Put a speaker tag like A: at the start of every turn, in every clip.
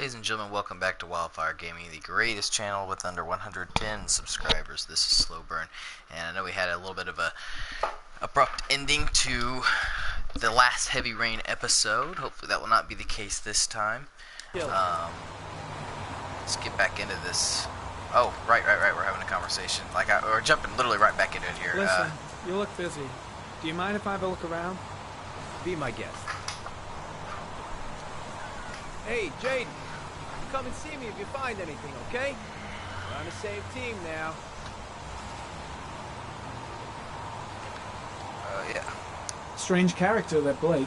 A: Ladies and gentlemen, welcome back to Wildfire Gaming, the greatest channel with under 110 subscribers. This is SlowBurne, and I know we had a little bit of a abrupt ending to the last Heavy Rain episode. Hopefully that will not be the case this time. Let's get back into this. Oh, right, we're having a conversation. We're jumping literally right back into it here.
B: Listen, you look busy. Do you mind if I have a look around?
C: Be my guest. Hey, Jaden, come and see me if you find anything, okay? We're on the same team now.
A: Yeah.
B: Strange character, that Blake.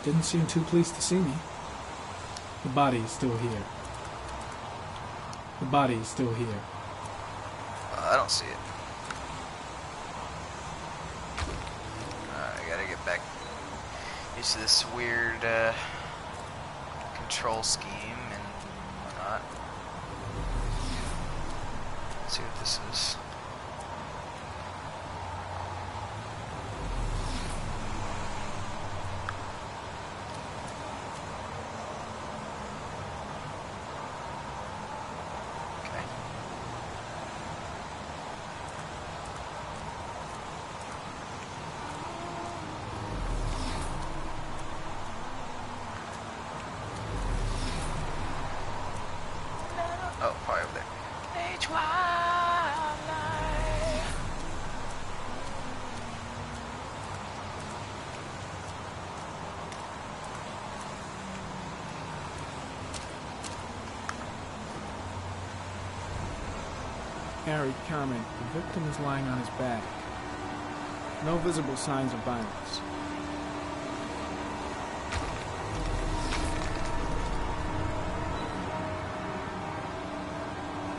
B: Didn't seem too pleased to see me. The body is still here. The body is still here.
A: I don't see it. I gotta get back used to this weird, control scheme and whatnot. Let's see what this is. Okay. Oh, probably over there.
B: Harry, comment. The victim is lying on his back. No visible signs of violence.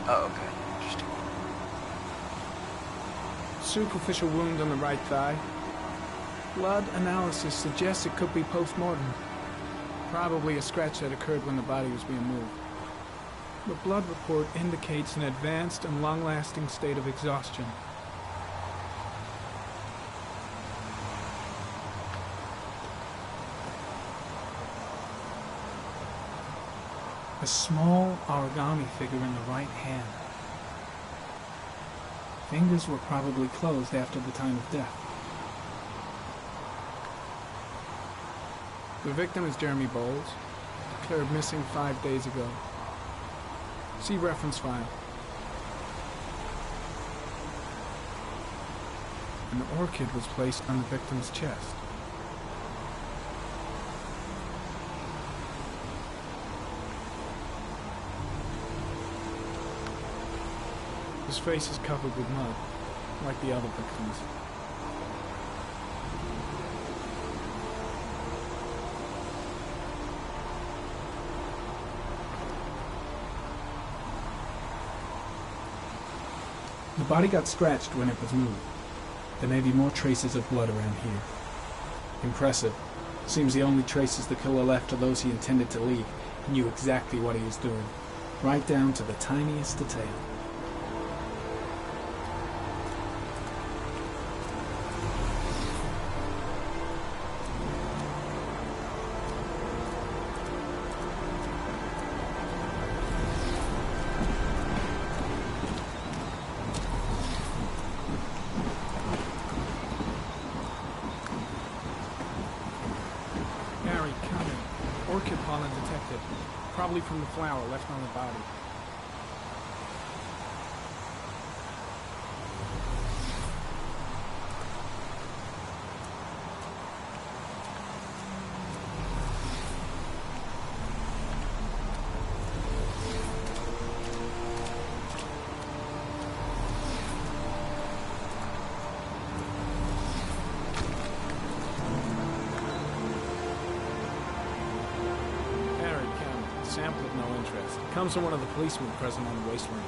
A: Oh, okay. Interesting.
B: Superficial wound on the right thigh. Blood analysis suggests it could be post-mortem. Probably a scratch that occurred when the body was being moved. The blood report indicates an advanced and long-lasting state of exhaustion. A small origami figure in the right hand. Fingers were probably closed after the time of death. The victim is Jeremy Bowles, declared missing 5 days ago. See reference file. An orchid was placed on the victim's chest. His face is covered with mud, like the other victims. The body got scratched when it was moved. There may be more traces of blood around here. Impressive. Seems the only traces the killer left are those he intended to leave. He knew exactly what he was doing, right down to the tiniest detail. Orchid pollen detected, probably from the flower left on the body. Sample of no interest. Comes from one of the policemen present on the wasteland.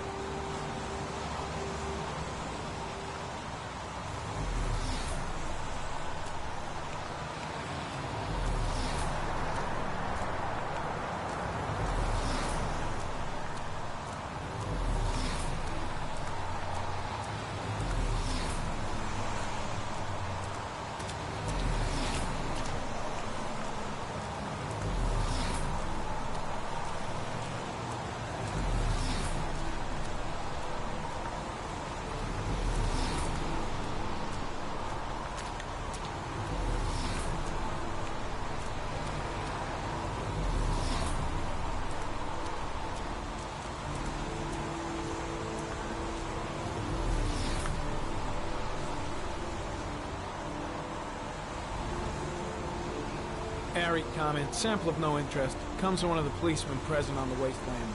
B: Harry, comment. Sample of no interest. Comes from one of the policemen present on the wasteland.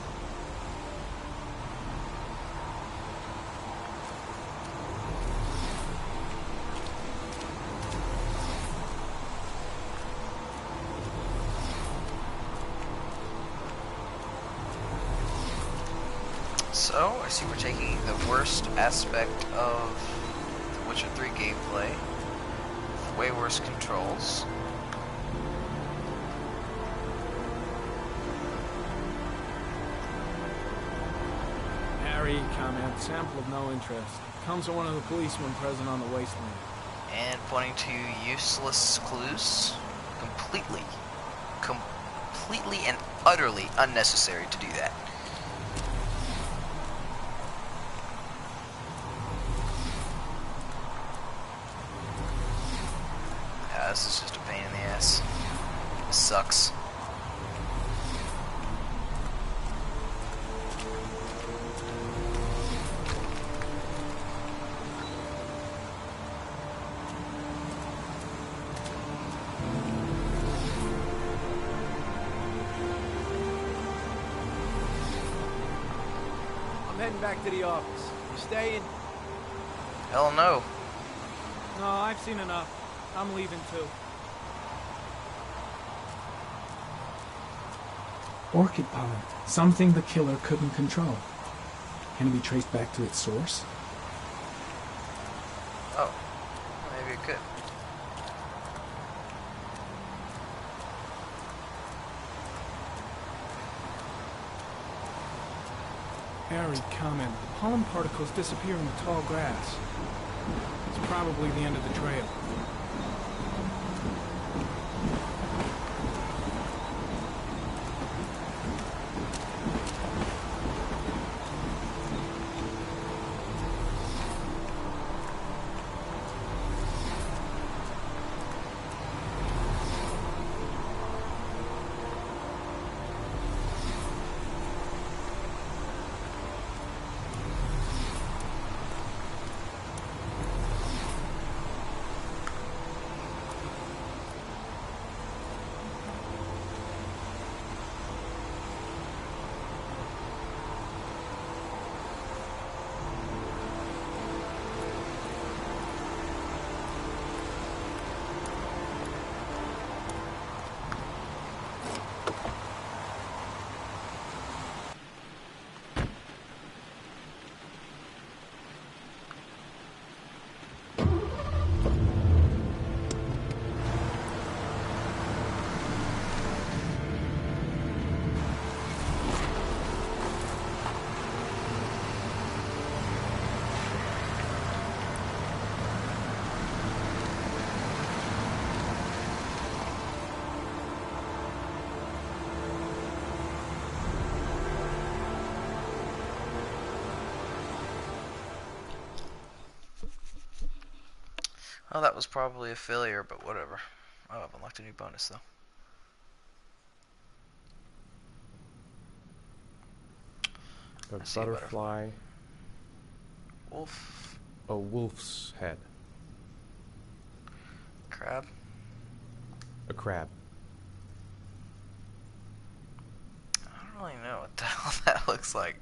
A: So, I see we're taking the worst aspect of the Witcher 3 gameplay, with way worse controls.
B: Harry, comment. Sample of no interest. Comes from one of the policemen present on the wasteland.
A: And pointing to useless clues. Completely and utterly unnecessary to do that. This is just a pain in the ass. This sucks.
C: I'm heading back to the office. You staying?
A: Hell no.
B: No, I've seen enough. I'm leaving too. Orchid pollen. Something the killer couldn't control. Can it be traced back to its source?
A: Oh. Maybe it could.
B: Harry, comment. The pollen particles disappear in the tall grass. It's probably the end of the trail.
A: Well, that was probably a failure, but whatever. Oh, I've unlocked a new bonus, though.
D: A butterfly.
A: Wolf.
D: A wolf's head.
A: Crab.
D: A crab.
A: I don't really know what the hell that looks like.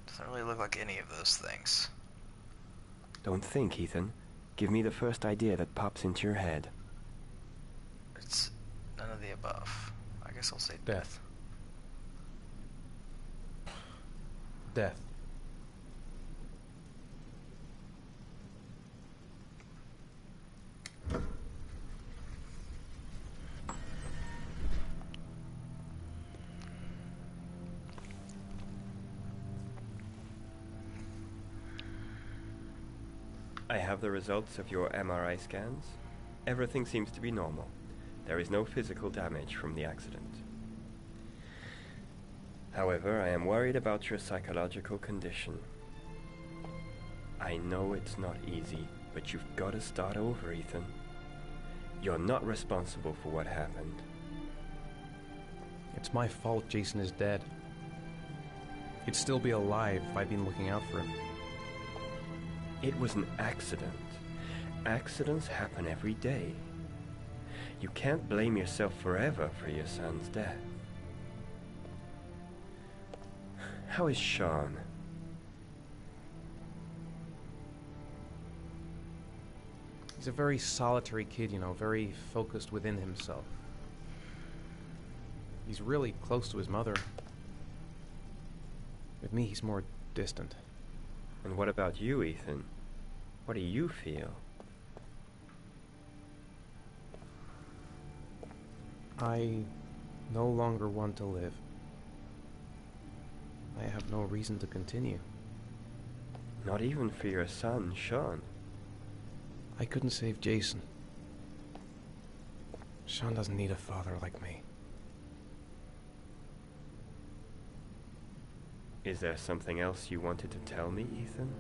A: Doesn't really look like any of those things.
E: Don't think, Ethan. Give me the first idea that pops into your head.
A: It's none of the above. I guess I'll say
D: Death. Death.
E: I have the results of your MRI scans. Everything seems to be normal. There is no physical damage from the accident. However, I am worried about your psychological condition. I know it's not easy, but you've got to start over, Ethan. You're not responsible for what happened.
D: It's my fault Jason is dead. He'd still be alive if I'd been looking out for him.
E: It was an accident. Accidents happen every day. You can't blame yourself forever for your son's death. How is Sean?
D: He's a very solitary kid, you know, very focused within himself. He's really close to his mother. With me, he's more distant.
E: And what about you, Ethan? What do you feel?
D: I no longer want to live. I have no reason to continue.
E: Not even for your son, Sean.
D: I couldn't save Jason. Sean doesn't need a father like me.
E: Is there something else you wanted to tell me, Ethan?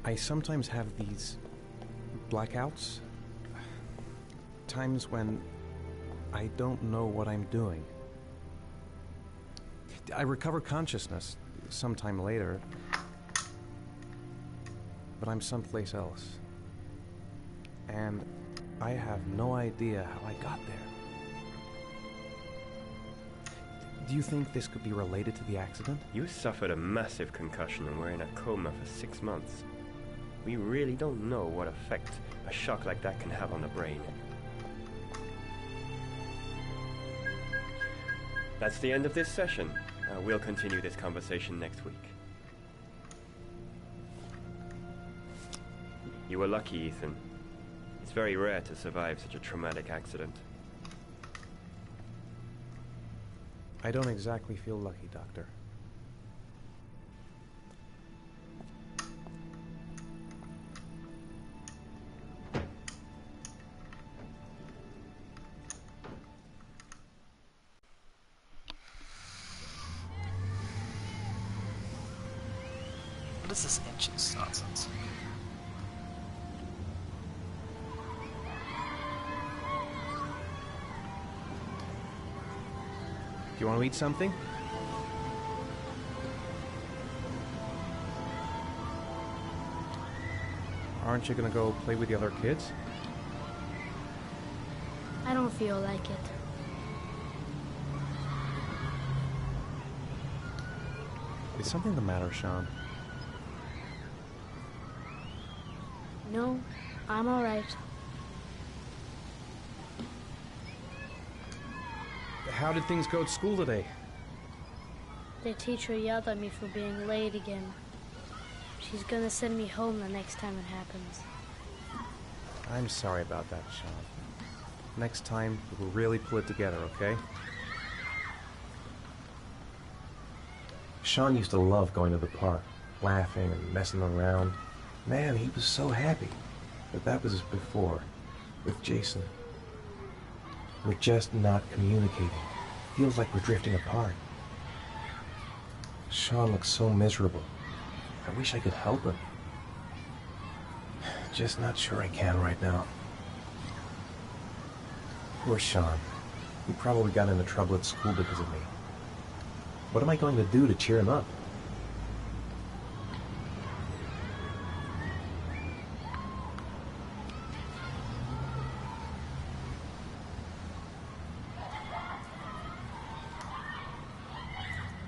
D: I sometimes have these blackouts. Times when I don't know what I'm doing. I recover consciousness sometime later, but I'm someplace else. And I have no idea how I got there. Do you think this could be related to the accident?
E: You suffered a massive concussion and were in a coma for 6 months. We really don't know what effect a shock like that can have on the brain. That's the end of this session. We'll continue this conversation next week. You were lucky, Ethan. It's very rare to survive such a traumatic accident.
D: I don't exactly feel lucky, Doctor.
A: What is this inches nonsense?
D: Do you want to eat something? Aren't you gonna go play with the other kids?
F: I don't feel like it.
D: Is something the matter, Sean?
F: No, I'm all right.
D: How did things go at school today?
F: The teacher yelled at me for being late again. She's gonna send me home the next time it happens.
D: I'm sorry about that, Sean. Next time, we'll really pull it together, okay? Sean used to love going to the park, laughing and messing around. Man, he was so happy. But that was before, with Jason. We're just not communicating. Feels like we're drifting apart. Sean looks so miserable. I wish I could help him. Just not sure I can right now. Poor Sean. He probably got into trouble at school because of me. What am I going to do to cheer him up?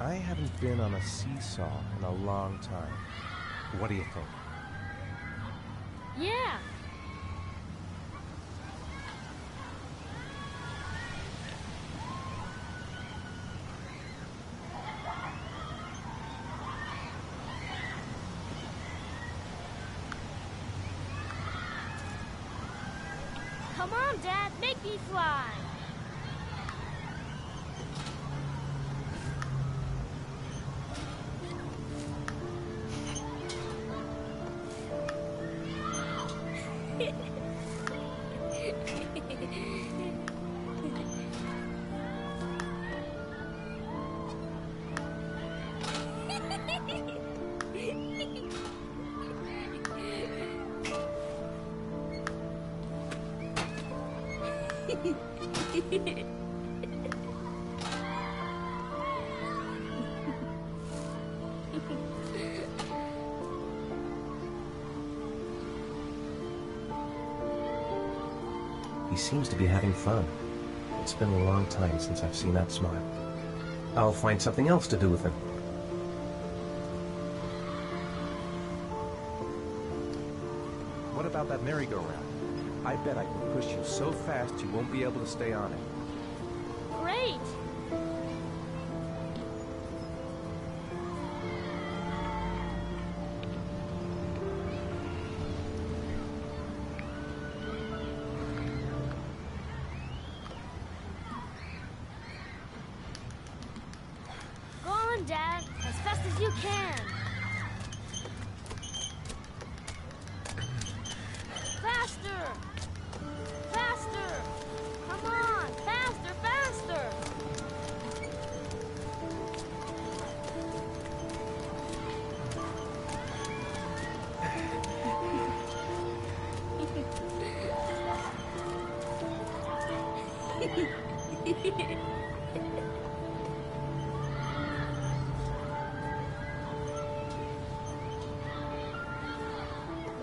D: I haven't been on a seesaw in a long time. What do you think?
F: Yeah! Come on, Dad, make me fly!
D: He seems to be having fun. It's been a long time since I've seen that smile. I'll find something else to do with him.
G: What about that merry-go-round? I bet I can push you so fast you won't be able to stay on it.
F: Great! Go on, Dad, as fast as you can. Faster! Faster! Come on! Faster, faster!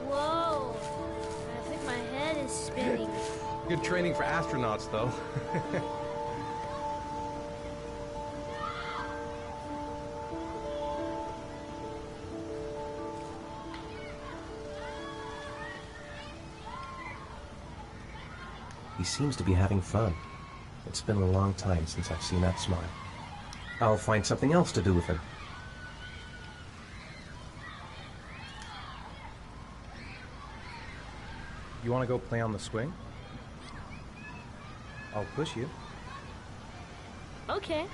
F: Whoa! I think my head is spinning.
G: Good training for astronauts, though.
D: He seems to be having fun. It's been a long time since I've seen that smile. I'll find something else to do with him.
G: You want to go play on the swing? I'll push you.
F: Okay.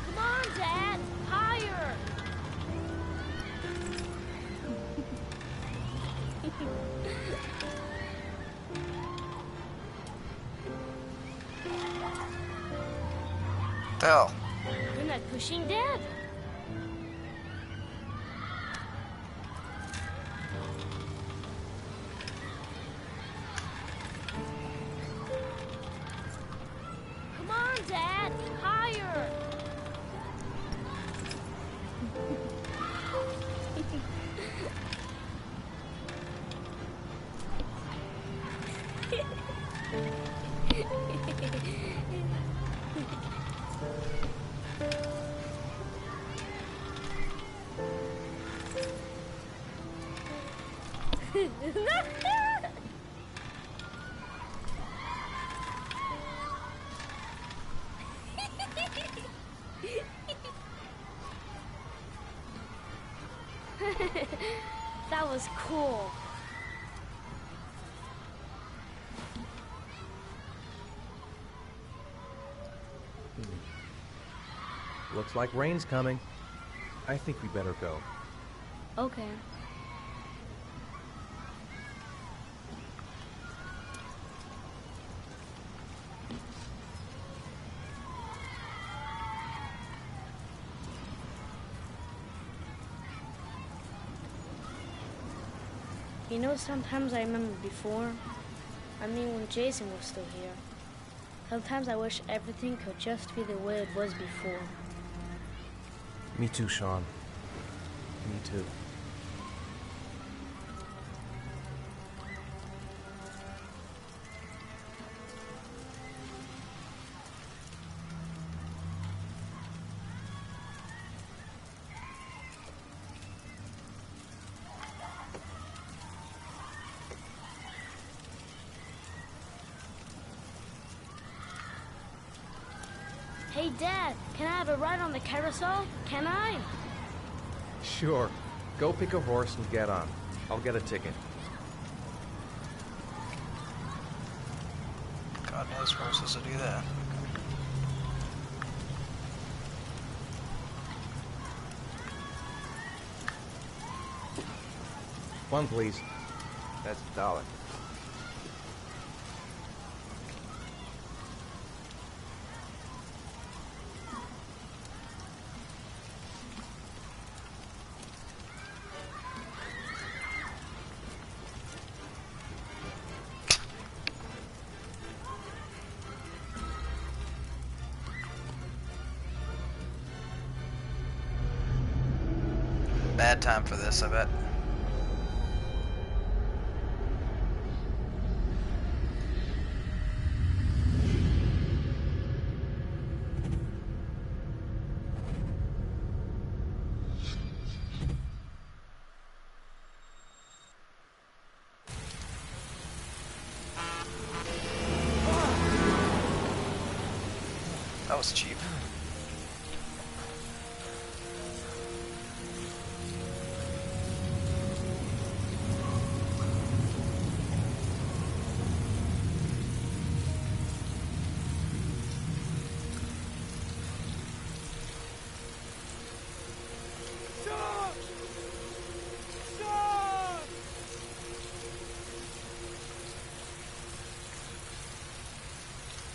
F: Come on, Dad! Higher!
A: Hell.
F: You're not pushing, Dad? Come on, Dad! Higher! That was cool.
G: Looks like rain's coming. I think we better go.
F: Okay. You know, sometimes I remember before. I mean, when Jason was still here. Sometimes I wish everything could just be the way it was before.
G: Me too, Sean. Me too.
F: Hey, Dad, can I have a ride on the carousel? Can I?
G: Sure. Go pick a horse and get on. I'll get a ticket.
A: God knows we're supposed to do that.
G: One, please. That's $1.
A: Bad time for this, I bet. That was cheap.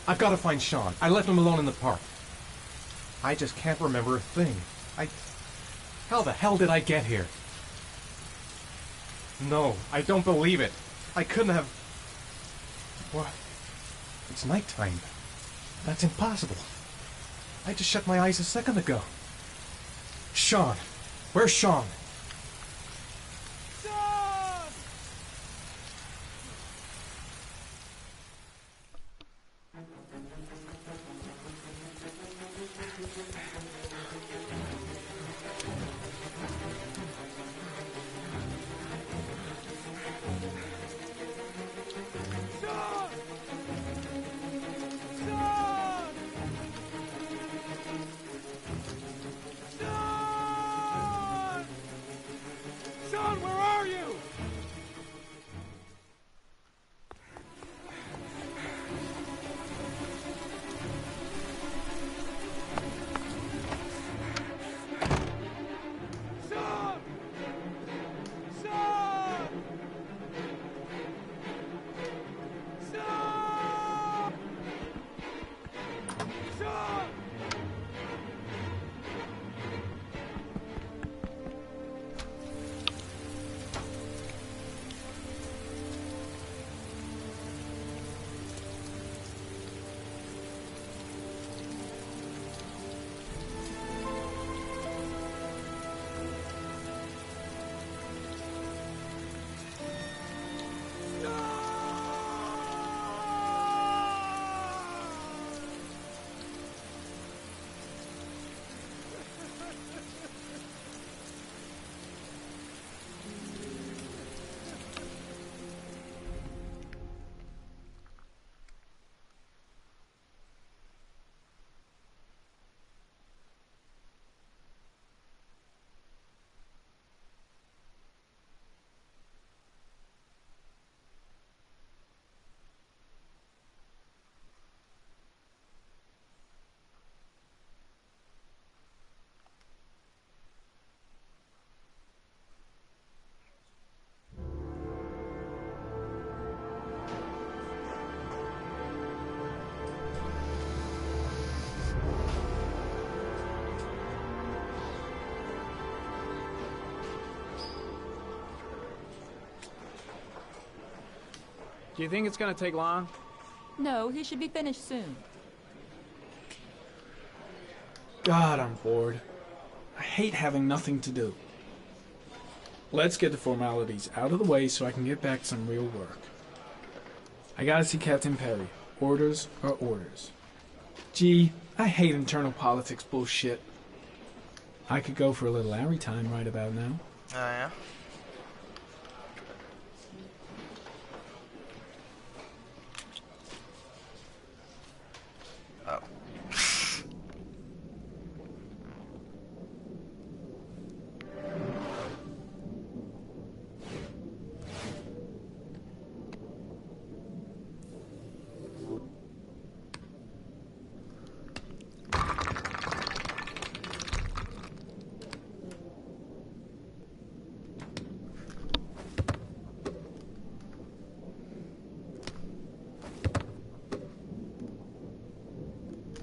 G: I've got to find Sean. I left him alone in the park. I just can't remember a thing. How the hell did I get here? No, I don't believe it. I couldn't have... What? It's nighttime. That's impossible. I just shut my eyes a second ago. Sean. Where's Sean?
C: Sean, where are you? Sean! Sean! Sean! Sean!
B: Do you think it's gonna take long?
H: No, he should be finished soon.
B: God, I'm bored. I hate having nothing to do. Let's get the formalities out of the way so I can get back to some real work. I gotta see Captain Perry. Orders are orders. Gee, I hate internal politics bullshit. I could go for a little Larry time right about now.
A: Oh, yeah? Oh.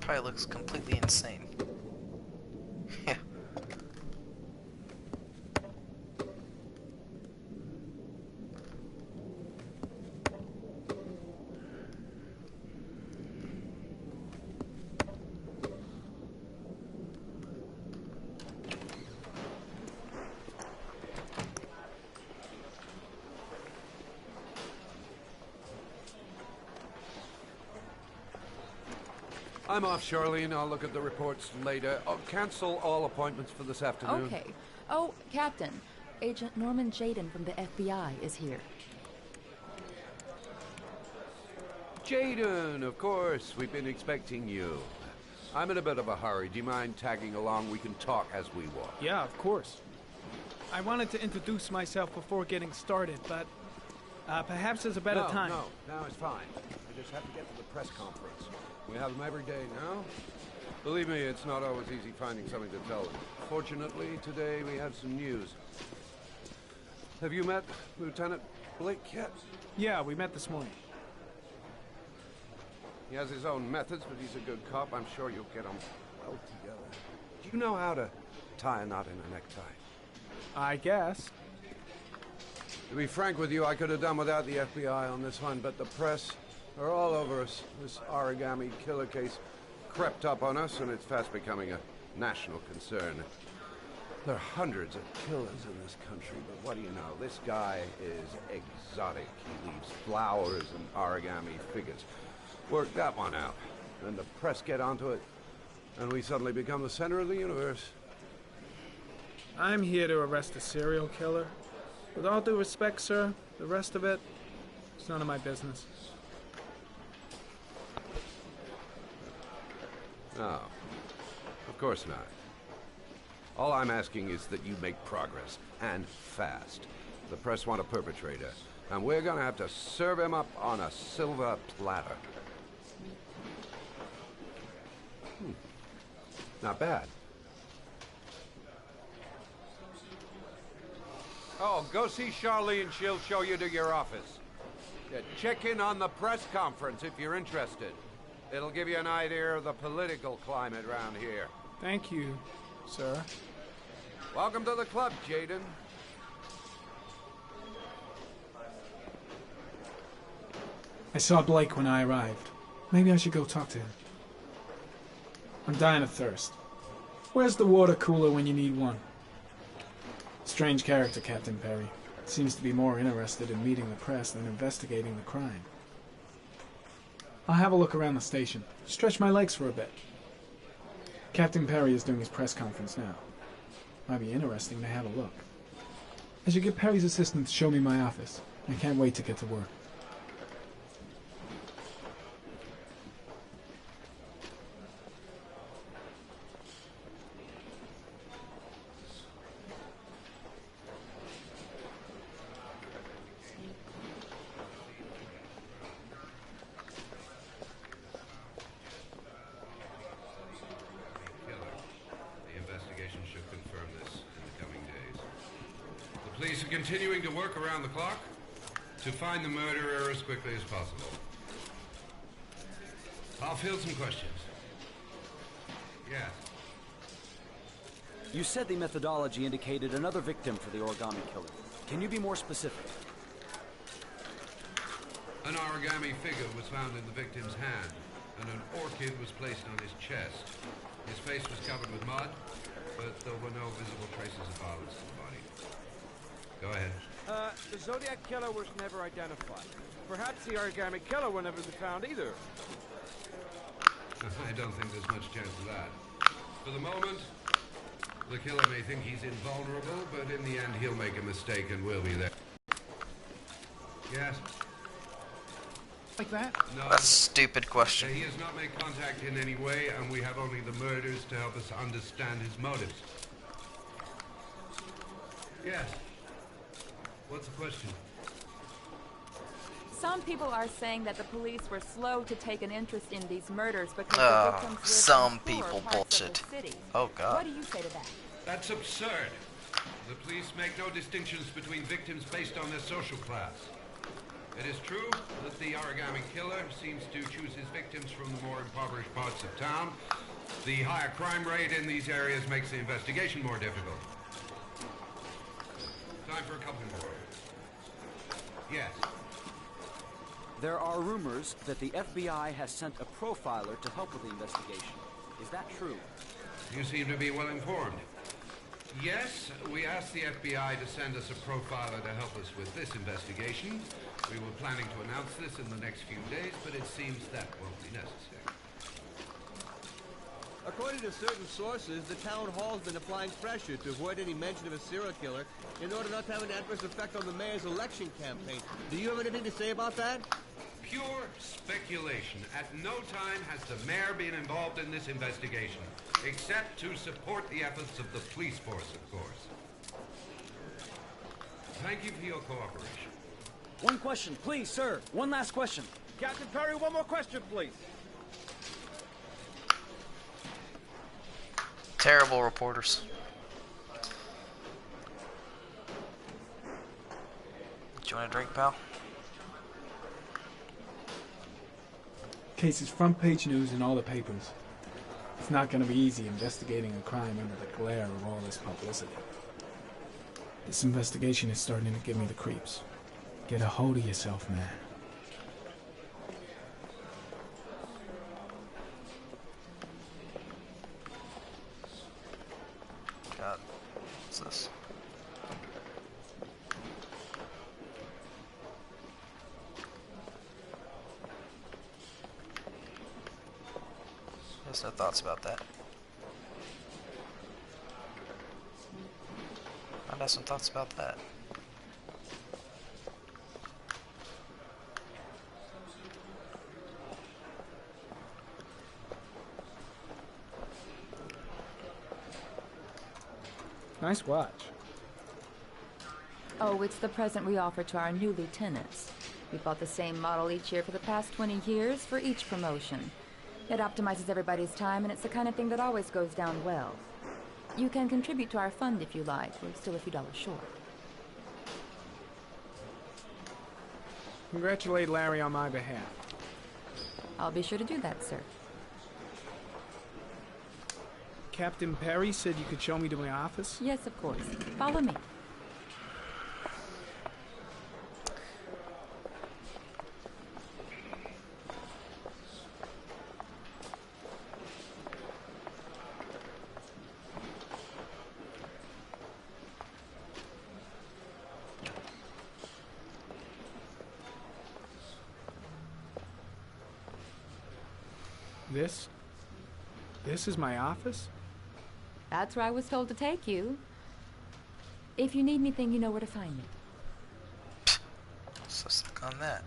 A: Probably looks completely insane. Yeah.
I: I'm off, Charlene. I'll look at the reports later. I'll cancel all appointments for this afternoon.
H: Okay. Oh, Captain. Agent Norman Jaden from the FBI is here.
I: Jaden, of course. We've been expecting you. I'm in a bit of a hurry. Do you mind tagging along? We can talk as we walk.
B: Yeah, of course. I wanted to introduce myself before getting started, but perhaps there's a better time.
I: No, now it's fine. I just have to get to the press conference. We have them every day now. Believe me, it's not always easy finding something to tell them. Fortunately, today we have some news. Have you met Lieutenant Blake yet?
B: Yeah, we met this morning.
I: He has his own methods, but he's a good cop. I'm sure you'll get on well together. Do you know how to tie a knot in a necktie?
B: I guess.
I: To be frank with you, I could have done without the FBI on this one, but the press are all over us. This origami killer case crept up on us, and it's fast becoming a national concern. There are hundreds of killers in this country, but what do you know? This guy is exotic. He leaves flowers and origami figures. Work that one out. Then the press get onto it, and we suddenly become the center of the universe.
B: I'm here to arrest a serial killer. With all due respect, sir, the rest of it, it's none of my business.
I: No, of course not. All I'm asking is that you make progress, and fast. The press want a perpetrator, and we're gonna have to serve him up on a silver platter. Not bad. Oh, go see Charlene. She'll show you to your office. Yeah, check in on the press conference if you're interested. It'll give you an idea of the political climate around here.
B: Thank you, sir.
I: Welcome to the club, Jaden.
B: I saw Blake when I arrived. Maybe I should go talk to him. I'm dying of thirst. Where's the water cooler when you need one? Strange character, Captain Perry. Seems to be more interested in meeting the press than investigating the crime. I'll have a look around the station. Stretch my legs for a bit. Captain Perry is doing his press conference now. Might be interesting to have a look. I should get Perry's assistant to show me my office. I can't wait to get to work.
I: Police are continuing to work around the clock to find the murderer as quickly as possible. I'll field some questions. Yes.
J: You said the methodology indicated another victim for the origami killer. Can you be more specific?
I: An origami figure was found in the victim's hand, and an orchid was placed on his chest. His face was covered with mud, but there were no visible traces of violence to the body. Go ahead.
C: The Zodiac killer was never identified. Perhaps the origami killer will never be found either.
I: I don't think there's much chance of that. For the moment, the killer may think he's invulnerable, but in the end he'll make a mistake and we'll be there. Yes?
B: Like that?
I: No.
A: That's a stupid question.
I: He has not made contact in any way, and we have only the murders to help us understand his motives. Yes. What's the question?
H: Some people are saying that the police were slow to take an interest in these murders because the victims lived
A: some
H: in poorer
A: people
H: parts of
A: bullshit.
H: the city.
A: Oh God.
H: What do you say to that?
I: That's absurd. The police make no distinctions between victims based on their social class. It is true that the origami killer seems to choose his victims from the more impoverished parts of town. The higher crime rate in these areas makes the investigation more difficult. Time for a couple more. Yes.
J: There are rumors that the FBI has sent a profiler to help with the investigation. Is that true?
I: You seem to be well informed. Yes, we asked the FBI to send us a profiler to help us with this investigation. We were planning to announce this in the next few days, but it seems that won't be necessary.
C: According to certain sources, the town hall's been applying pressure to avoid any mention of a serial killer in order not to have an adverse effect on the mayor's election campaign. Do you have anything to say about that?
K: Pure speculation. At no time has the mayor been involved in this investigation, except to support the efforts of the police force, of course. Thank you for your cooperation.
J: One question, please, sir. One last question.
C: Captain Perry, one more question, please.
A: Terrible reporters. Do you want a drink, pal?
B: Case is front page news in all the papers. It's not going to be easy investigating a crime under the glare of all this publicity. This investigation is starting to give me the creeps. Get a hold of yourself, man.
A: God, what's this? There's no thoughts about that. I'd have some thoughts about that.
B: Nice watch.
H: Oh, it's the present we offer to our new lieutenants. We bought the same model each year for the past 20 years for each promotion. It optimizes everybody's time, and it's the kind of thing that always goes down well. You can contribute to our fund if you like. We're still a few dollars short.
B: Congratulate Larry on my behalf.
H: I'll be sure to do that, sir.
B: Captain Perry said you could show me to my office?
H: Yes, of course. Follow me.
B: This is my office?
H: That's where I was told to take you. If you need anything, you know where to find me.
A: So stuck on that.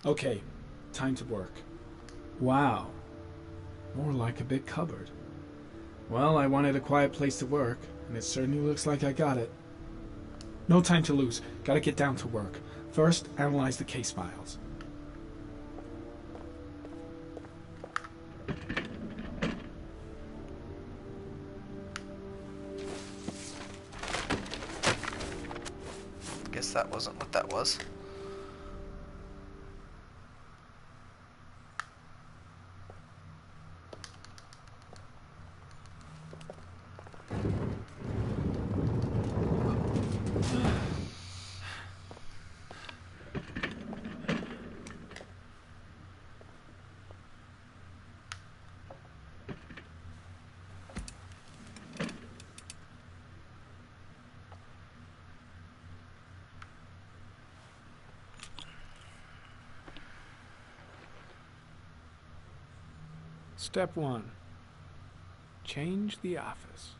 B: Okay, time to work. Wow. More like a big cupboard. Well, I wanted a quiet place to work, and it certainly looks like I got it. No time to lose. Gotta get down to work. First, analyze the case files.
A: Guess that wasn't what that was.
B: Step 1. Change the office.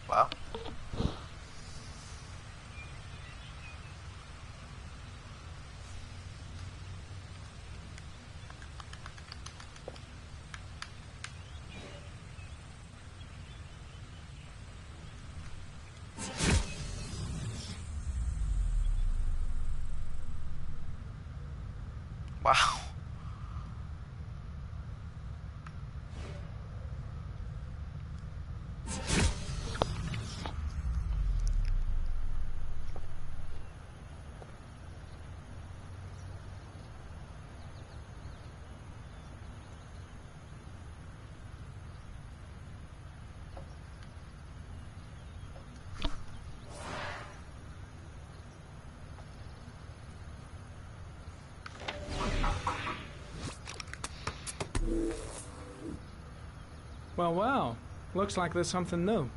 A: Wow. Wow.
B: Well, well. Looks like there's something new.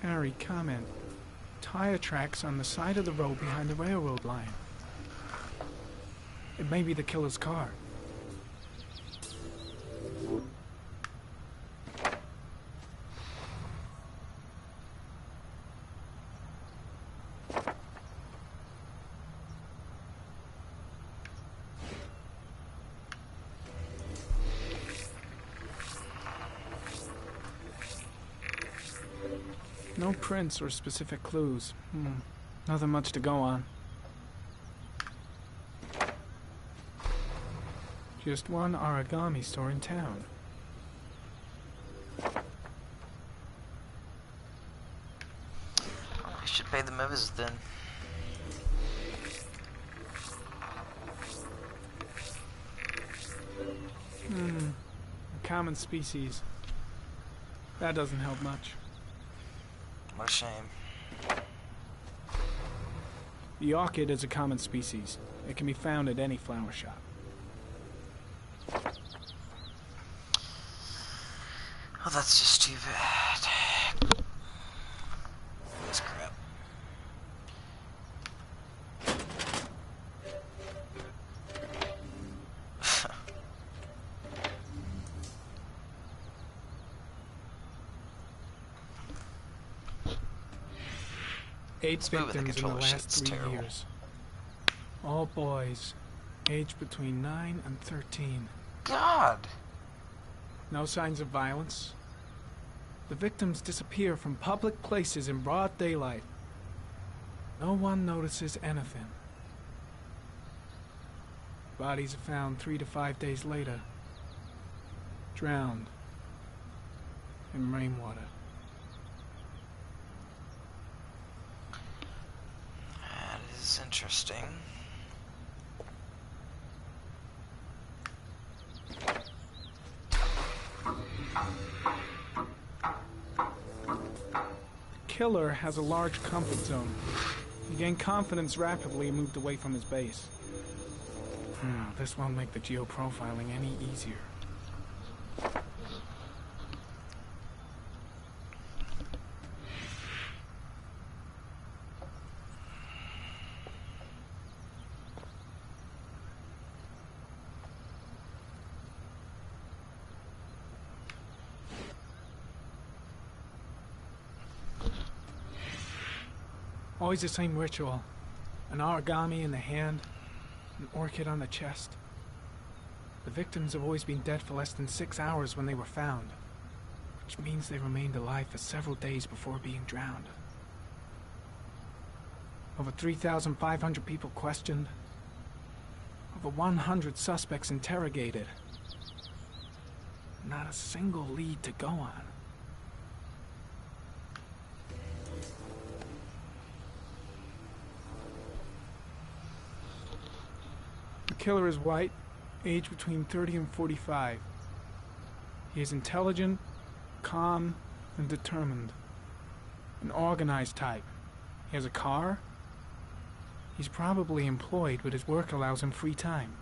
B: Harry, comment. Tire tracks on the side of the road behind the railroad line. It may be the killer's car. No prints or specific clues. Nothing much to go on. Just one origami store in town.
A: Well, I should pay them a visit then.
B: A common species. That doesn't help much.
A: What a shame.
B: The orchid is a common species. It can be found at any flower shop.
A: Oh, that's just too bad. This crap.
B: Eight victims in the last 3
A: terrible.
B: years. All boys, aged between 9 and 13.
A: God!
B: No signs of violence. The victims disappear from public places in broad daylight. No one notices anything. Bodies are found 3 to 5 days later. Drowned in rainwater.
A: That is interesting.
B: The killer has a large comfort zone. He gained confidence rapidly and moved away from his base. This won't make the geoprofiling any easier. Always the same ritual. An origami in the hand, an orchid on the chest. The victims have always been dead for less than 6 hours when they were found, which means they remained alive for several days before being drowned. Over 3,500 people questioned. Over 100 suspects interrogated. Not a single lead to go on. The killer is white, aged between 30 and 45. He is intelligent, calm, and determined. An organized type. He has a car. He's probably employed, but his work allows him free time.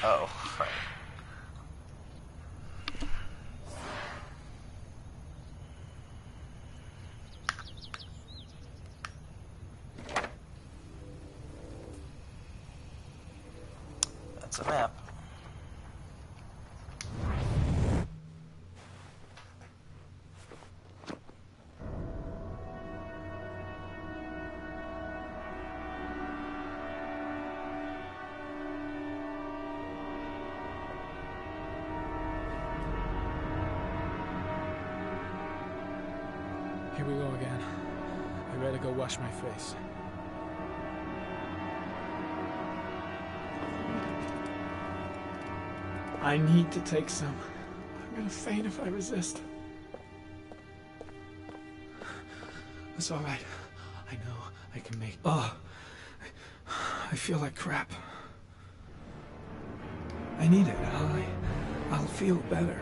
A: Oh, right. That's a map.
B: Here we go again. I better go wash my face. I need to take some. I'm gonna faint if I resist. It's all right. I know I can make... Oh, I feel like crap. I need it. I'll feel better.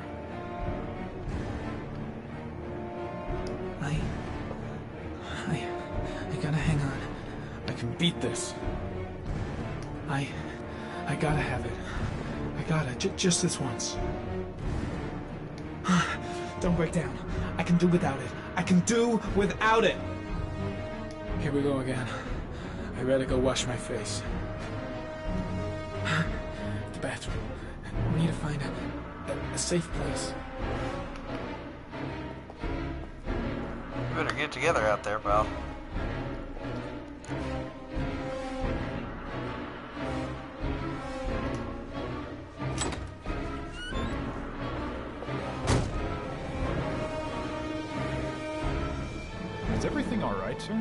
B: I gotta hang on. I can beat this. I gotta have it. I gotta, just this once. Don't break down. I can do without it. I can do without it! Here we go again. I better go wash my face. The bathroom. We need to find a safe place.
A: You better get together out there, pal.
L: Is everything all right, sir?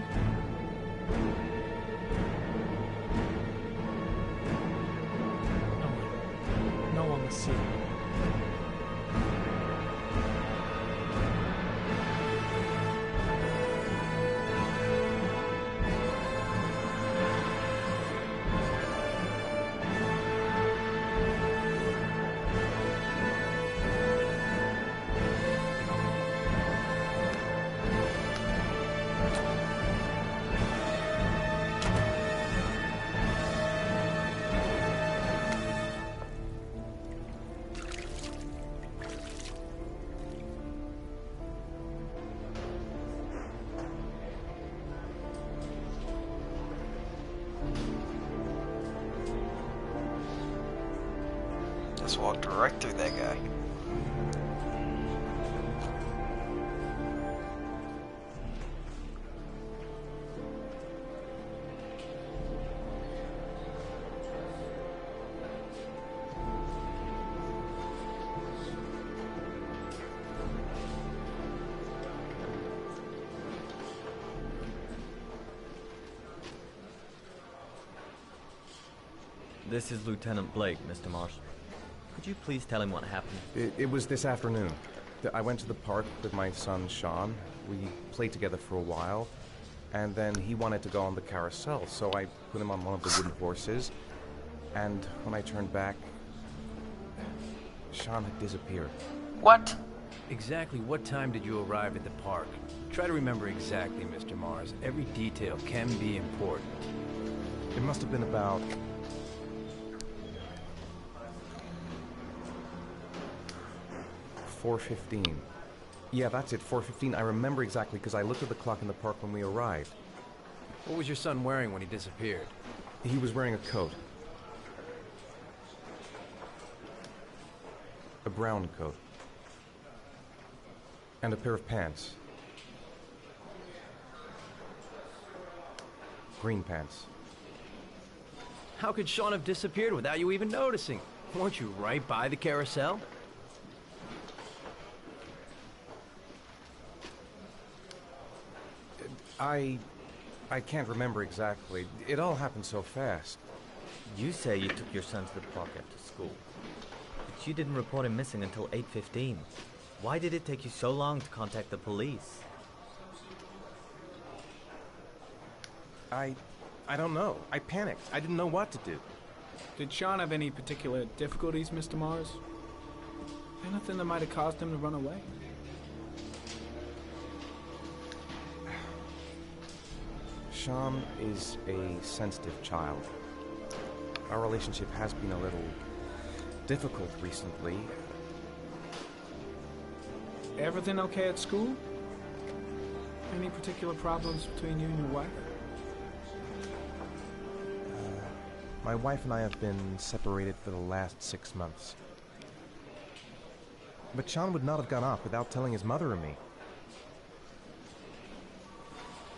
B: No one will see.
A: Just walked right through that guy.
M: This is Lieutenant Blake, Mr. Marsh. Could you please tell him what happened?
D: It was this afternoon. I went to the park with my son, Sean. We played together for a while, and then he wanted to go on the carousel, so I put him on one of the wooden horses, and when I turned back, Sean had disappeared.
A: What?
N: Exactly what time did you arrive at the park? Try to remember exactly, Mr. Mars. Every detail can be important.
D: It must have been about... 4:15. Yeah, that's it, 4:15. I remember exactly because I looked at the clock in the park when we arrived.
N: What was your son wearing when he disappeared?
D: He was wearing a coat. A brown coat. And a pair of pants. Green pants.
N: How could Sean have disappeared without you even noticing? Weren't you right by the carousel?
D: I can't remember exactly. It all happened so fast.
M: You say you took your son to the park after school, but you didn't report him missing until 8:15. Why did it take you so long to contact the police?
D: I don't know. I panicked. I didn't know what to do.
B: Did Sean have any particular difficulties, Mr. Mars? Anything that might have caused him to run away?
D: Sean is a sensitive child. Our relationship has been a little difficult recently.
B: Everything okay at school? Any particular problems between you and your wife?
D: My wife and I have been separated for the last 6 months. But Sean would not have gone off without telling his mother and me.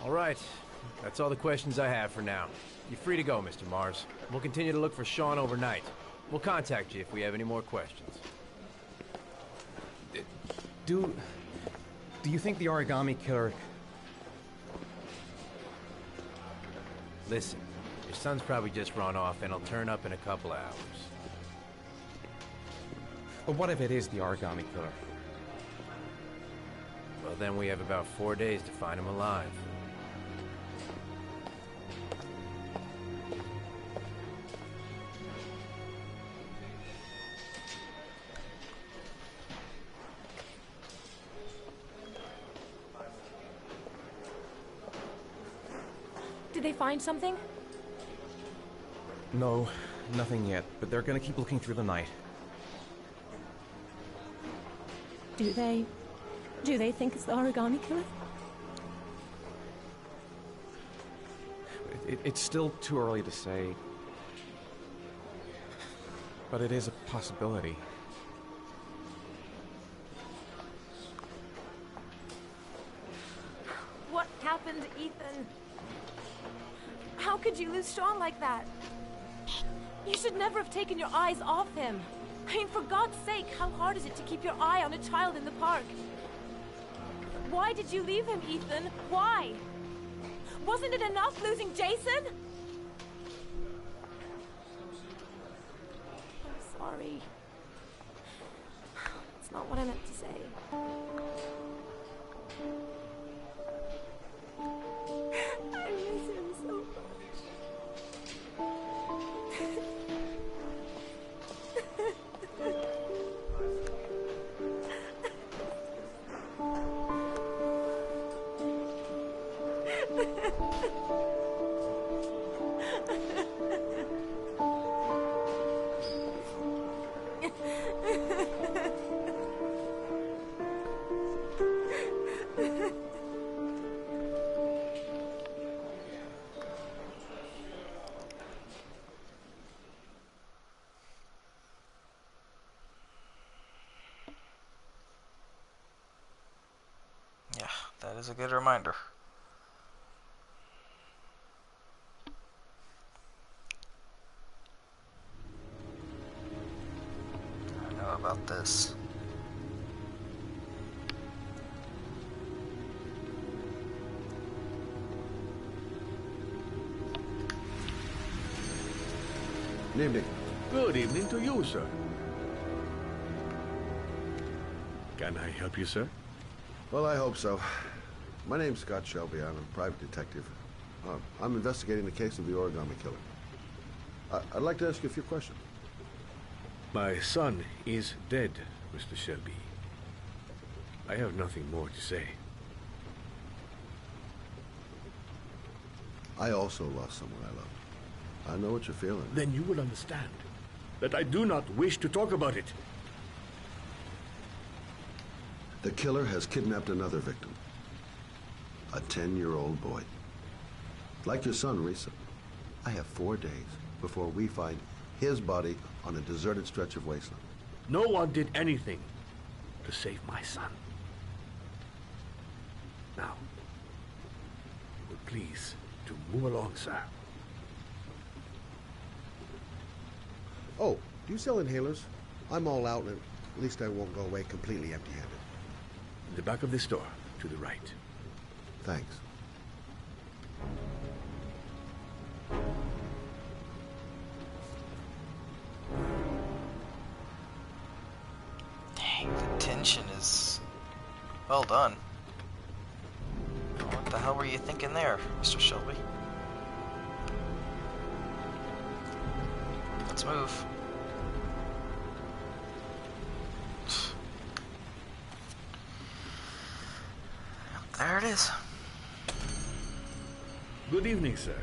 N: All right. That's all the questions I have for now. You're free to go, Mr. Mars. We'll continue to look for Sean overnight. We'll contact you if we have any more questions.
D: Do you think the origami killer...
N: Listen, your son's probably just run off and he'll turn up in a couple hours.
G: But what if it is the origami killer?
N: Well, then we have about 4 days to find him alive.
L: Did they find something?
G: No, nothing yet, but they're gonna keep looking through the night.
L: Do they think it's the origami killer?
G: It's still too early to say. But it is a possibility.
L: What happened, Ethan? How could you lose Sean like that? You should never have taken your eyes off him. I mean, for God's sake, how hard is it to keep your eye on a child in the park? Why did you leave him, Ethan? Why? Wasn't it enough losing Jason? I'm sorry. It's not what I meant to say. I miss him so much.
A: Yeah, that is a good reminder. I know about this.
I: Good evening.
O: Good evening to you, sir. Can I help you, sir?
I: Well, I hope so. My name's Scott Shelby. I'm a private detective. I'm investigating the case of the origami killer. I'd like to ask you a few questions.
O: My son is dead, Mr. Shelby. I have nothing more to say.
I: I also lost someone I loved. I know what you're feeling.
O: Then you will understand that I do not wish to talk about it.
I: The killer has kidnapped another victim. A 10-year-old boy. Like your son, Risa. I have 4 days before we find his body on a deserted stretch of wasteland.
O: No one did anything to save my son. Now, please, to move along, sir.
I: Oh, do you sell inhalers? I'm all out, and at least I won't go away completely empty-handed.
O: In the back of the store, to the right.
I: Thanks.
A: Dang, the tension is well done. What the hell were you thinking there, Mr. Shelby? Let's move. There it is.
O: Good evening, sir.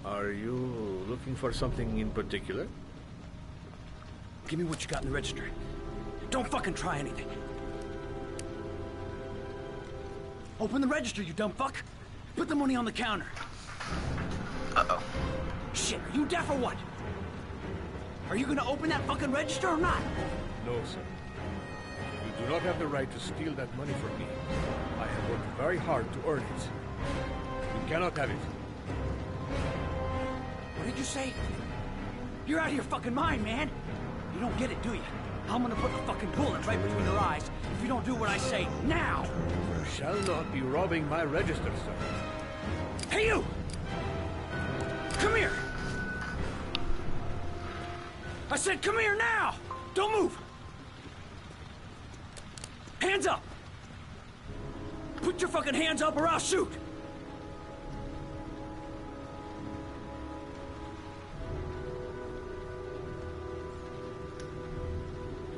O: Are you looking for something in particular?
J: Give me what you got in the register. Don't fucking try anything. Open the register, you dumb fuck. Put the money on the counter.
A: Uh-oh.
J: Shit, are you deaf or what? Are you gonna open that fucking register or not?
O: No, sir. You do not have the right to steal that money from me. I have worked very hard to earn it. You cannot have it.
J: What did you say? You're out of your fucking mind, man. You don't get it, do you? I'm gonna put the fucking bullet right between your eyes if you don't do what I say now.
O: You shall not be robbing my register, sir.
J: Hey, you! Come here! I said come here now! Don't move! Hands up! Put your fucking hands up or I'll shoot!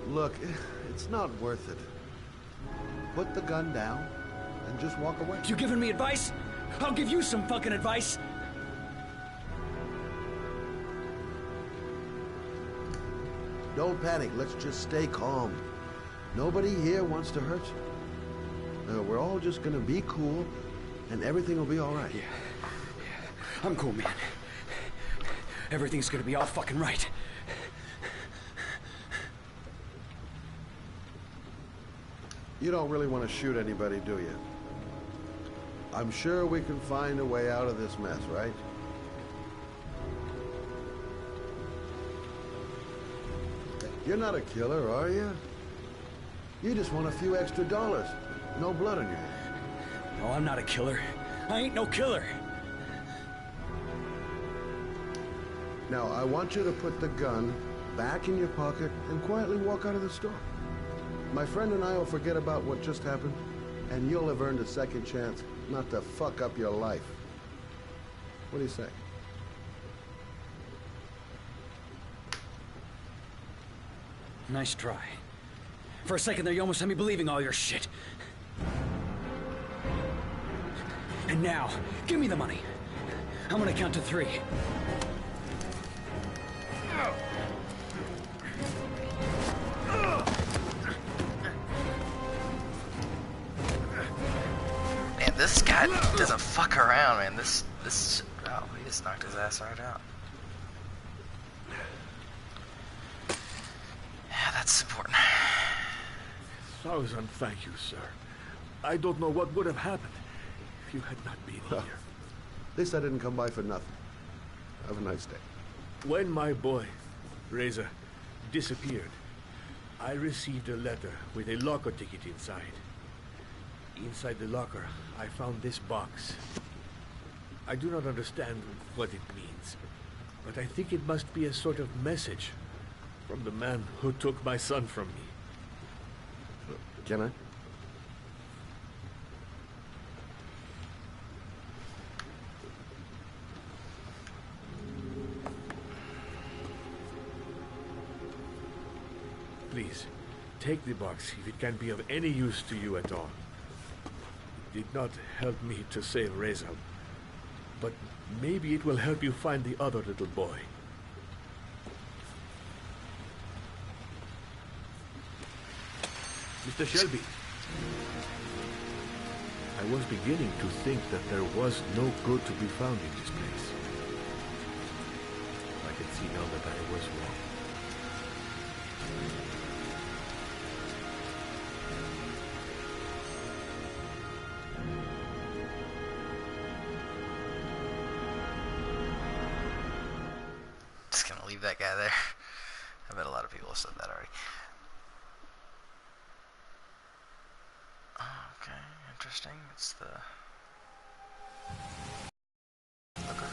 I: Look, it's not worth it. Put the gun down and just walk away.
J: You giving me advice? I'll give you some fucking advice.
I: Don't panic. Let's just stay calm. Nobody here wants to hurt you. We're all just gonna be cool, and everything will be all right.
J: Yeah. I'm cool, man. Everything's gonna be all fucking right.
I: You don't really want to shoot anybody, do you? I'm sure we can find a way out of this mess, right? You're not a killer, are you? You just want a few extra dollars. No blood on your hands.
J: No, I'm not a killer. I ain't no killer.
I: Now, I want you to put the gun back in your pocket and quietly walk out of the store. My friend and I will forget about what just happened, and you'll have earned a second chance not to fuck up your life. What do you say?
J: Nice try. For a second there, you almost had me believing all your shit. And now, give me the money. I'm gonna count to 3.
A: Man, this guy doesn't fuck around, man. Oh, he just knocked his ass right out. Yeah, that's important.
O: 1,000 thank you, sir. I don't know what would have happened if you had not been here.
I: At least I didn't come by for nothing. Have a nice day.
O: When my boy, Reza, disappeared, I received a letter with a locker ticket inside. Inside the locker, I found this box. I do not understand what it means, but I think it must be a sort of message from the man who took my son from me.
I: Can I?
O: Please, take the box if it can be of any use to you at all. It did not help me to save Reza, but maybe it will help you find the other little boy. Mr. Shelby, I was beginning to think that there was no good to be found in this place. I can see now that I was wrong.
A: Just gonna leave that guy there. I bet a lot of people have said that already. Okay, interesting. It's the... Okay.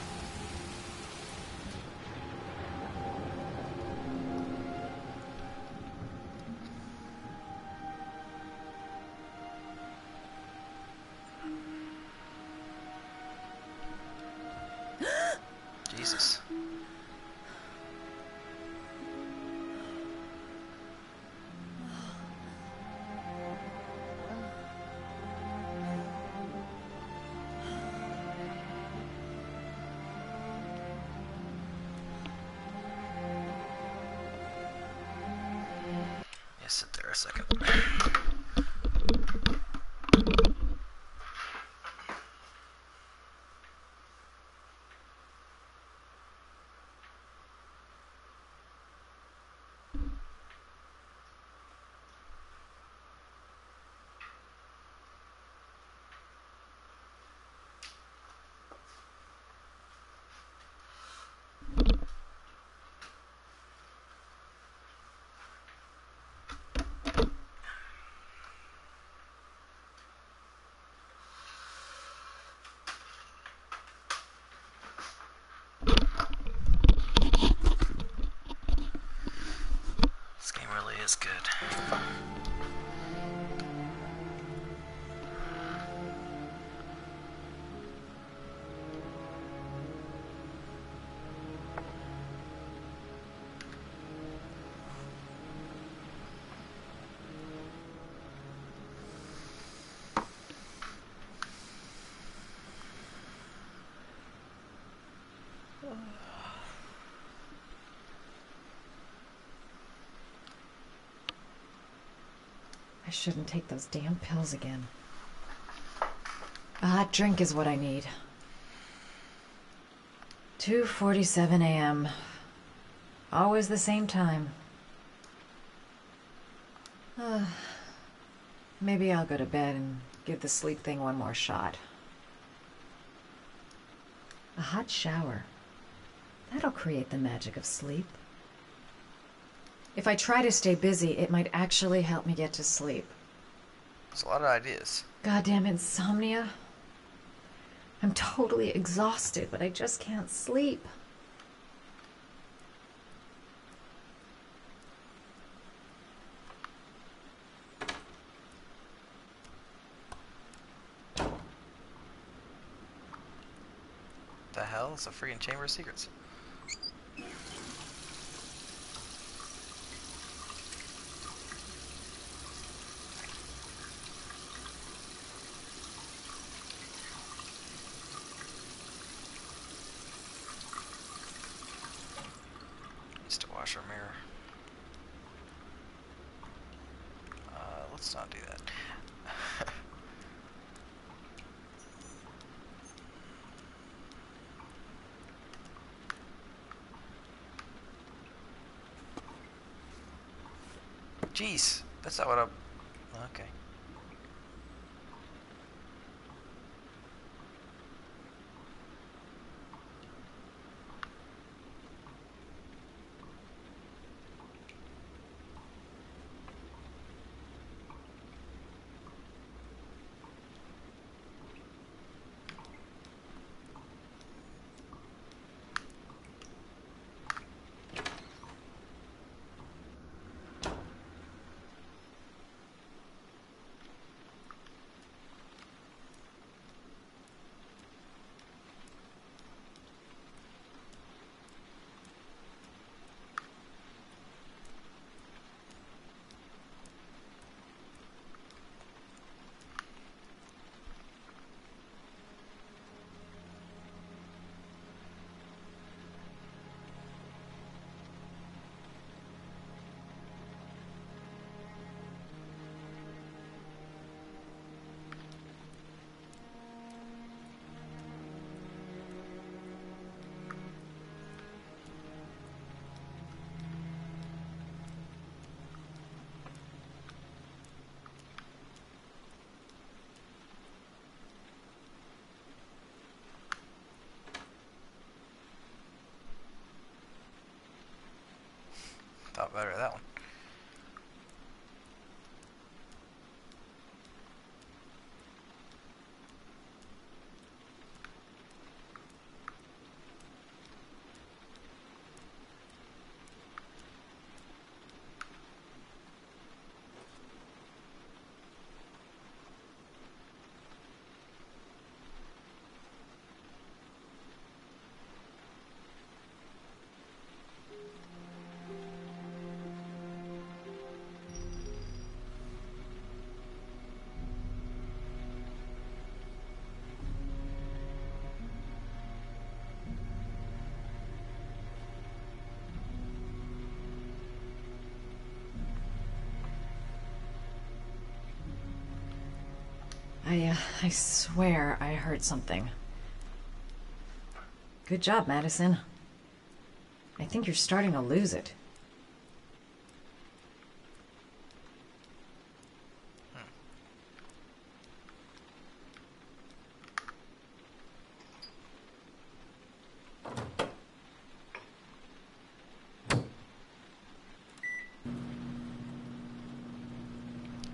A: Jesus. Yeah, sit there a second. is good.
P: I shouldn't take those damn pills again. A hot drink is what I need. 2:47 a.m. Always the same time. Maybe I'll go to bed and give the sleep thing one more shot. A hot shower. That'll create the magic of sleep. If I try to stay busy, it might actually help me get to sleep.
A: There's a lot of ideas.
P: Goddamn insomnia. I'm totally exhausted, but I just can't sleep.
A: The hell? It's a freaking Chamber of Secrets. Needs to wash our mirror. Let's not do that. Jeez, that's not what I'm... Okay. Thought better of that one.
P: I swear I heard something. Good job, Madison. I think you're starting to lose it.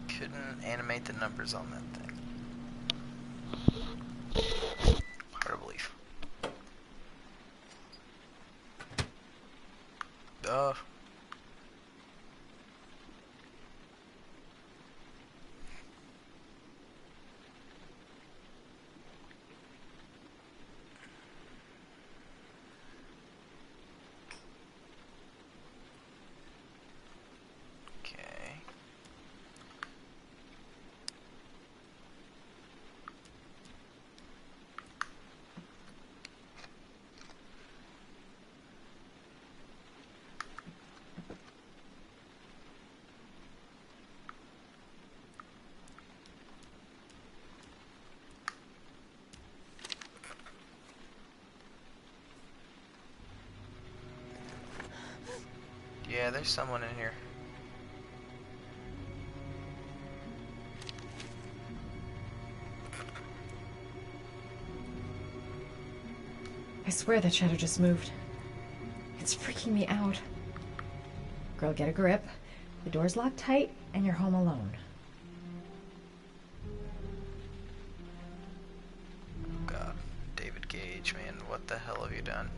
A: Couldn't animate the numbers on that thing. Hard to believe. Yeah, there's someone in here.
P: I swear that shadow just moved. It's freaking me out. Girl, get a grip. The door's locked tight, and you're home alone.
A: God, David Gage, man, what the hell have you done?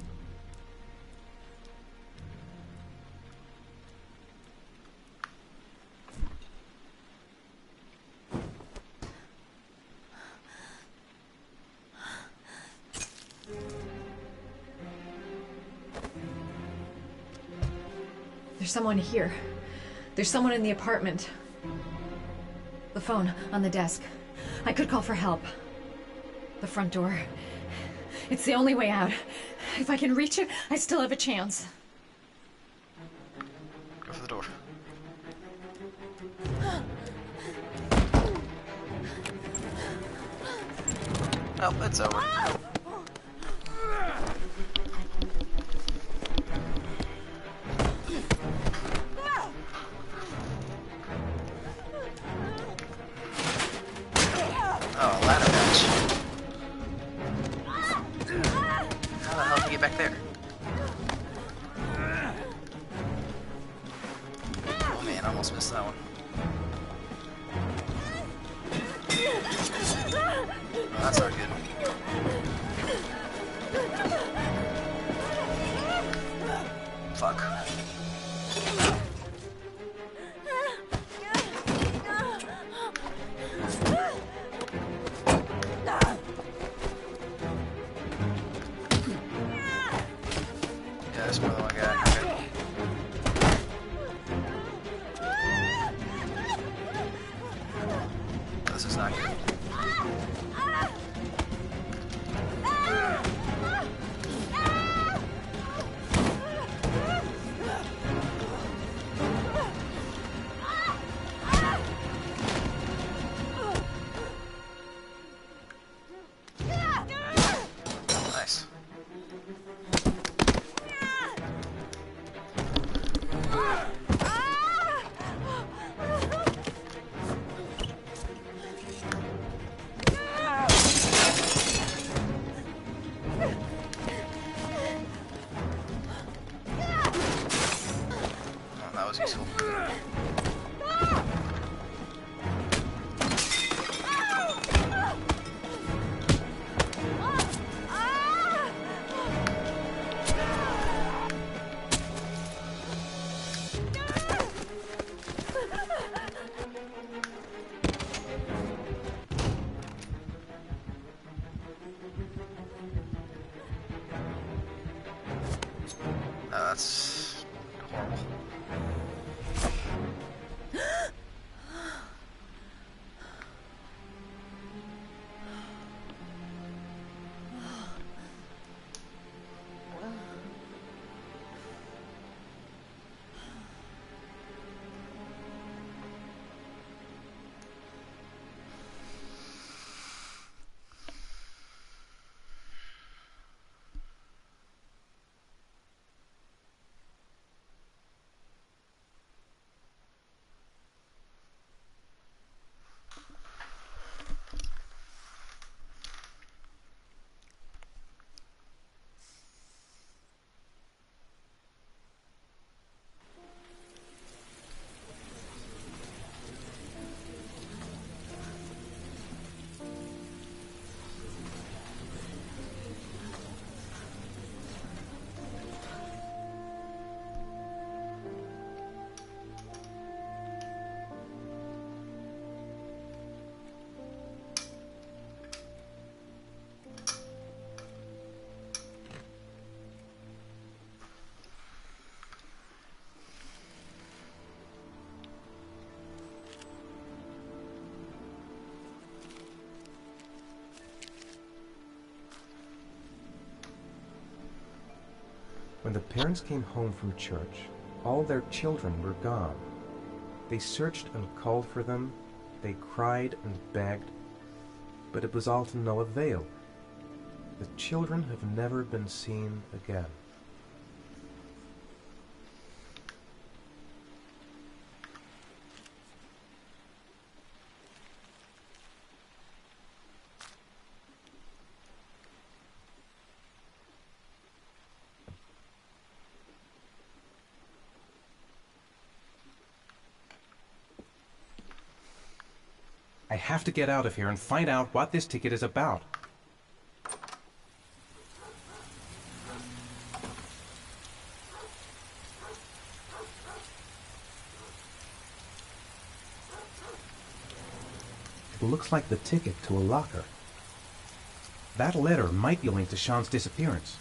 P: There's someone here. There's someone in the apartment. The phone on the desk. I could call for help. The front door. It's the only way out. If I can reach it, I still have a chance.
A: Go for the door. Oh, it's over. Oh, a ladder match. How the hell did you get back there? Oh man, I almost missed that one. Oh, that's not good. Fuck. Yeah, there's more than one guy. Okay. This is not good. Nice. Oh, that was useful. Oh, that's horrible.
D: When the parents came home from church, all their children were gone. They searched and called for them, they cried and begged, but it was all to no avail. The children have never been seen again.
G: I have to get out of here and find out what this ticket is about. It looks like the ticket to a locker. That letter might be linked to Sean's disappearance.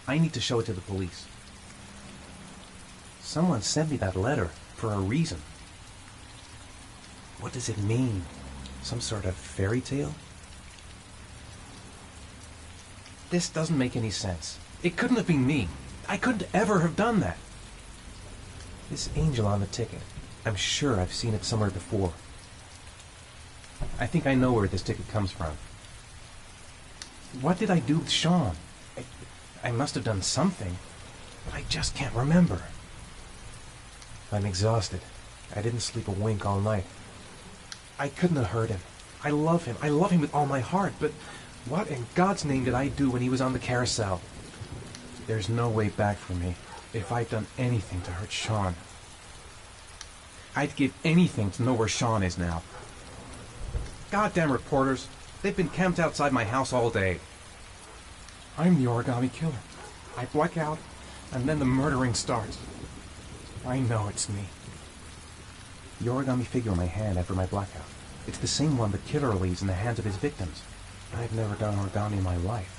G: I need to show it to the police. Someone sent me that letter for a reason. What does it mean? Some sort of fairy tale? This doesn't make any sense. It couldn't have been me. I couldn't ever have done that. This angel on the ticket. I'm sure I've seen it somewhere before. I think I know where this ticket comes from. What did I do with Sean? I must have done something, but I just can't remember. I'm exhausted. I didn't sleep a wink all night. I couldn't have hurt him. I love him. I love him with all my heart, but what in God's name did I do when he was on the carousel? There's no way back for me if I'd done anything to hurt Sean. I'd give anything to know where Sean is now. Goddamn reporters. They've been camped outside my house all day. I'm the origami killer. I black out, and then the murdering starts. I know it's me. The origami figure in my hand after my blackout. It's the same one the killer leaves in the hands of his victims. I've never done origami in my life.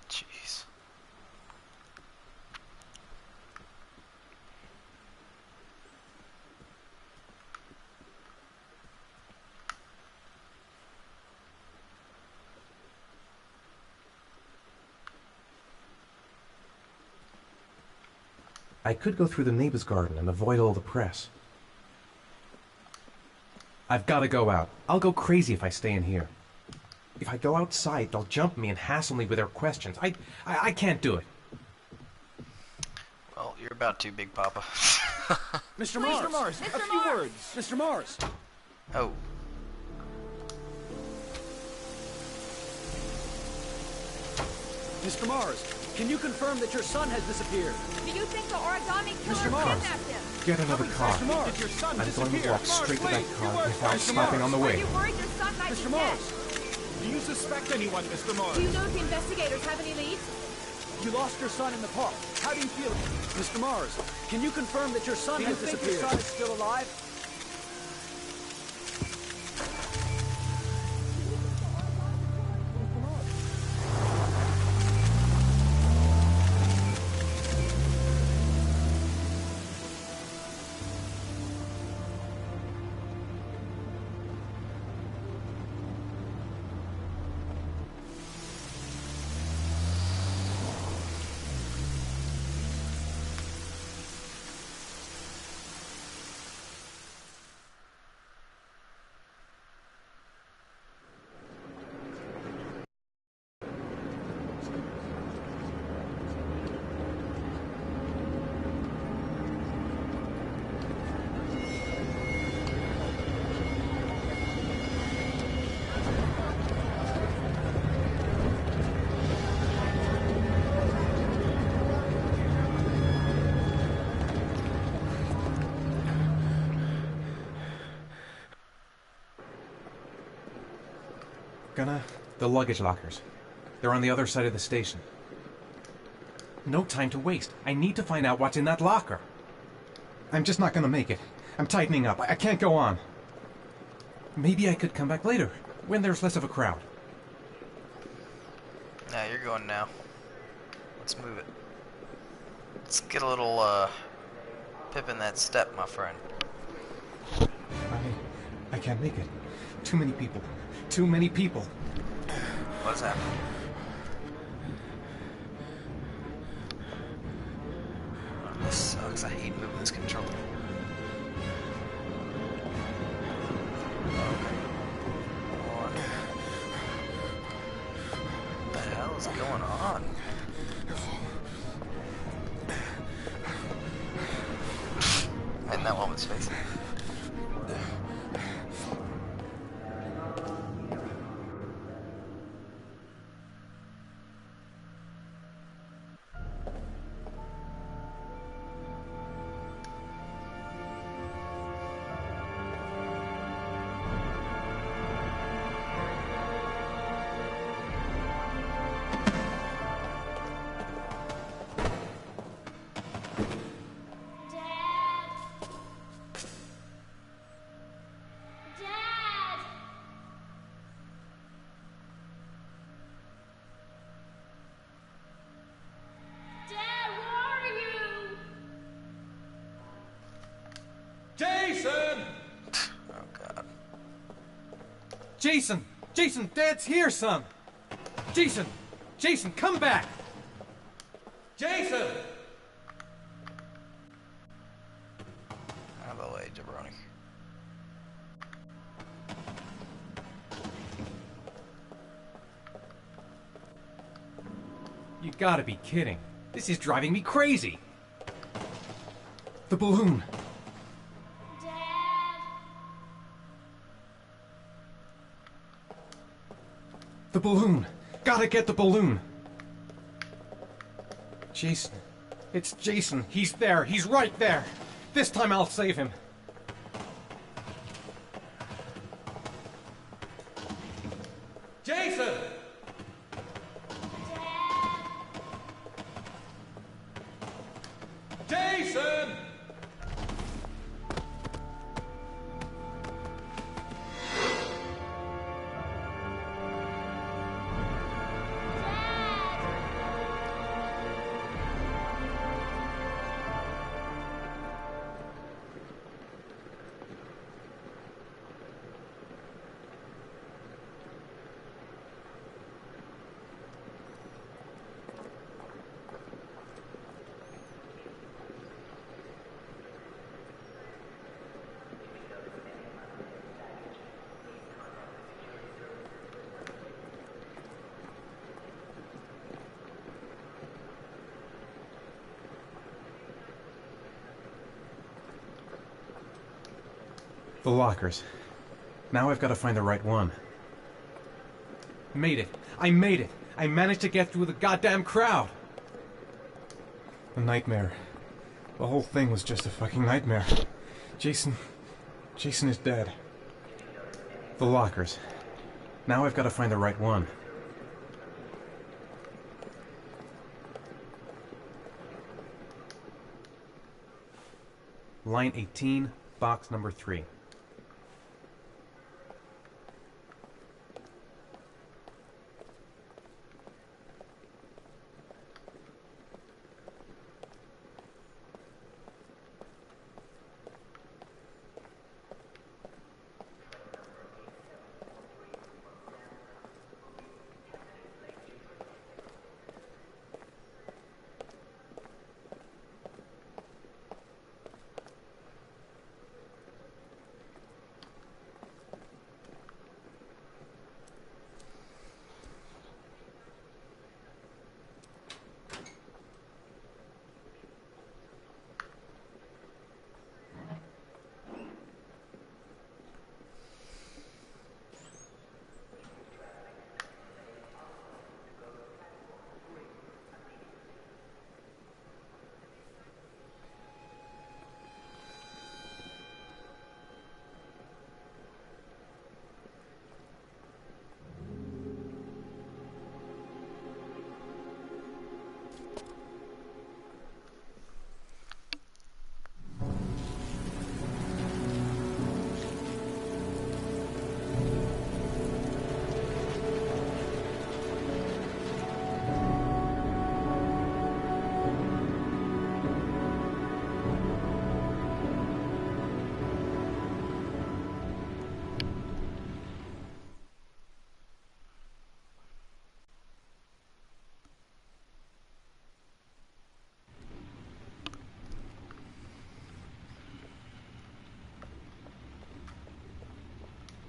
A: Jeez.
G: I could go through the neighbor's garden and avoid all the press. I've got to go out. I'll go crazy if I stay in here. If I go outside, they'll jump me and hassle me with their questions. I can't do it.
A: Well, you're about to, Big Papa.
J: Mr. Mars, a few words. Mr. Mars.
A: Oh.
J: Mr. Mars, can you confirm that your son has disappeared?
H: Do you think the origami killer
J: Mr. Mars,
H: kidnapped him?
G: Get another car.
J: Mr. Mars, did your son
G: I'm going
J: disappear?
G: to walk straight to that car without stopping on the
H: Are
G: way.
H: you worried your son might
J: Mr.
H: be dead?
J: Mars, do you suspect anyone, Mr. Mars?
L: Do you know if the investigators have any leads?
J: You lost your son in the park. How do you feel? Mr. Mars, can you confirm that your son has disappeared? Do you think your son is still alive?
G: The luggage lockers. They're on the other side of the station. No time to waste. I need to find out what's in that locker. I'm just not gonna make it. I'm tightening up. I can't go on. Maybe I could come back later, when there's less of a crowd.
A: Nah, you're going now. Let's move it. Let's get a little, pip in that step, my friend.
G: I can't make it. Too many people. Too many people.
A: What's happening? Oh, this sucks. I hate moving this controller. What the hell is going on? Right in that woman's face.
G: Jason! Oh, God. Jason! Jason, Dad's here, son! Jason! Jason, come back! Jason!
A: Out of the way, jabroni.
G: You gotta be kidding. This is driving me crazy! The balloon! The balloon! Gotta get the balloon! Jason. It's Jason. He's there. He's right there. This time I'll save him. Jason! Jason! The lockers. Now I've got to find the right one. Made it. I made it. I managed to get through the goddamn crowd. A nightmare. The whole thing was just a fucking nightmare. Jason is dead. The lockers. Now I've got to find the right one. Line 18, box number 3.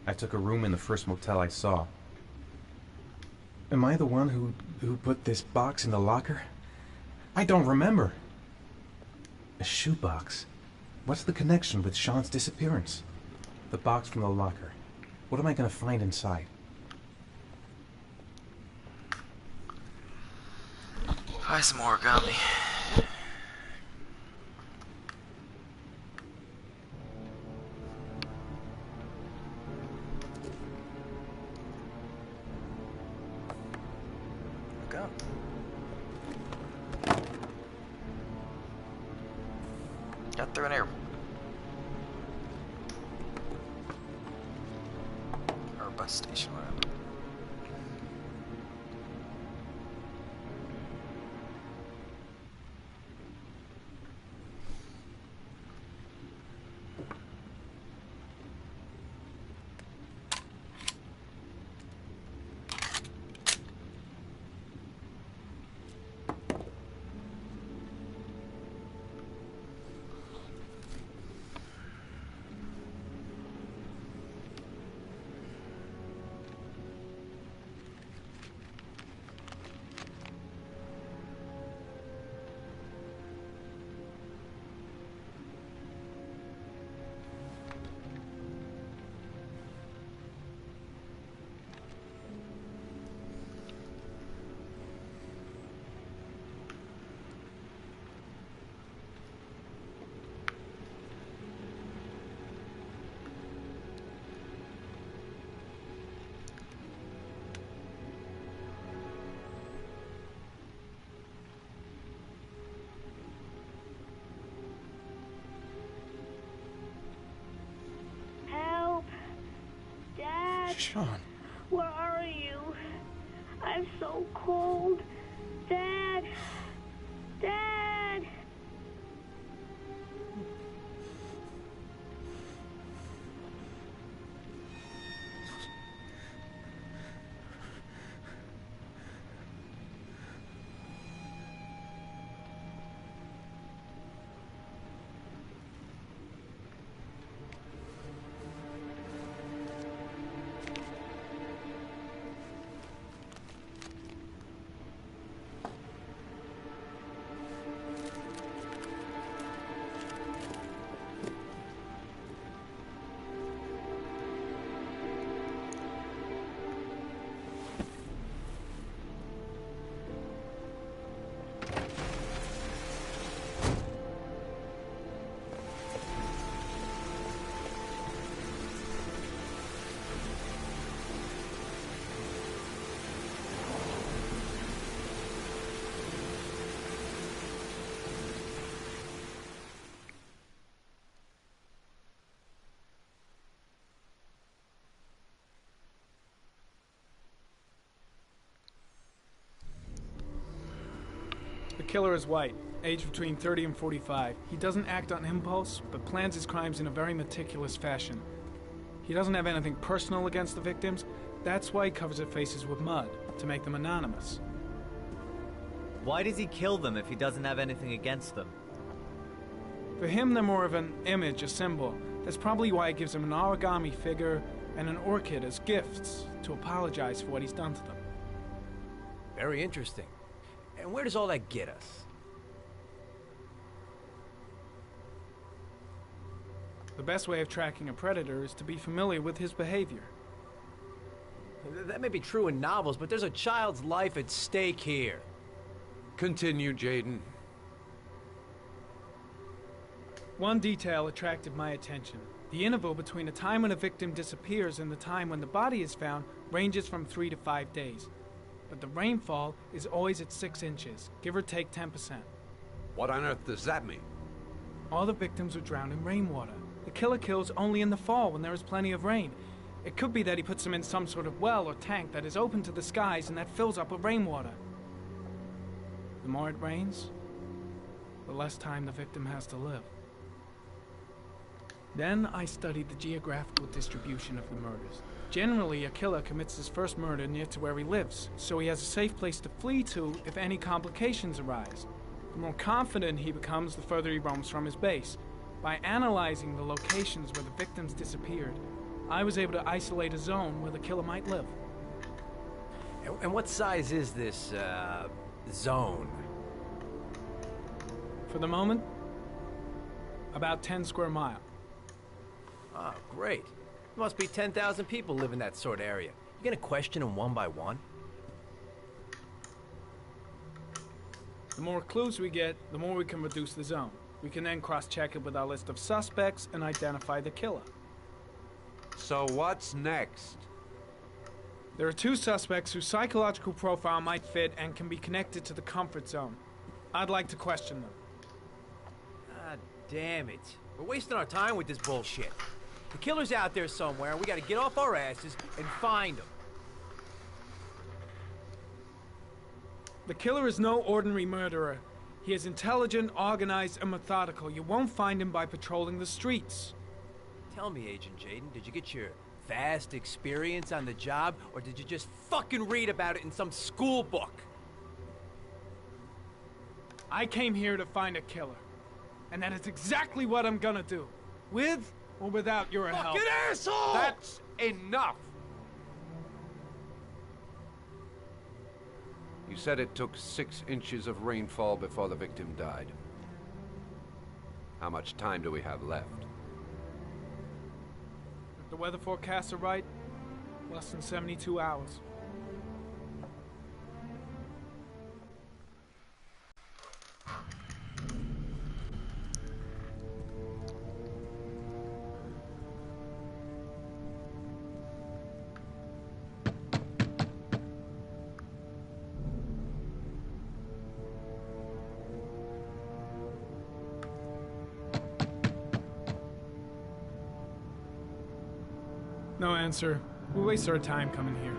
D: I took a room in the first motel I saw. Am I the one who put this box in the locker? I don't remember. A shoebox? What's the connection with Sean's disappearance? The box from the locker. What am I going to find inside?
A: Buy some origami. Look up. Got through an airport. Or a bus station, whatever.
D: Sean.
Q: Where are you? I'm so cold. Dad! Dad!
B: The killer is white, aged between 30 and 45. He doesn't act on impulse, but plans his crimes in a very meticulous fashion. He doesn't have anything personal against the victims. That's why he covers their faces with mud, to make them anonymous.
M: Why does he kill them if he doesn't have anything against them?
B: For him, they're more of an image, a symbol. That's probably why he gives them an origami figure and an orchid as gifts to apologize for what he's done to them.
N: Very interesting. And where does all that get us?
B: The best way of tracking a predator is to be familiar with his behavior.
N: That may be true in novels, but there's a child's life at stake here.
I: Continue, Jaden.
B: One detail attracted my attention. The interval between the time when a victim disappears and the time when the body is found ranges from 3 to 5 days. But the rainfall is always at 6 inches, give or take 10%.
I: What on earth does that mean?
B: All the victims were drowned in rainwater. The killer kills only in the fall when there is plenty of rain. It could be that he puts them in some sort of well or tank that is open to the skies and that fills up with rainwater. The more it rains, the less time the victim has to live. Then I studied the geographical distribution of the murders. Generally, a killer commits his first murder near to where he lives, so he has a safe place to flee to if any complications arise. The more confident he becomes, the further he roams from his base. By analyzing the locations where the victims disappeared, I was able to isolate a zone where the killer might live.
N: And what size is this, zone?
B: For the moment, about 10 square miles.
N: Oh, great. There must be 10,000 people live in that sort of area. You gonna question them one by one?
B: The more clues we get, the more we can reduce the zone. We can then cross-check it with our list of suspects and identify the killer.
K: So what's next?
B: There are 2 suspects whose psychological profile might fit and can be connected to the comfort zone. I'd like to question them.
N: God damn it. We're wasting our time with this bullshit. The killer's out there somewhere, and we gotta get off our asses and find him.
B: The killer is no ordinary murderer. He is intelligent, organized, and methodical. You won't find him by patrolling the streets.
N: Tell me, Agent Jaden, did you get your vast experience on the job, or did you just fucking read about it in some school book?
B: I came here to find a killer. And that is exactly what I'm gonna do. With or without your help.
N: Fucking asshole!
K: That's enough!
I: You said it took 6 inches of rainfall before the victim died. How much time do we have left?
B: If the weather forecasts are right, less than 72 hours. No answer. We waste our time coming here.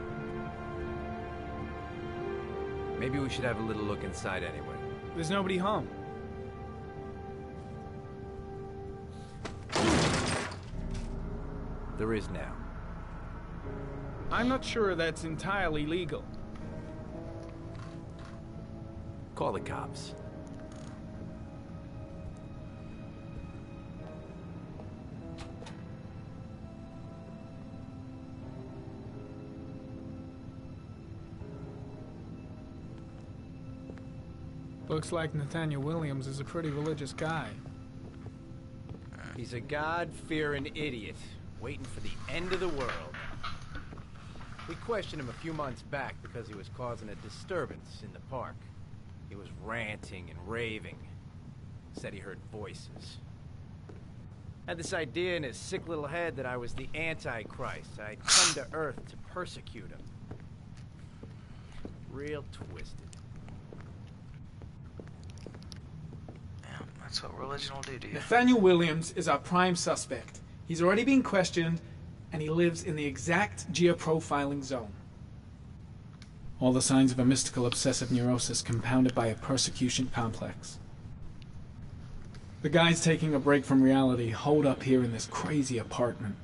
N: Maybe we should have a little look inside anyway.
B: There's nobody home.
N: There is now.
B: I'm not sure that's entirely legal.
N: Call the cops.
B: Looks like Nathaniel Williams is a pretty religious guy.
N: He's a God-fearing idiot, waiting for the end of the world. We questioned him a few months back because he was causing a disturbance in the park. He was ranting and raving. Said he heard voices. Had this idea in his sick little head that I was the Antichrist. I'd come to Earth to persecute him. Real twisted.
A: That's what religion will do to you.
B: Nathaniel Williams is our prime suspect. He's already been questioned, and he lives in the exact geoprofiling zone. All the signs of a mystical obsessive neurosis compounded by a persecution complex. The guy's taking a break from reality, holed up here in this crazy apartment.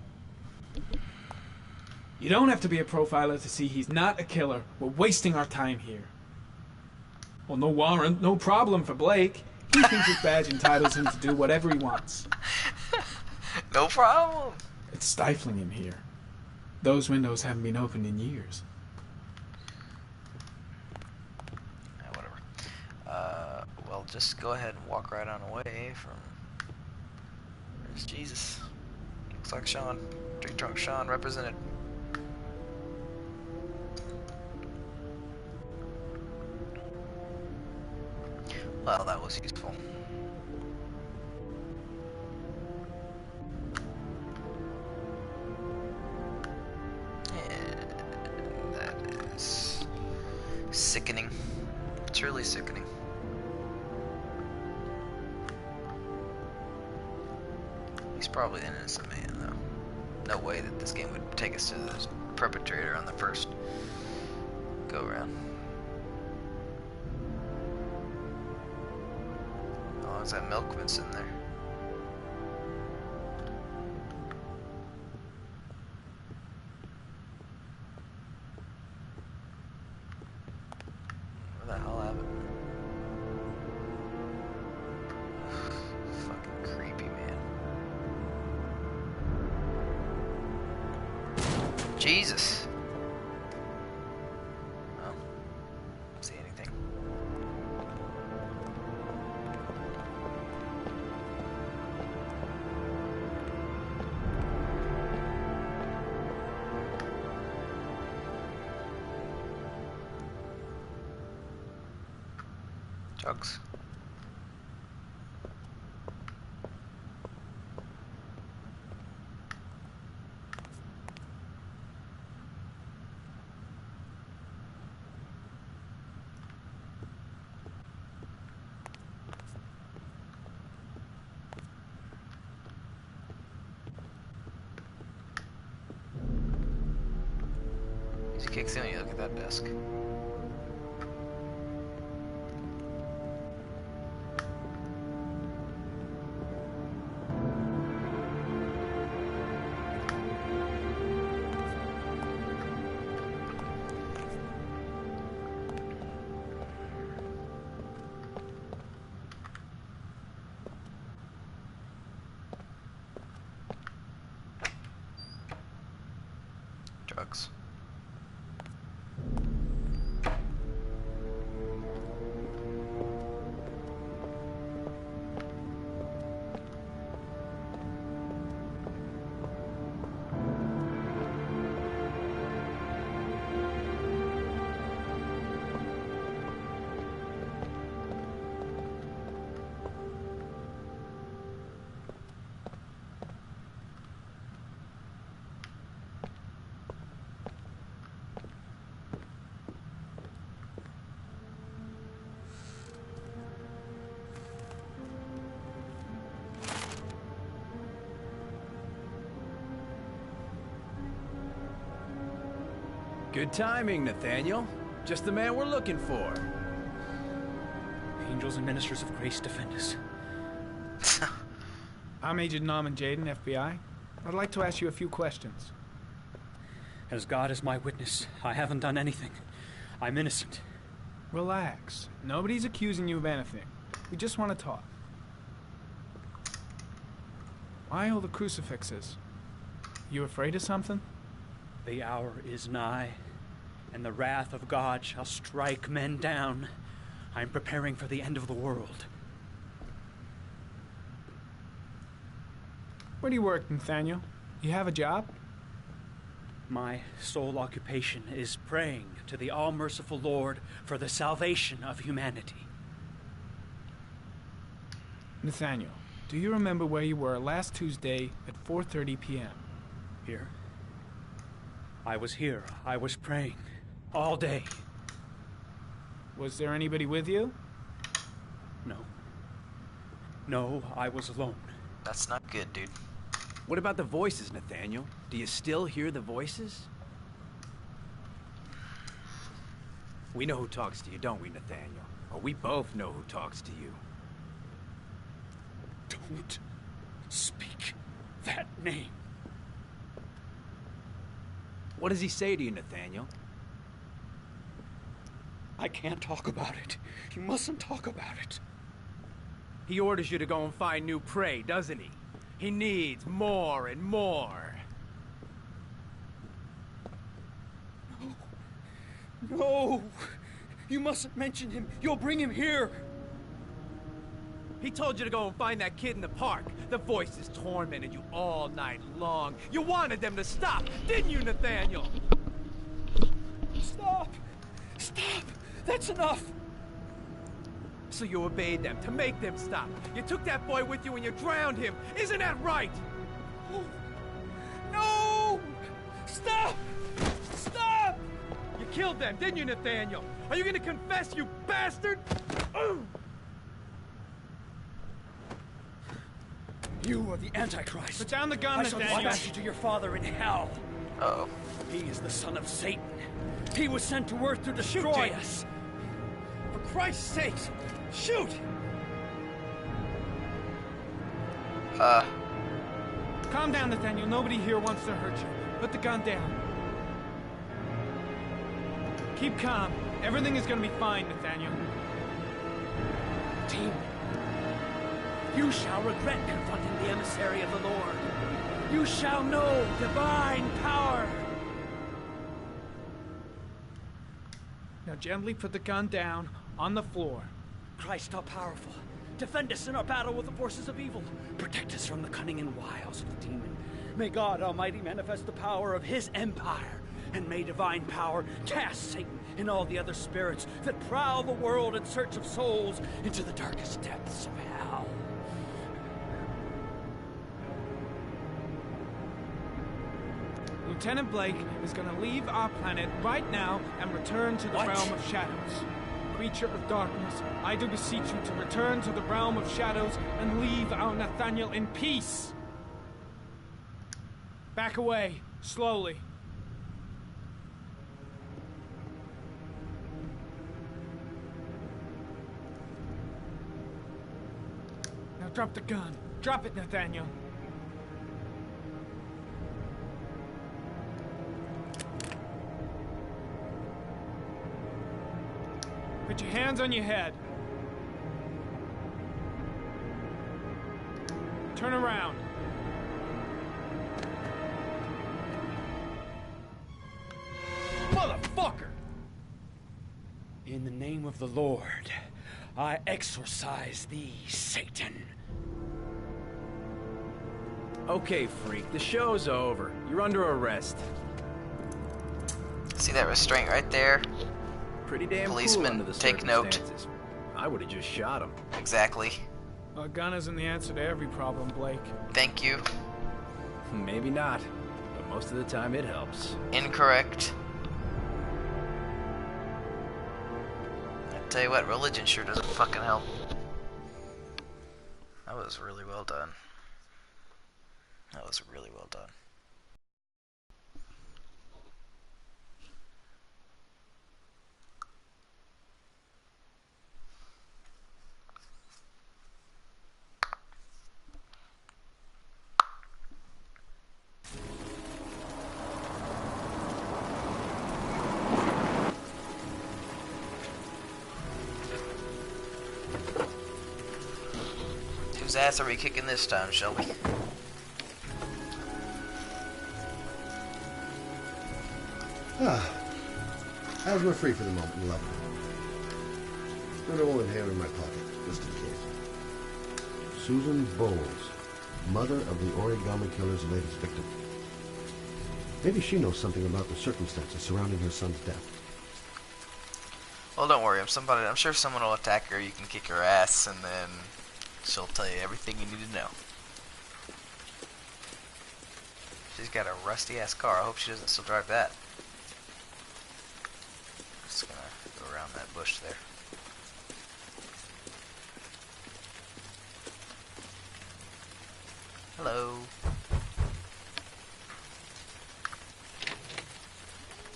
B: You don't have to be a profiler to see he's not a killer. We're wasting our time here. Well, no warrant, no problem for Blake. He thinks his badge entitles him to do whatever he wants.
A: No problem.
B: It's stifling him here. Those windows haven't been opened in years.
A: Yeah, whatever. Well, just go ahead and walk right on away from... There's Jesus. Looks like Sean. TreeTrunkSean represented. Well, that was useful. And that is sickening. It's really sickening. He's probably an innocent man, though. No way that this game would take us to the perpetrator on the first go-round. Oh, is that Milkman's in there? Where the hell have it? Fucking creepy, man. Jesus. Oh. Don't see anything. Drugs. He kicks in when you look at that desk. Drugs.
N: Good timing, Nathaniel. Just the man we're looking for.
J: Angels and ministers of grace defend us.
B: I'm Agent Norman Jaden, FBI. I'd like to ask you a few questions.
J: As God is my witness, I haven't done anything. I'm innocent.
B: Relax. Nobody's accusing you of anything. We just want to talk. Why all the crucifixes? You afraid of something?
J: The hour is nigh, and the wrath of God shall strike men down. I'm preparing for the end of the world.
B: Where do you work, Nathaniel? You have a job?
J: My sole occupation is praying to the all-merciful Lord for the salvation of humanity.
B: Nathaniel, do you remember where you were last Tuesday at 4:30 p.m.?
J: Here? I was here. I was praying. All day.
B: Was there anybody with you?
J: No. No, I was alone.
A: That's not good, dude.
N: What about the voices, Nathaniel? Do you still hear the voices? We know who talks to you, don't we, Nathaniel? Or we both know who talks to you.
J: Don't speak that name.
N: What does he say to you, Nathaniel?
J: I can't talk about it. You mustn't talk about it.
N: He orders you to go and find new prey, doesn't he? He needs more and more.
J: No. No! You mustn't mention him. You'll bring him here.
N: He told you to go and find that kid in the park. The voices tormented you all night long. You wanted them to stop, didn't you, Nathaniel?
J: Stop! Stop! That's enough!
N: So you obeyed them to make them stop. You took that boy with you and you drowned him. Isn't that right?
J: Oh. No! Stop! Stop!
N: You killed them, didn't you, Nathaniel? Are you gonna confess, you bastard?
J: You are the Antichrist.
B: Put down the gun,
J: I shall
B: Nathaniel.
J: dispatch you to your father in hell.
A: Uh-oh.
J: He is the son of Satan. He was sent to earth to destroy us. For Christ's sake, shoot!
B: Calm down, Nathaniel. Nobody here wants to hurt you. Put the gun down. Keep calm. Everything is gonna be fine, Nathaniel.
J: Team, you shall regret confronting the emissary of the Lord. You shall know divine power.
B: Now gently put the gun down on the floor.
J: Christ, all powerful, defend us in our battle with the forces of evil. Protect us from the cunning and wiles of the demon. May God Almighty manifest the power of his empire, and may divine power cast Satan and all the other spirits that prowl the world in search of souls into the darkest depths of hell.
B: Lieutenant Blake is gonna leave our planet right now and return to the realm of shadows. Creature of darkness, I do beseech you to return to the realm of shadows and leave our Nathaniel in peace. Back away, slowly. Now drop the gun. Drop it, Nathaniel. Put your hands on your head. Turn around.
J: Motherfucker! In the name of the Lord, I exorcise thee, Satan.
N: Okay, freak, the show's over. You're under arrest.
A: See that restraint right there?
N: Pretty damn
A: Policeman,
N: cool under the
A: take note.
N: circumstances. I would have just shot him.
A: Exactly.
B: A gun isn't the answer to every problem, Blake.
A: Thank you.
N: Maybe not, but most of the time it helps.
A: Incorrect. I tell you what, religion sure doesn't fucking help. That was really well done. That was really well done. Whose ass are we kicking this time, Shelby?
I: As we're free for the moment, love it. Put it all in here in my pocket, just in case. Susan Bowles, mother of the origami killer's latest victim. Maybe she knows something about the circumstances surrounding her son's death.
A: Well, don't worry. I'm sure someone will attack her. You can kick her ass, and then she'll tell you everything you need to know. She's got a rusty ass car. I hope she doesn't still drive that. Just gonna go around that bush there. Hello.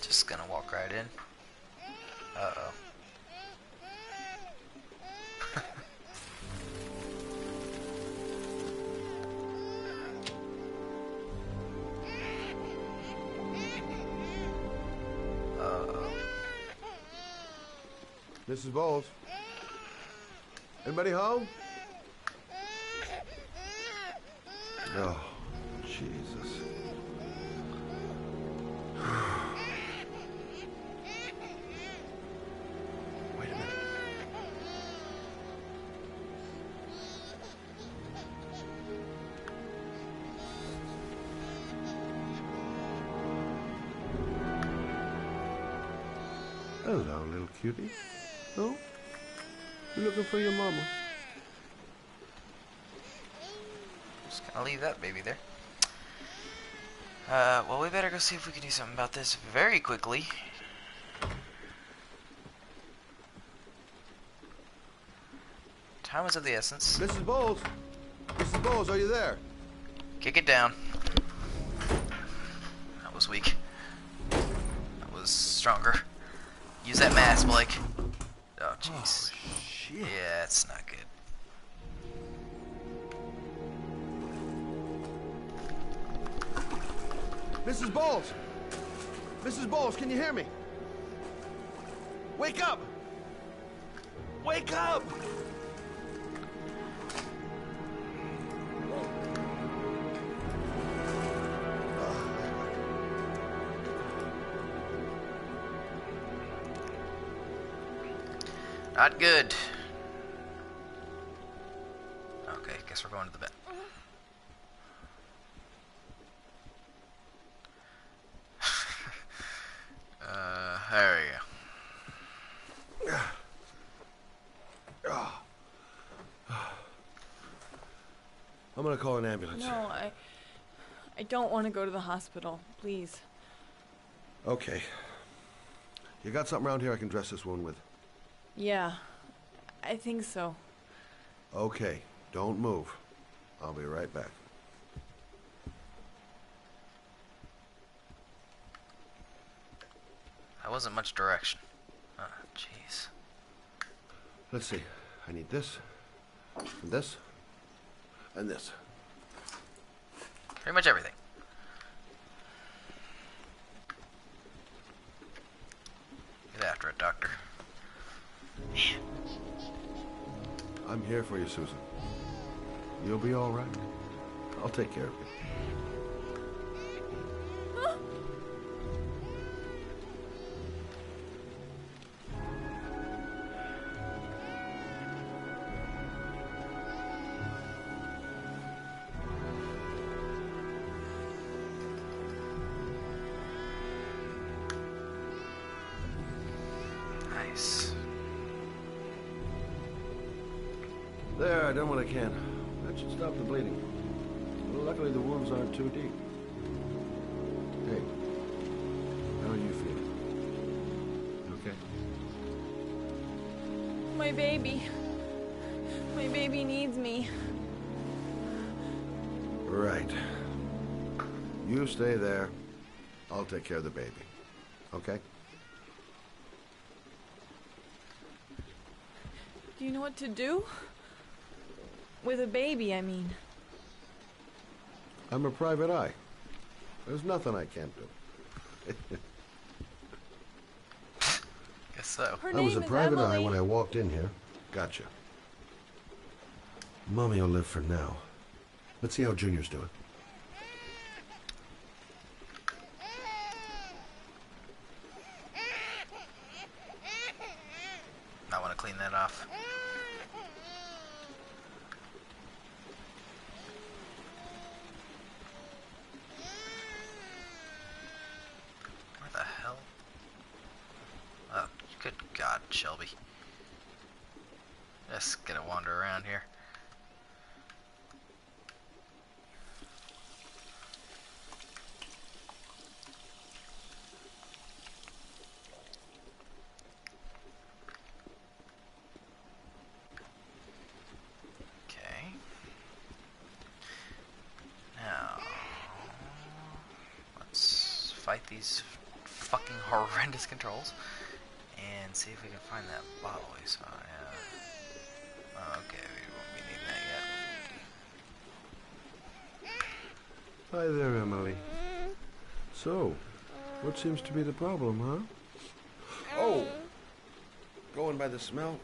A: Just gonna walk right in. Uh-oh.
I: Mrs. Bowles? Anybody home? Oh, Jesus. Wait a minute. Hello, little cutie. Oh? You looking for your mama?
A: Just gonna leave that baby there. Well, we better go see if we can do something about this very quickly. Time is of the essence.
I: Mrs. Bowles? Mrs. Bowles, are you there?
A: Kick it down. That was weak. That was stronger. Use that mask, Blake. Oh, jeez.
I: Oh, shit.
A: Yeah, it's not good.
I: Mrs. Bowles! Mrs. Bowles, can you hear me? Wake up! Wake up!
A: Not good. Okay, guess we're going to the bed. There we go.
I: I'm gonna call an ambulance.
R: No, I don't want to go to the hospital. Please.
I: Okay. You got something around here I can dress this wound with?
R: Yeah, I think so.
I: Okay, don't move. I'll be right back.
A: That wasn't much direction. Oh, jeez.
I: Let's see. I need this, and this, and this.
A: Pretty much everything. Get after it, Doctor. Man.
I: I'm here for you, Susan. You'll be all right. I'll take care of you.
A: Nice.
I: There, I done what I can. That should stop the bleeding. Well, luckily the wounds aren't too deep. Hey, how are you feeling? You okay?
R: My baby. My baby needs me.
I: Right. You stay there. I'll take care of the baby. Okay?
R: Do you know what to do? With a baby, I mean.
I: I'm a private eye. There's nothing I can't do.
A: Guess so.
I: I was a private eye when I walked in here. Gotcha. Mommy will live for now. Let's see how Junior's doing.
A: Might want to clean that off. Where the hell? Oh, good God, Shelby. Just gonna wander around here. Fight these fucking horrendous controls and see if we can find that bottle we saw. Yeah. Oh, okay, we won't be needing that yet.
I: Hi there, Emily. So, what seems to be the problem, huh? Oh! Going by the smell,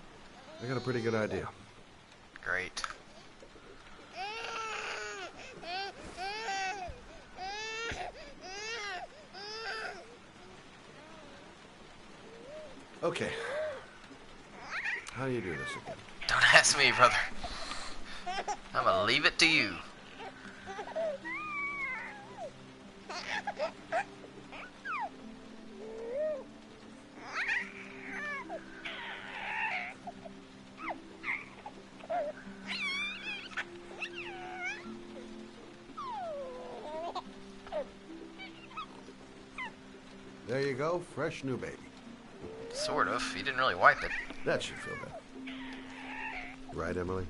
I: I got a pretty good idea.
A: Great.
I: Okay. How do you do this again?
A: Don't ask me, brother. I'm gonna leave it to you.
I: There you go, fresh new baby.
A: Sort of. You didn't really wipe it.
I: That should feel better. Right, Emily?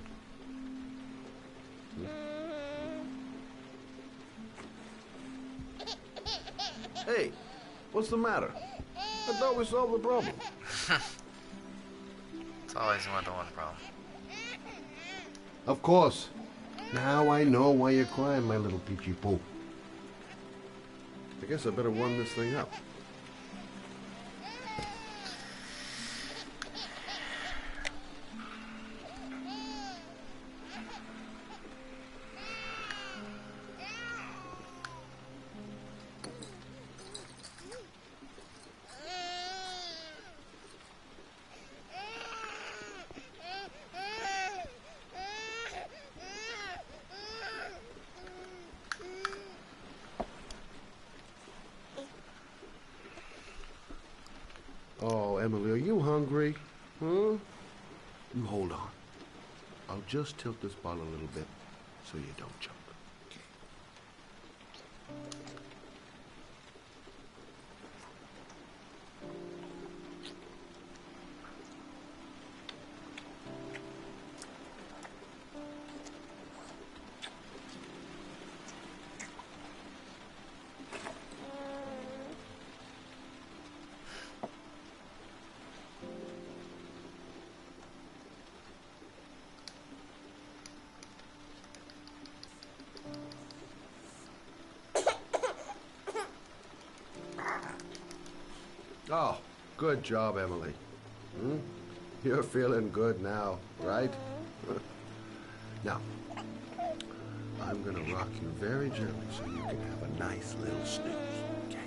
I: Hey, what's the matter? I thought we solved the problem.
A: It's always the one problem.
I: Of course. Now I know why you're crying, my little peachy poo. I guess I better warm this thing up. Emily, are you hungry? Huh? You hold on. I'll just tilt this bottle a little bit so you don't choke. Oh, good job, Emily. Hmm? You're feeling good now, right? Now, I'm gonna rock you very gently so you can have a nice little snooze, okay?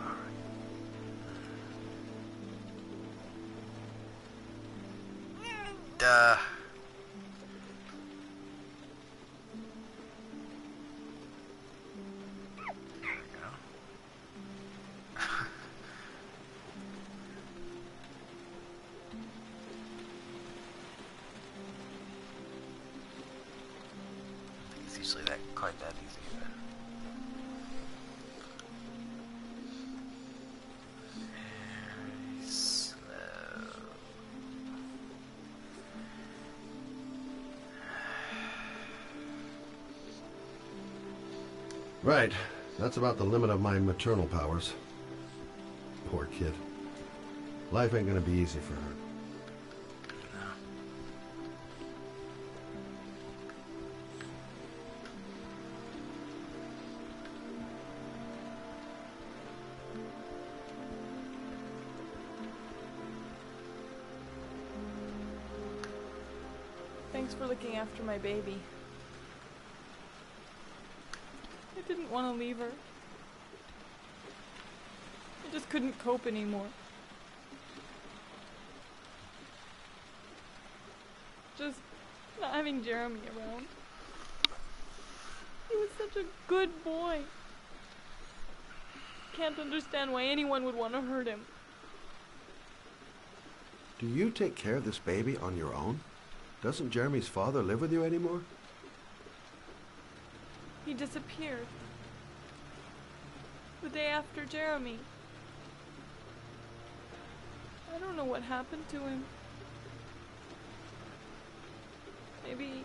I: All right.
A: Duh. It's usually quite that easy. Very slow.
I: Right. That's about the limit of my maternal powers. Poor kid. Life ain't gonna be easy for her.
R: Thanks for looking after my baby. I didn't want to leave her. I just couldn't cope anymore. Just not having Jeremy around. He was such a good boy. Can't understand why anyone would want to hurt him.
I: Do you take care of this baby on your own? Doesn't Jeremy's father live with you anymore?
R: He disappeared. The day after Jeremy. I don't know what happened to him. Maybe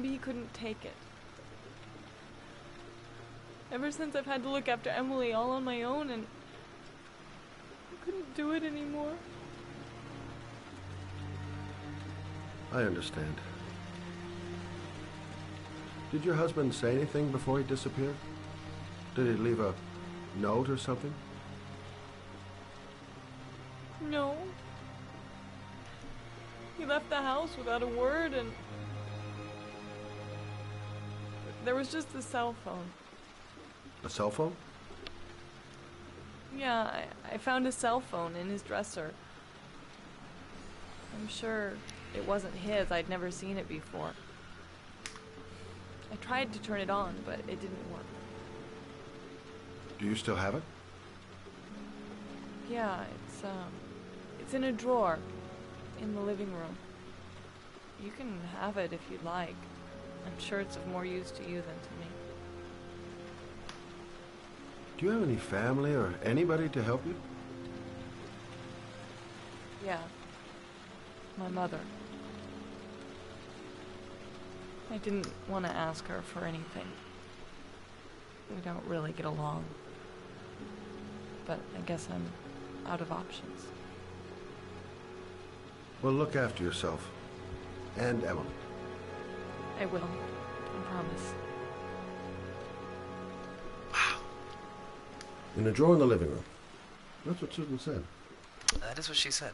R: he couldn't take it. Ever since I've had to look after Emily all on my own, and I couldn't do it anymore.
I: I understand. Did your husband say anything before he disappeared? Did he leave a note or something?
R: No. He left the house without a word, and there was just a cell phone.
I: A cell phone?
R: Yeah, I found a cell phone in his dresser. I'm sure it wasn't his. I'd never seen it before. I tried to turn it on, but it didn't work.
I: Do you still have it?
R: Yeah, it's in a drawer in the living room. You can have it if you'd like. I'm sure it's of more use to you than to me.
I: Do you have any family or anybody to help you?
R: Yeah. My mother. I didn't want to ask her for anything. We don't really get along. But I guess I'm out of options.
I: Well, look after yourself. And Emily.
R: I will. I promise.
I: In a drawer in the living room. That's what Susan said.
A: That is what she said.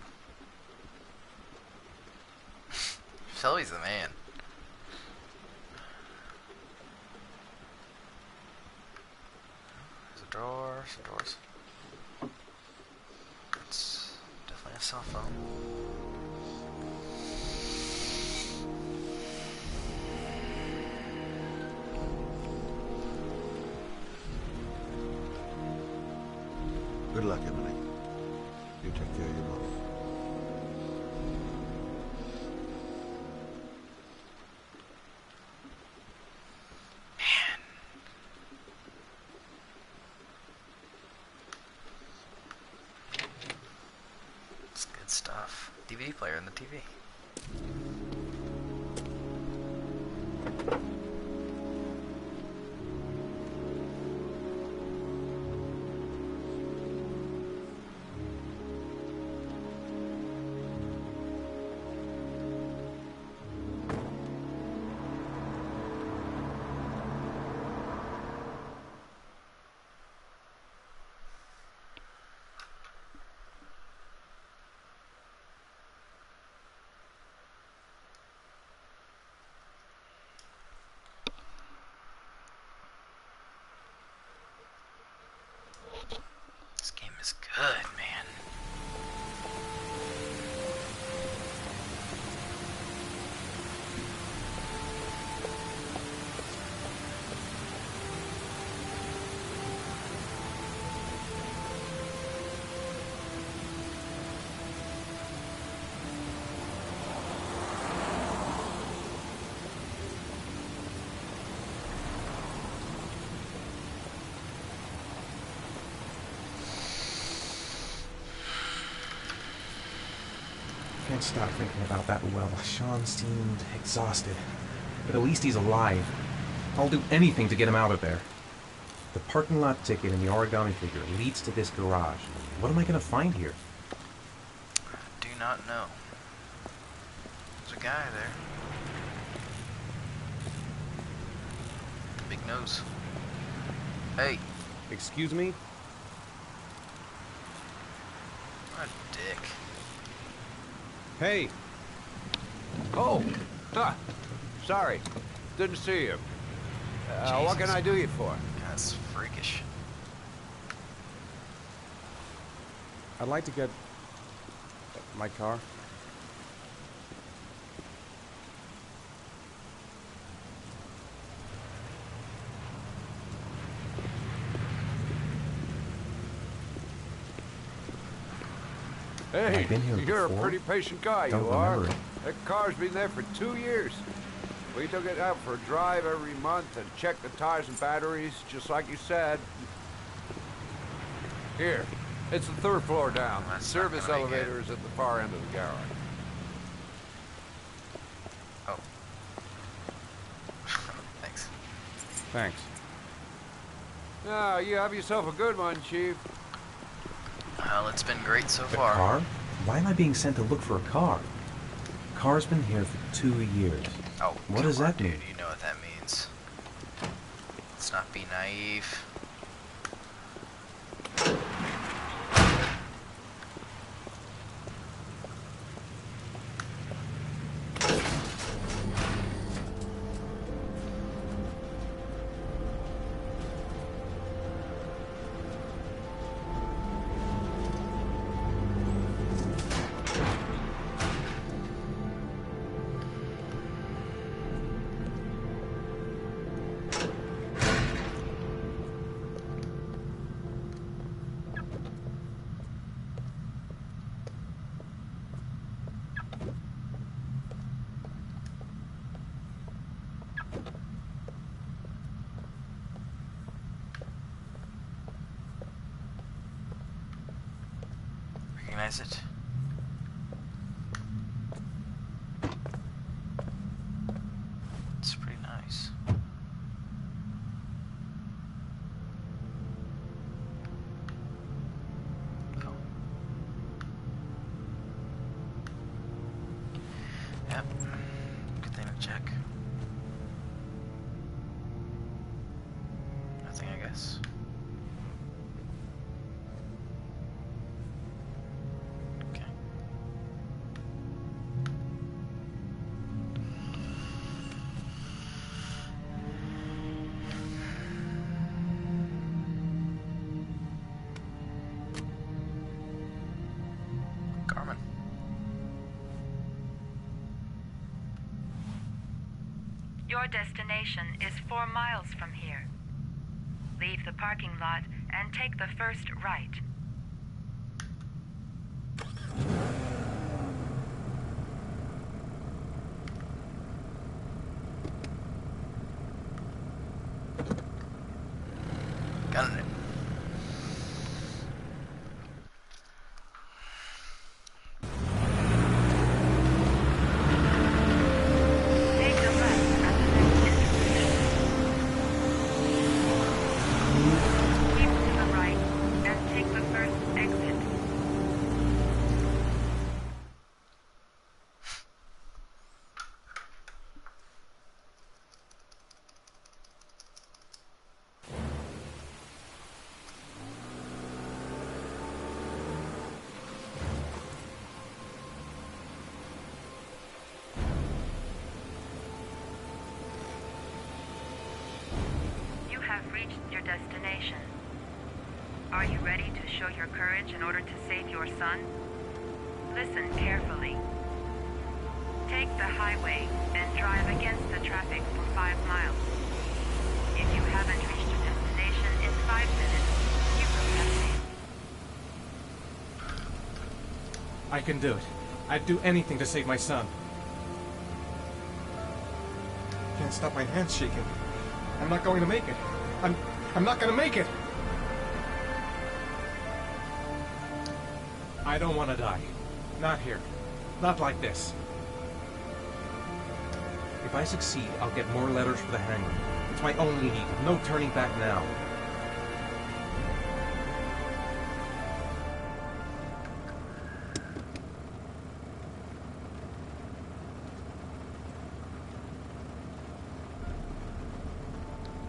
A: Shelby's the man. There's a drawer, some drawers. It's definitely a cell phone.
I: Good luck, Emily. You take care of your mother.
A: It's good stuff. DVD player in the TV. This game is good, man.
D: Can't stop thinking about that well. Sean seemed exhausted, but at least he's alive. I'll do anything to get him out of there. The parking lot ticket and the origami figure leads to this garage. What am I gonna find here?
A: Do not know. There's a guy there. Big nose. Hey.
D: Excuse me?
A: What a dick.
I: Hey! Oh! Huh. Sorry. Didn't see you. What can I do you for?
A: That's freakish.
G: I'd like to get my car.
I: Hey,
D: I've been here
I: you're
D: before.
I: a pretty patient guy,
D: Don't
I: you are.
D: remember it.
I: That car's been there for 2 years. We took it out for a drive every month and checked the tires and batteries, just like you said. Here, it's the 3rd floor down. The service elevator is at the far end of the garage.
A: Oh. Thanks.
G: Thanks.
I: Now, you have yourself a good one, Chief.
A: Well, it's been great so
D: The
A: far.
D: car? Why am I being sent to look for a car? Car's been here for 2 years.
A: Oh,
D: what does that
A: dude,
D: mean?
A: you know what that means. Let's not be naive. Recognize it? It's pretty nice. Oh. Yep. Good thing to check. Nothing, I guess. Carmen.
H: Your destination is 4 miles from here. Leave the parking lot and take the first right. reached your destination. Are you ready to show your courage in order to save your son? Listen carefully. Take the highway and drive against the traffic for 5 miles. If you haven't reached your destination in 5 minutes, you will have failed.
G: I can do it. I'd do anything to save my son. Can't stop my hands shaking. I'm not going to make it. I'm not going to make it. I don't want to die. Not here. Not like this. If I succeed, I'll get more letters for the hangar. It's my only need. No turning back now.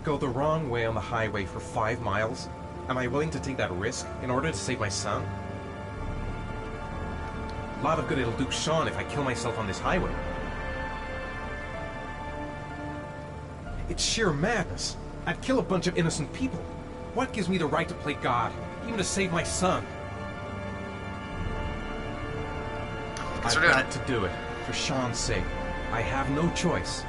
G: Go the wrong way on the highway for 5 miles? Am I willing to take that risk in order to save my son? A lot of good it'll do Sean if I kill myself on this highway. It's sheer madness. I'd kill a bunch of innocent people. What gives me the right to play God, even to save my son? I've got to do it, for Sean's sake. I have no choice.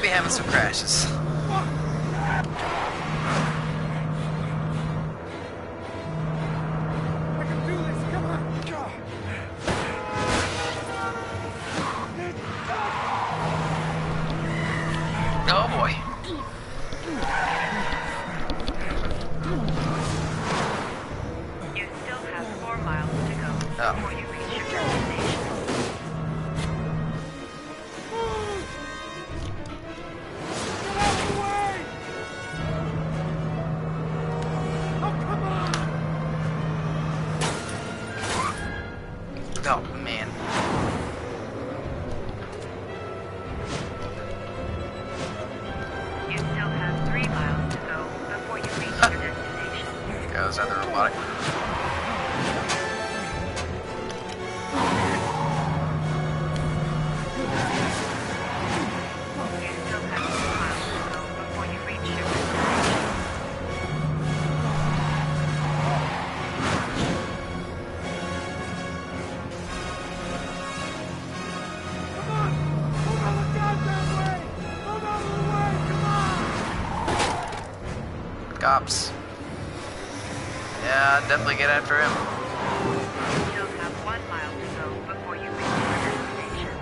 A: Having some crashes.
O: I can do this, come on!
A: Oh boy.
H: You still have 4 miles to go before you reach your destination.
A: Oh, man.
H: You still have 3 miles to go before you reach your destination.
A: Goes other robotic.
H: You still have 2 miles to go before you reach your destination.
A: Cops. Yeah, definitely get after him.
H: You still have 1 mile to go before you reach your destination.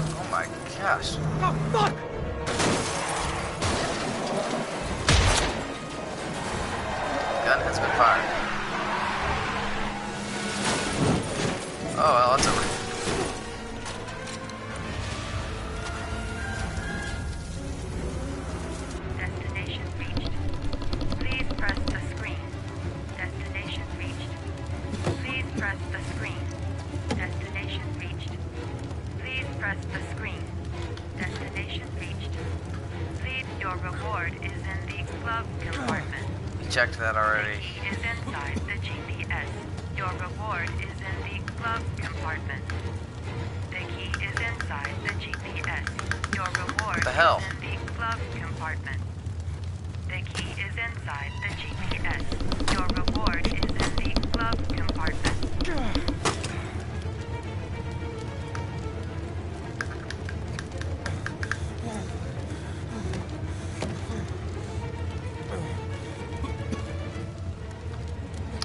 A: Oh my gosh.
O: Oh, fuck!
A: Gun has been fired. Oh, well, that's over.
H: Destination reached. Please press the screen. Destination reached. Please press the screen. Destination reached. Please press the screen. Destination reached. Please, your reward is in the glove compartment.
A: You checked that already.
H: The key is inside the GPS. Your reward is in the glove compartment. The key is inside the GPS. Your reward
A: The hell?
H: is in the glove compartment. The key is inside the GPS. Your reward is in the glove compartment.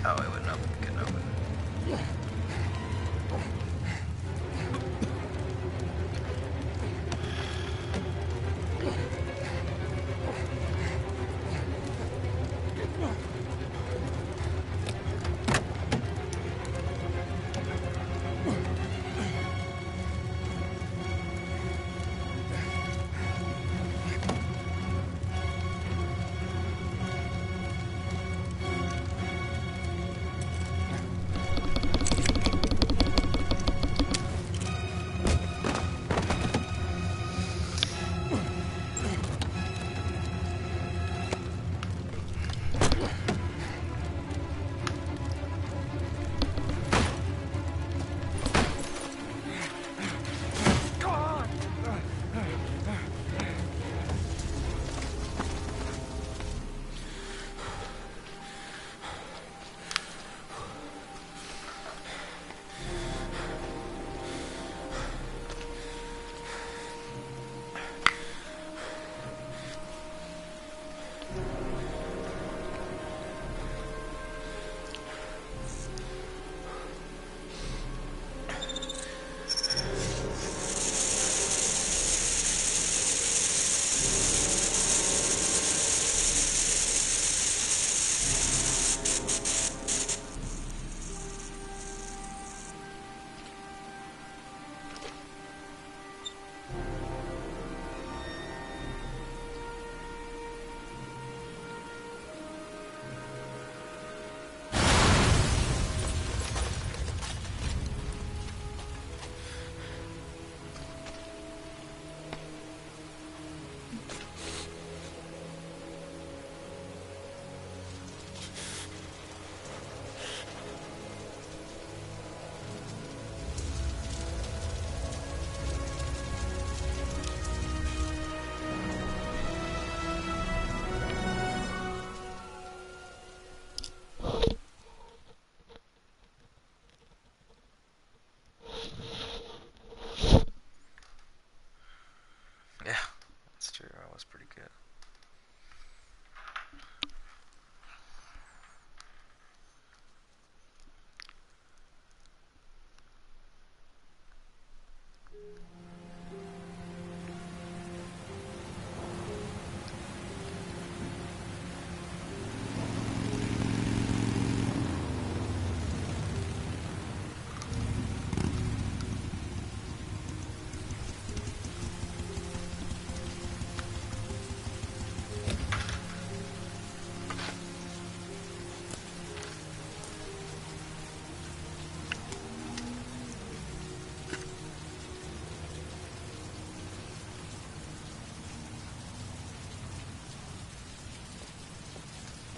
A: Oh, it wouldn't open. Couldn't open.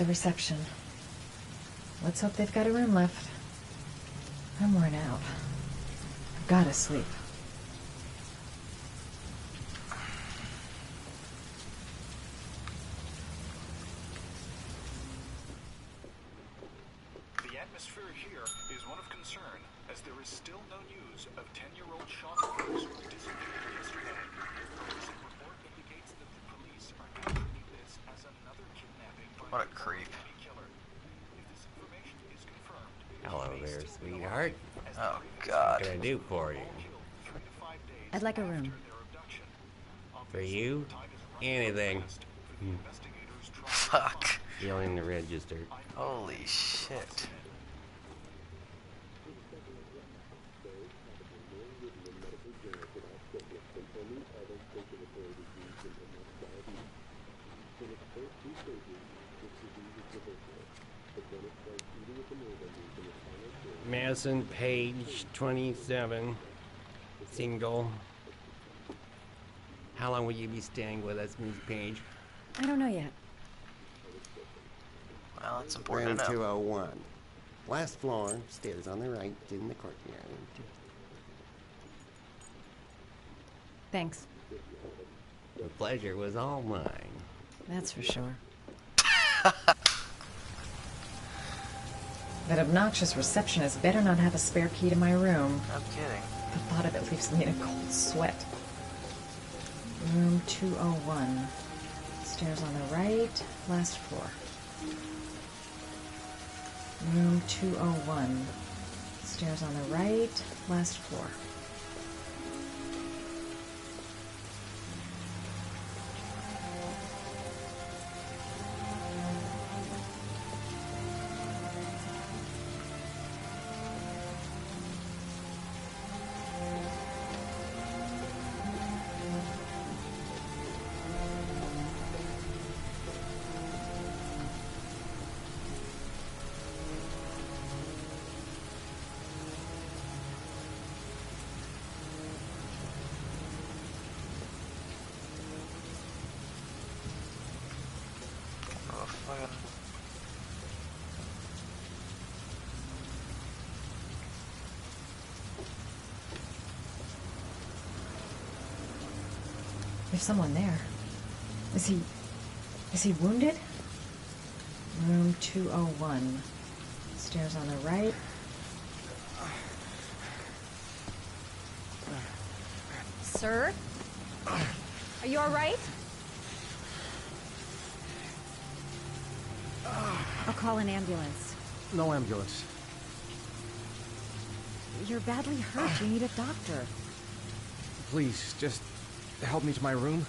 P: The reception. Let's hope they've got a room left. I'm worn out. I've gotta sleep.
S: The atmosphere here is one of concern, as there is still no news of 10-year-old Sean Brooks who disappeared yesterday. A recent report indicates that the police are now treating this as another kidnapping by
A: What a creep.
S: killer. If this information is confirmed,
T: Hello there, sweetheart.
A: Oh, God.
T: What can I do for you?
U: I'd like a room.
T: For you? Anything.
A: Fuck.
T: Feeling the register.
A: Holy shit.
T: Madison, page 27. Single. How long will you be staying with us, Miss Page?
U: I don't know yet.
A: Well, it's important
V: Room
A: to know.
V: 201. Last floor, stairs on the right, in the courtyard.
U: Thanks.
T: The pleasure was all mine.
U: That's for sure.
P: That obnoxious receptionist better not have a spare key to my room.
A: No kidding.
P: The thought of it leaves me in a cold sweat. Room 201. Stairs on the right, last floor. Room 201. Stairs on the right, last floor.
A: Oh, fucking.
P: There's someone there. Is he wounded? Room 201. Stairs on the right.
U: Sir? Are you alright? I'll call an ambulance.
G: No ambulance.
U: You're badly hurt. You need a doctor.
G: Please, just help me to my room.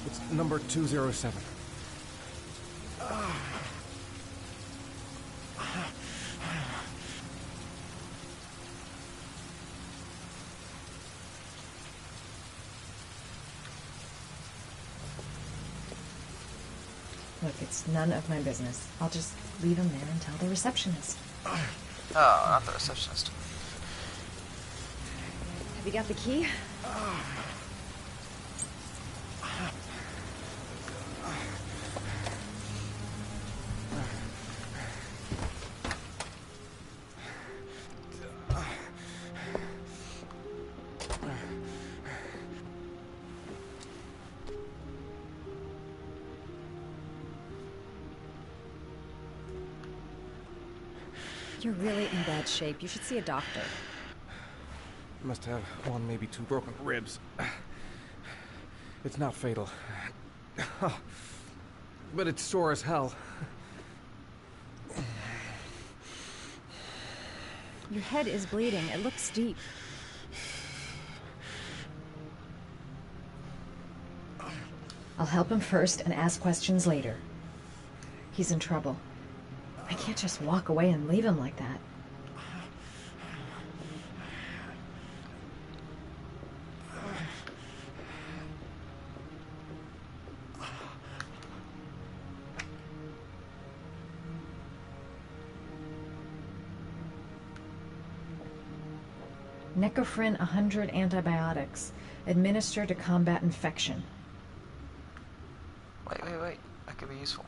G: It's number 207.
P: Look, it's none of my business. I'll just leave him there and tell the receptionist.
A: Oh, not the receptionist.
U: Have you got the key? You're really in bad shape. You should see a doctor.
G: Must have one, maybe two broken ribs. It's not fatal. But it's sore as hell.
U: Your head is bleeding. It looks deep.
P: I'll help him first and ask questions later. He's in trouble. I can't just walk away and leave him like that. Necophren 100 antibiotics, administered to combat infection.
A: Wait. That could be useful.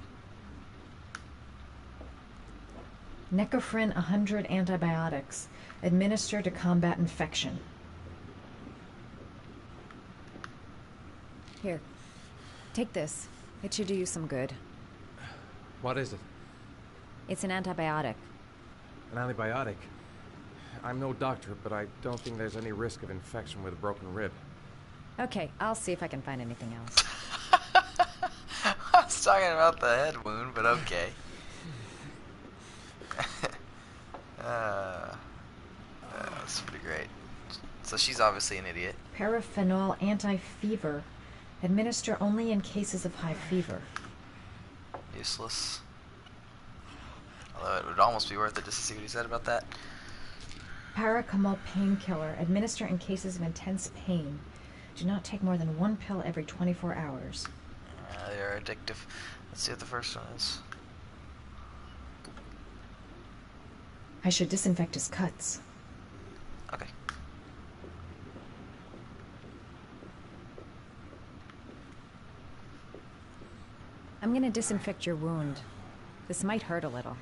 P: Necophren 100 antibiotics. Administer to combat infection. Here. Take this. It should do you some good.
G: What is it?
P: It's an antibiotic.
G: An antibiotic? I'm no doctor, but I don't think there's any risk of infection with a broken rib.
P: Okay, I'll see if I can find anything else.
A: I was talking about the head wound, but okay. That's pretty great. So she's obviously an idiot.
P: Paraphenol anti-fever. Administer only in cases of high fever.
A: Useless. Although it would almost be worth it just to see what he said about that.
P: Paracetamol painkiller. Administer in cases of intense pain. Do not take more than 1 pill every 24 hours.
A: They are addictive. Let's see what the first one is.
P: I should disinfect his cuts.
A: Okay.
P: I'm gonna disinfect your wound. This might hurt a little.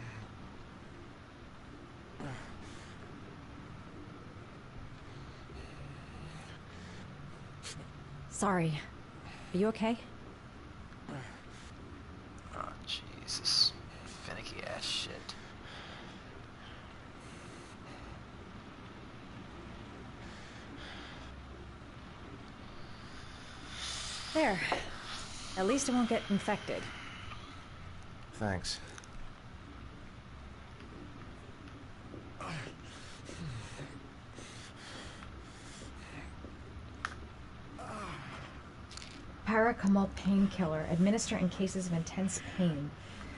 P: Sorry. Are you okay?
A: Oh, Jesus. Finicky ass shit.
P: There. At least it won't get infected.
G: Thanks.
P: Paracetamol painkiller. Administer in cases of intense pain.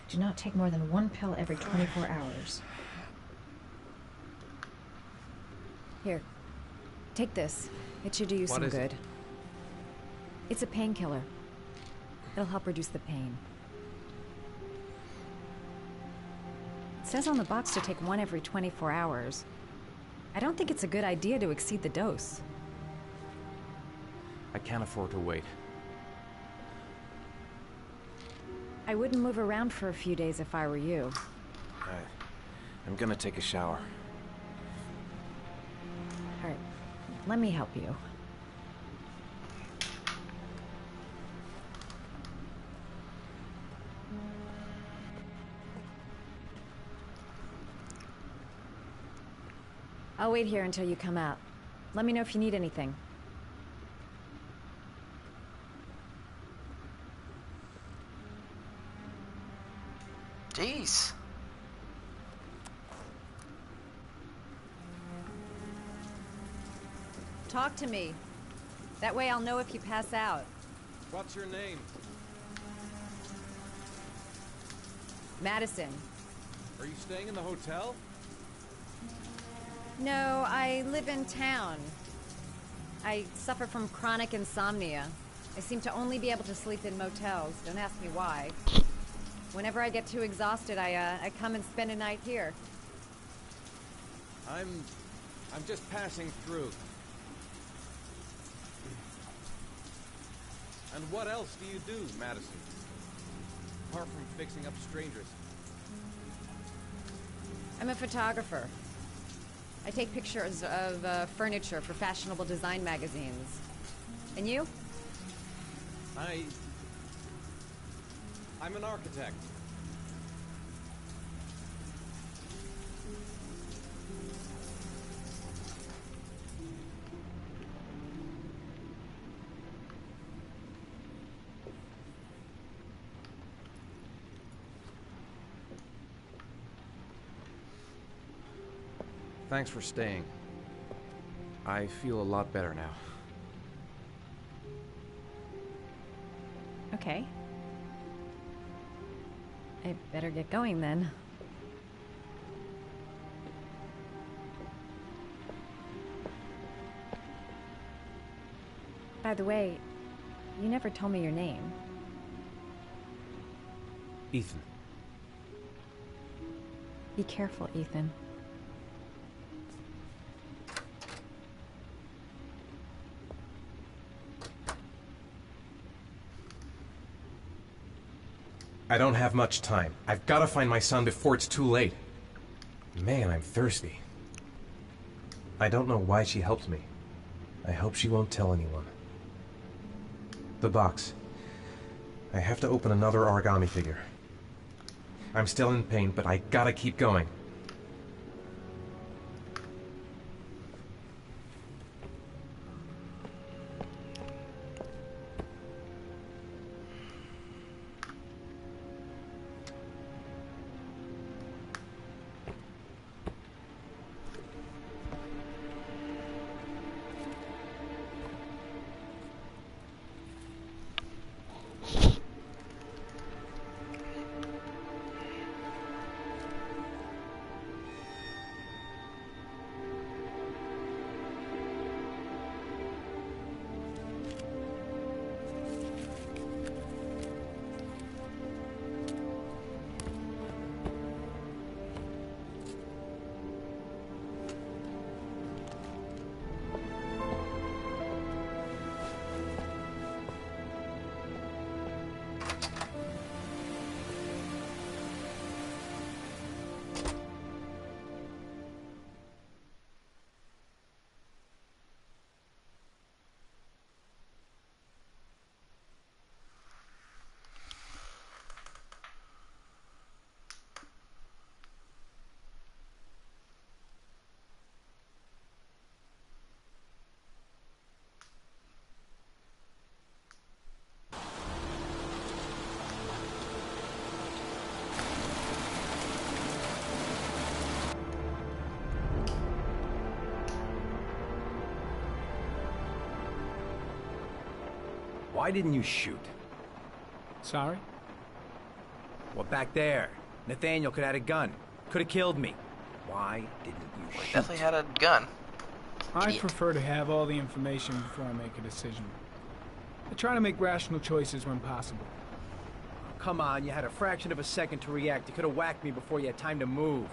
P: Do not take more than 1 pill every 24 hours. Here. Take this. It should do you some good. It's a painkiller. It'll help reduce the pain. It says on the box to take 1 every 24 hours. I don't think it's a good idea to exceed the dose.
G: I can't afford to wait.
P: I wouldn't move around for a few days if I were you.
G: I'm gonna take a shower.
P: All right, let me help you. I'll wait here until you come out. Let me know if you need anything.
A: Jeez.
P: Talk to me. That way I'll know if you pass out.
G: What's your name?
P: Madison.
G: Are you staying in the hotel?
P: No, I live in town. I suffer from chronic insomnia. I seem to only be able to sleep in motels. Don't ask me why. Whenever I get too exhausted, I come and spend a night here.
G: I'm just passing through. And what else do you do, Madison? Apart from fixing up strangers.
P: I'm a photographer. I take pictures of furniture for fashionable design magazines. And you?
G: I'm an architect. Thanks for staying. I feel a lot better now.
P: Okay. I better get going then. By the way, you never told me your name.
G: Ethan.
P: Be careful, Ethan.
G: I don't have much time. I've got to find my son before it's too late. Man, I'm thirsty. I don't know why she helped me. I hope she won't tell anyone. The box. I have to open another origami figure. I'm still in pain, but I gotta keep going.
N: Why didn't you shoot?
B: Sorry?
N: Well, back there. Nathaniel could have had a gun. Could have killed me. Why didn't you shoot?
A: Definitely had a gun.
B: I prefer to have all the information before I make a decision. I try to make rational choices when possible.
N: Come on, you had a fraction of a second to react. You could have whacked me before you had time to move.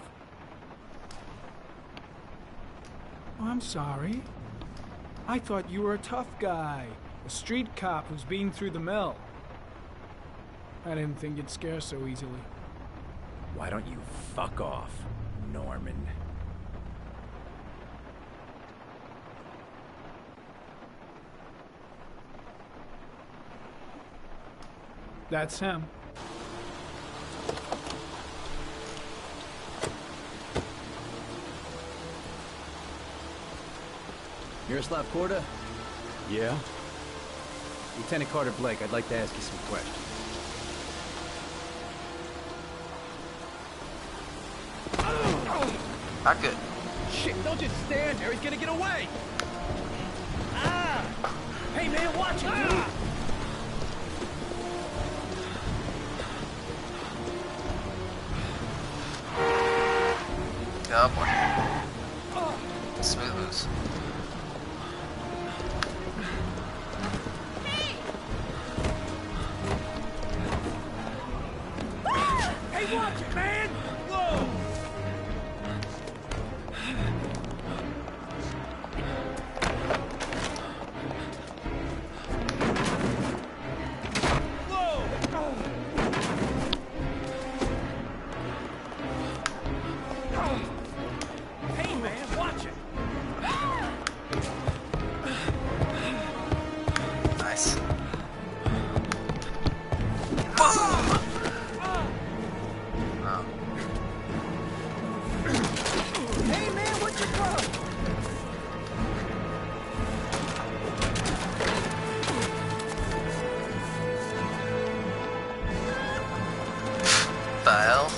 B: Oh, I'm sorry. I thought you were a tough guy. A street cop who's been through the mill. I didn't think you'd scare so easily.
N: Why don't you fuck off, Norman?
B: That's him.
N: Miroslav Korda?
O: Yeah?
N: Lieutenant Carter Blake, I'd like to ask you some questions.
A: Not good.
J: Shit, don't just stand there. He's gonna get away. Ah! Hey, man, watch it, dude.
A: Oh boy. Smooth moves.
J: Hey, watch it, man! Whoa! Hey, man, watch it!
A: Nice.
J: Hey, man, what you got?
A: File.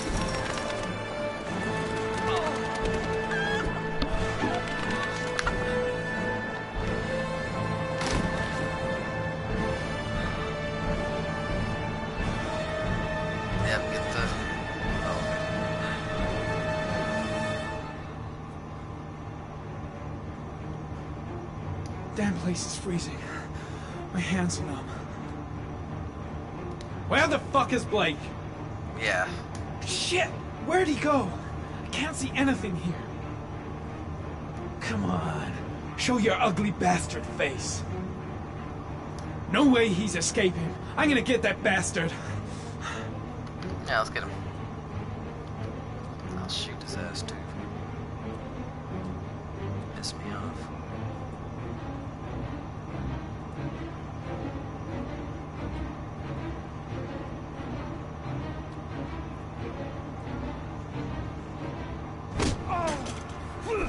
A: Yep, get the... Oh.
B: Damn place is freezing. My hands are numb. Where the fuck is Blake?
A: Yeah.
B: Shit! Where'd he go? I can't see anything here. Come on. Show your ugly bastard face. No way he's escaping. I'm gonna get that bastard.
A: Yeah, let's get him. I'll shoot his ass too. Piss me off.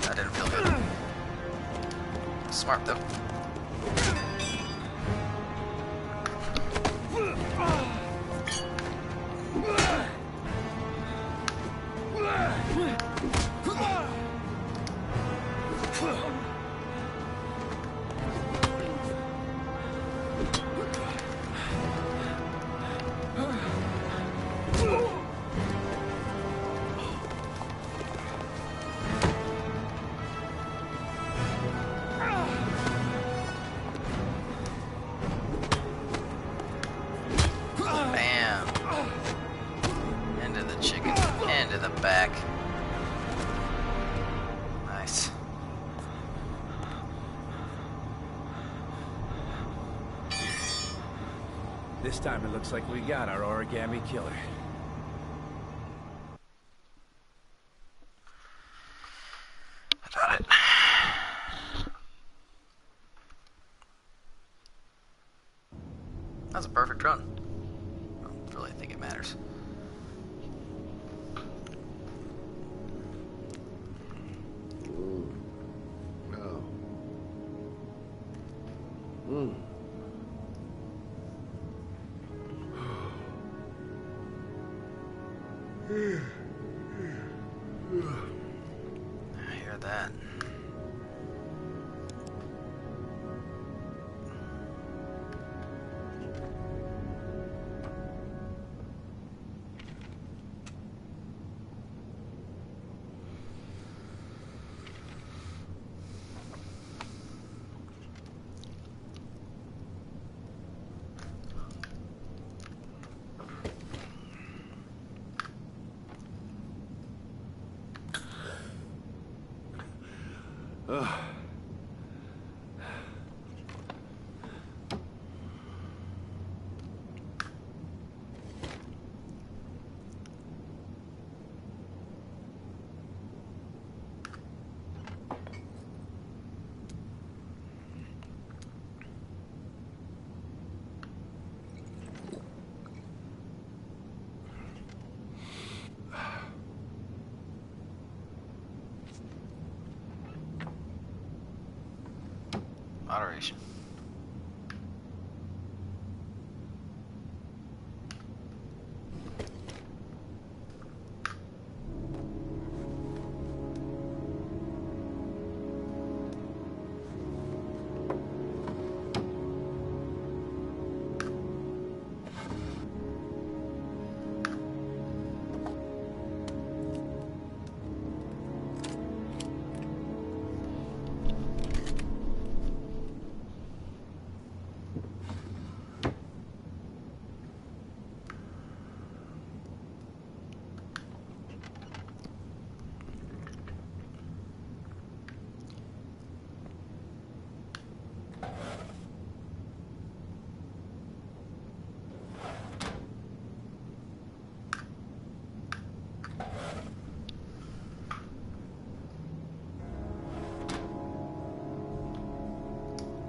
A: That didn't feel good. Smart though. Back. Nice.
O: This time it looks like we got our origami killer.
A: I got it. That's a perfect run. I don't really think it matters. I hear that. Moderation.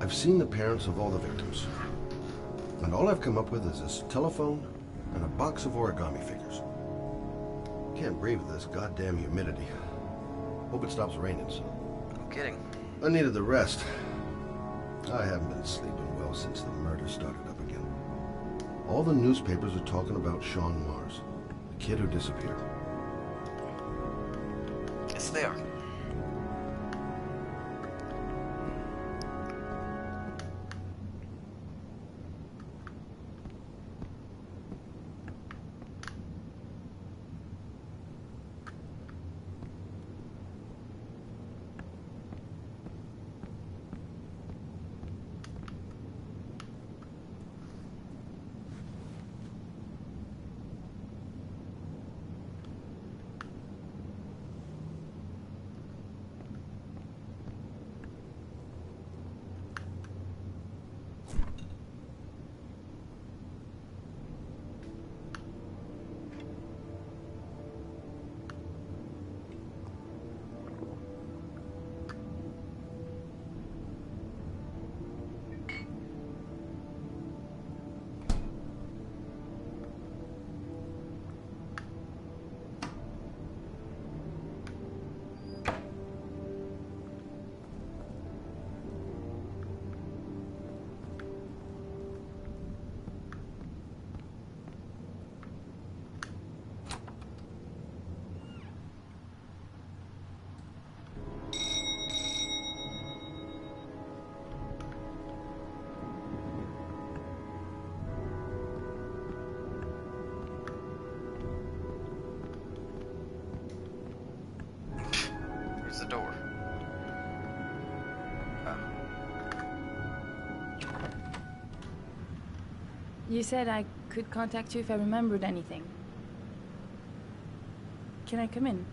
E: I've seen the parents of all the victims, and all I've come up with is this telephone and a box of origami figures. Can't breathe with this goddamn humidity. Hope it stops raining soon.
A: No kidding.
E: I needed the rest. I haven't been sleeping well since the murder started up again. All the newspapers are talking about Sean Mars, the kid who disappeared.
A: Yes, they are.
H: You said I could contact you if I remembered anything. Can I come in?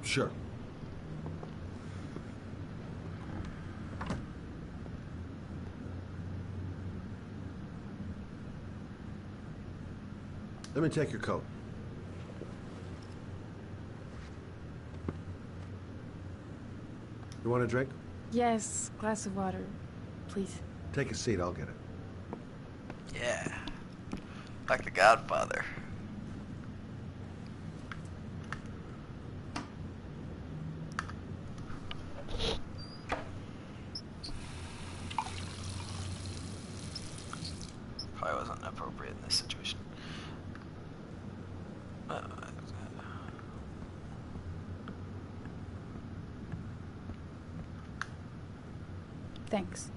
E: Sure. Let me take your coat. You want a drink?
H: Yes, glass of water, please.
E: Take a seat, I'll get it.
A: Yeah. Like the Godfather. Probably wasn't appropriate in this situation.
H: Thanks.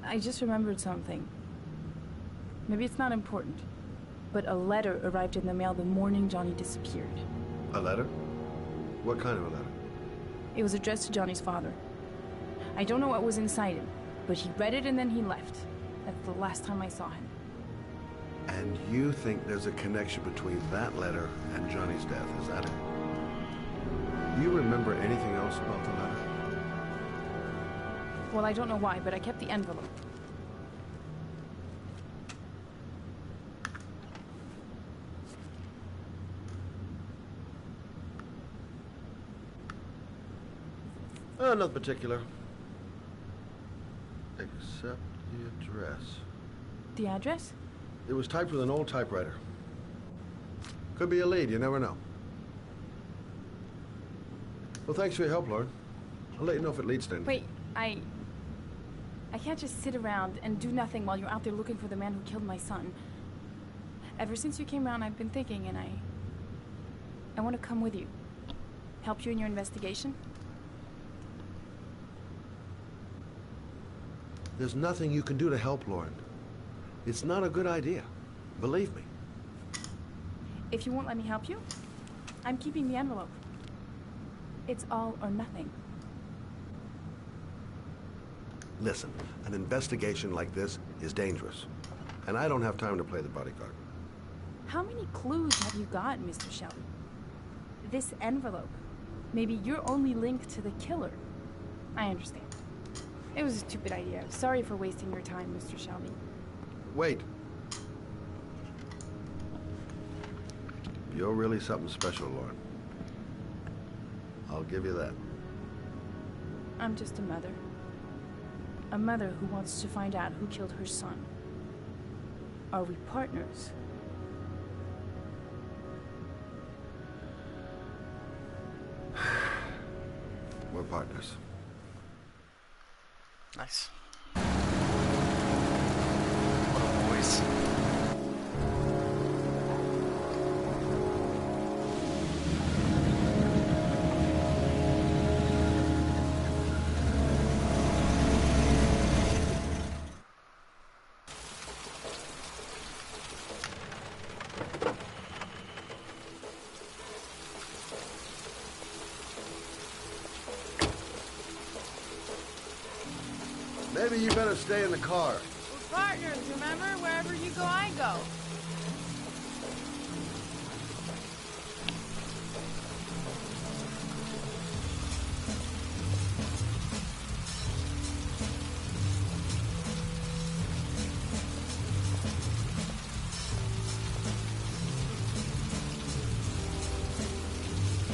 H: I just remembered something. Maybe it's not important, but a letter arrived in the mail the morning Johnny disappeared.
E: A letter? What kind of a letter?
H: It was addressed to Johnny's father. I don't know what was inside it, but he read it and then he left. That's the last time I saw him.
E: And you think there's a connection between that letter and Johnny's death, is that it? Do you remember anything else about the letter?
H: Well, I don't know why, but I kept the envelope.
E: Nothing particular. Except the address.
H: The address?
E: It was typed with an old typewriter. Could be a lead, you never know. Well, thanks for your help, Lauren. I'll let you know if it leads to anything.
H: Wait, I can't just sit around and do nothing while you're out there looking for the man who killed my son. Ever since you came around, I've been thinking, and I want to come with you. Help you in your investigation?
E: There's nothing you can do to help, Lauren. It's not a good idea. Believe me.
H: If you won't let me help you, I'm keeping the envelope. It's all or nothing.
E: Listen, an investigation like this is dangerous. And I don't have time to play the bodyguard.
H: How many clues have you got, Mr. Shelby? This envelope. Maybe your only link to the killer. I understand. It was a stupid idea. Sorry for wasting your time, Mr. Shelby.
E: Wait. You're really something special, Lauren. I'll give you that.
H: I'm just a mother. A mother who wants to find out who killed her son. Are we partners?
E: We're partners.
A: Nice. What a voice.
E: Maybe you better stay in the car.
C: We're partners, remember? Wherever you go, I go.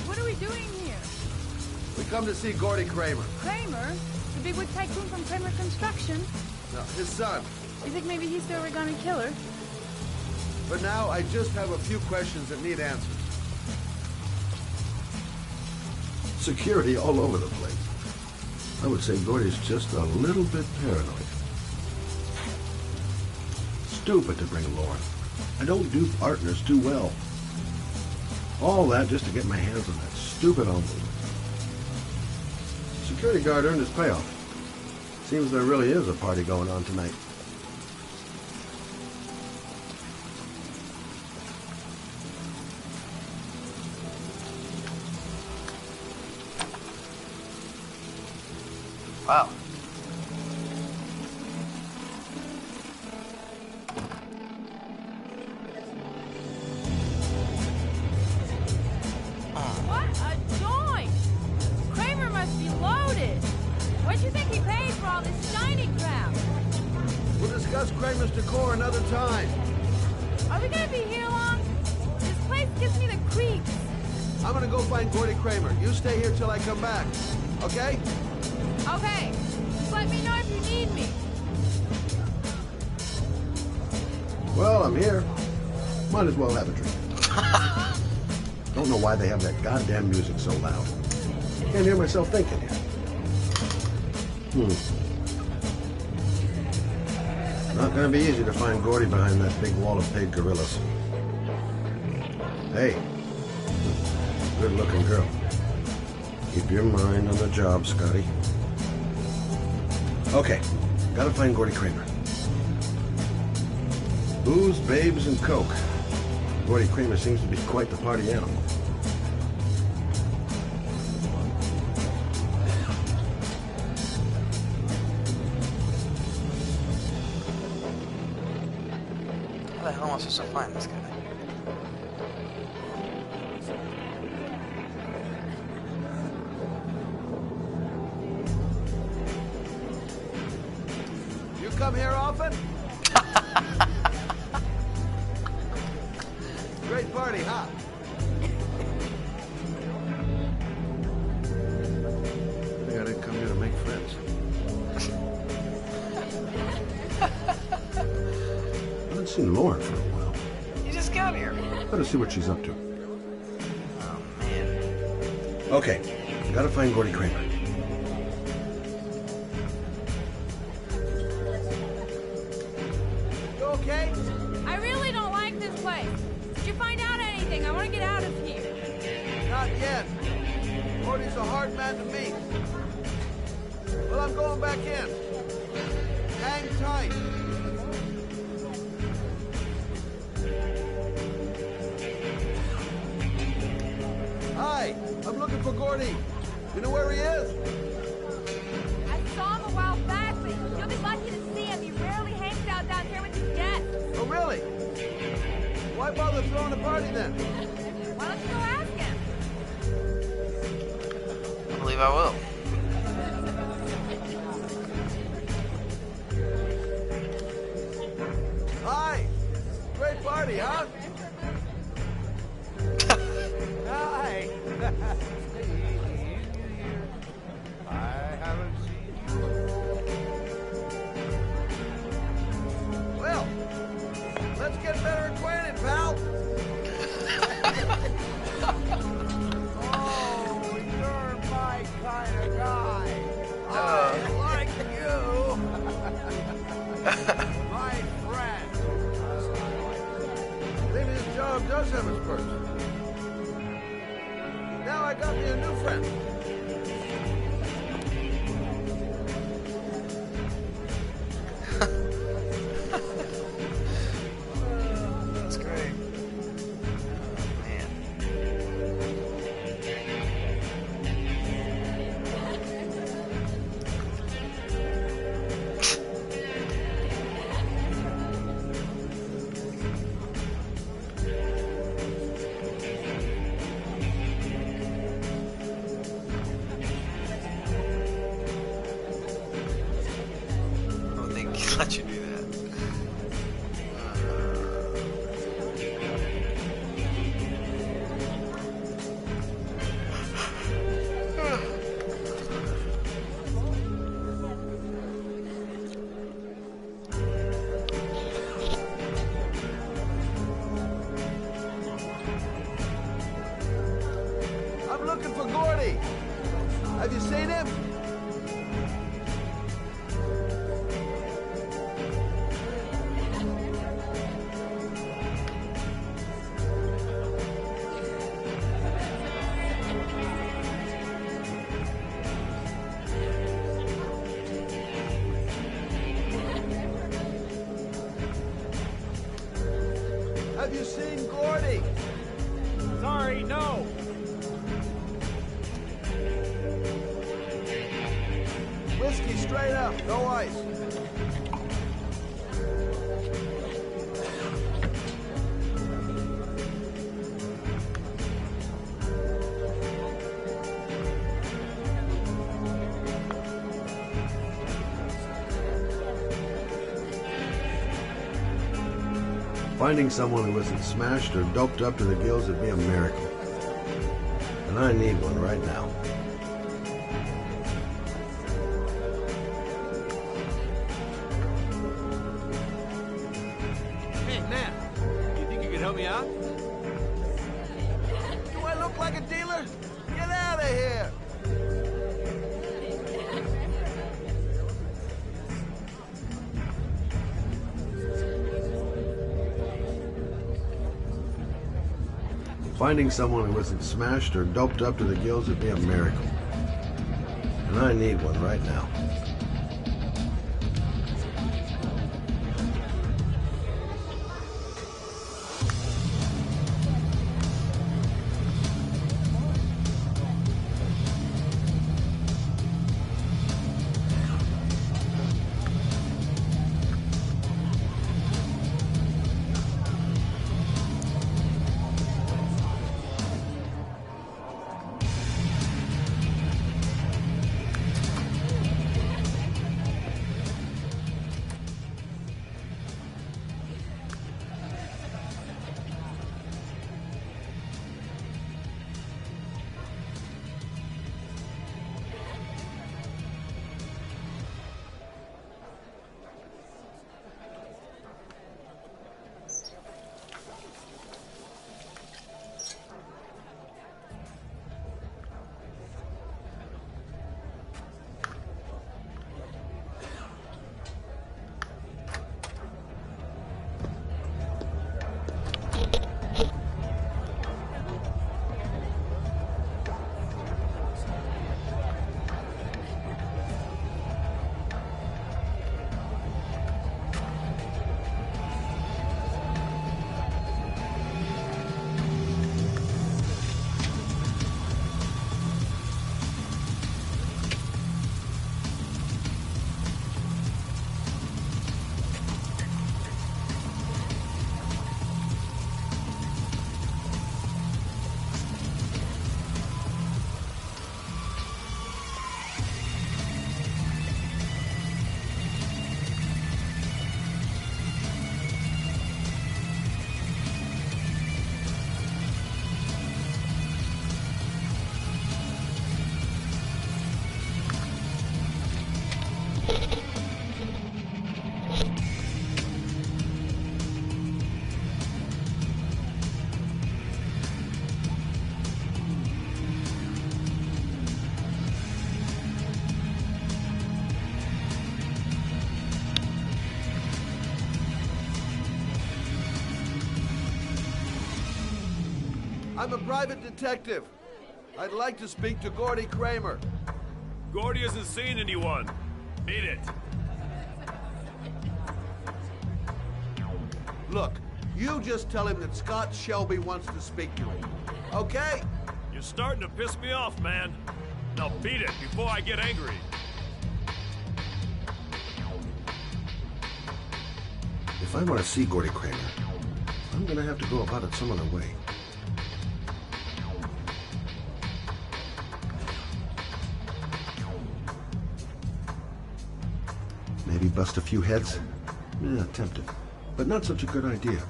C: What are we doing here?
E: We come to see Gordy Kramer.
C: Kramer? The bigwig tycoon from Kramer Construction?
E: No, his son.
C: You think maybe he's the origami killer?
E: But now I just have a few questions that need answers. Security all over the place. I would say Gordy's just a little bit paranoid. Stupid to bring Lauren. I don't do partners too well. All that just to get my hands on that stupid envelope. Security guard earned his payoff. Seems there really is a party going on tonight.
A: Wow.
C: What a joint! Kramer must be loaded. What'd you think he paid for all this shiny crap?
I: We'll discuss Kramer's decor another time.
C: Are we gonna be here long? This place gives me the creeps.
I: I'm gonna go find Gordy Kramer. You stay here till I come back. Okay?
C: Okay. Just let me know if you need me.
E: Well, I'm here. Might as well have a drink. Don't know why they have that goddamn music so loud. Can't hear myself thinking here. Not gonna be easy to find Gordy behind that big wall of paid gorillas. Hey, good-looking girl. Keep your mind on the job, Scotty. Okay, gotta find Gordy Kramer. Booze, babes, and coke. Gordy Kramer seems to be quite the party animal.
A: How the hell am I supposed to find this guy?
I: You come here often? Great party, huh? I think I didn't come here to make friends. I haven't seen Lauren for a while.
A: You just got here.
E: Better see what she's up to.
A: Oh, man.
E: Okay, gotta find Gordy Kramer.
I: You okay?
C: I really don't like this place. Did you find out anything? I want to get out of here.
I: Not yet. Gordy's a hard man to meet. Well, I'm going back in. Hang tight. Hi, I'm looking for Gordy. You know where he is?
C: I saw him a while back, but you'll be lucky to see him. He rarely hangs out down here with his guests.
I: Oh, really? Why bother throwing a party then?
C: Why don't you go ask him?
A: I believe I will.
I: Hi. Great party, huh? Hi. I haven't seen you. Well, let's get better acquainted, pal. Oh, you're my kind of guy. I like you. My friend. Maybe this job does have its perks. Now I got me a new friend.
A: That's great. Man. Oh, they let you do that.
I: I'm looking for Gordy. Have you seen him? Have you seen Gordy?
J: Sorry, no.
I: Whiskey straight up, no ice.
E: Finding someone who isn't smashed or doped up to the gills would be a miracle. And I need one right now.
F: Hey, man, you think you could help me out?
I: Do I look like a dealer? Get out of here!
E: Finding someone who isn't smashed or doped up to the gills would be a miracle. And I need one right now.
I: I'm a private detective. I'd like to speak to Gordy Kramer.
O: Gordy hasn't seen anyone. Beat it.
I: Look, you just tell him that Scott Shelby wants to speak to him. Okay?
O: You're starting to piss me off, man. Now beat it before I get angry.
E: If I want to see Gordy Kramer, I'm gonna have to go about it some other way. Maybe bust a few heads? Yeah, tempted. But not such a good idea.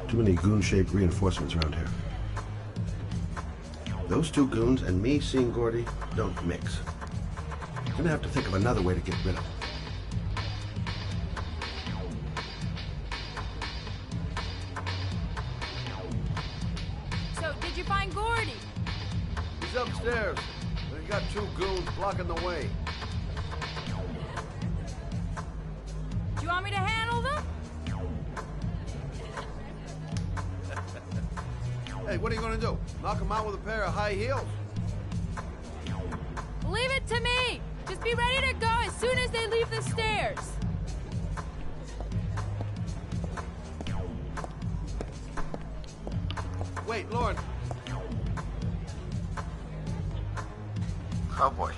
E: Too many goon-shaped reinforcements around here. Those two goons and me seeing Gordy don't mix. I'm gonna have to think of another way to get rid of him.
C: So, did you find Gordy?
I: He's upstairs. We've got two goons blocking the way.
C: Do you want me to handle them?
I: Hey, what are you gonna do? Knock him out with a pair of high heels?
C: Leave it to me! Just be ready to go as soon as they leave the stairs.
I: Wait, Lauren.
A: Oh boy.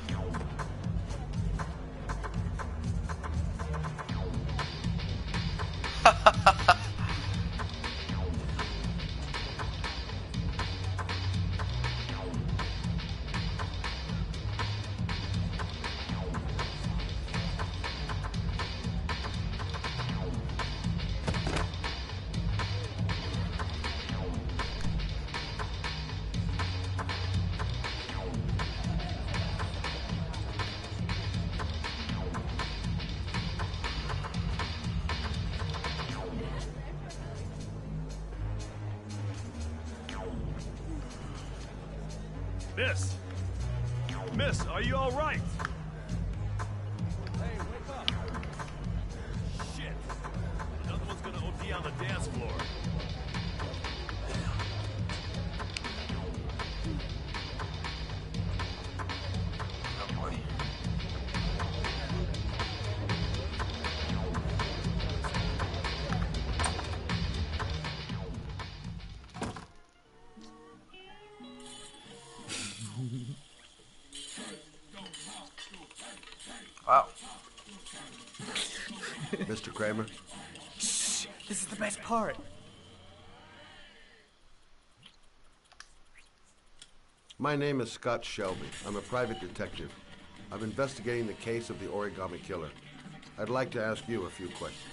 L: Miss! Miss, are you alright?
J: Hey, wake up!
L: Shit! Another one's gonna OD on the dance floor.
A: Oh boy. Wow.
E: Mr. Kramer?
J: Shh, this is the best part.
E: My name is Scott Shelby. I'm a private detective. I'm investigating the case of the origami killer. I'd like to ask you a few questions.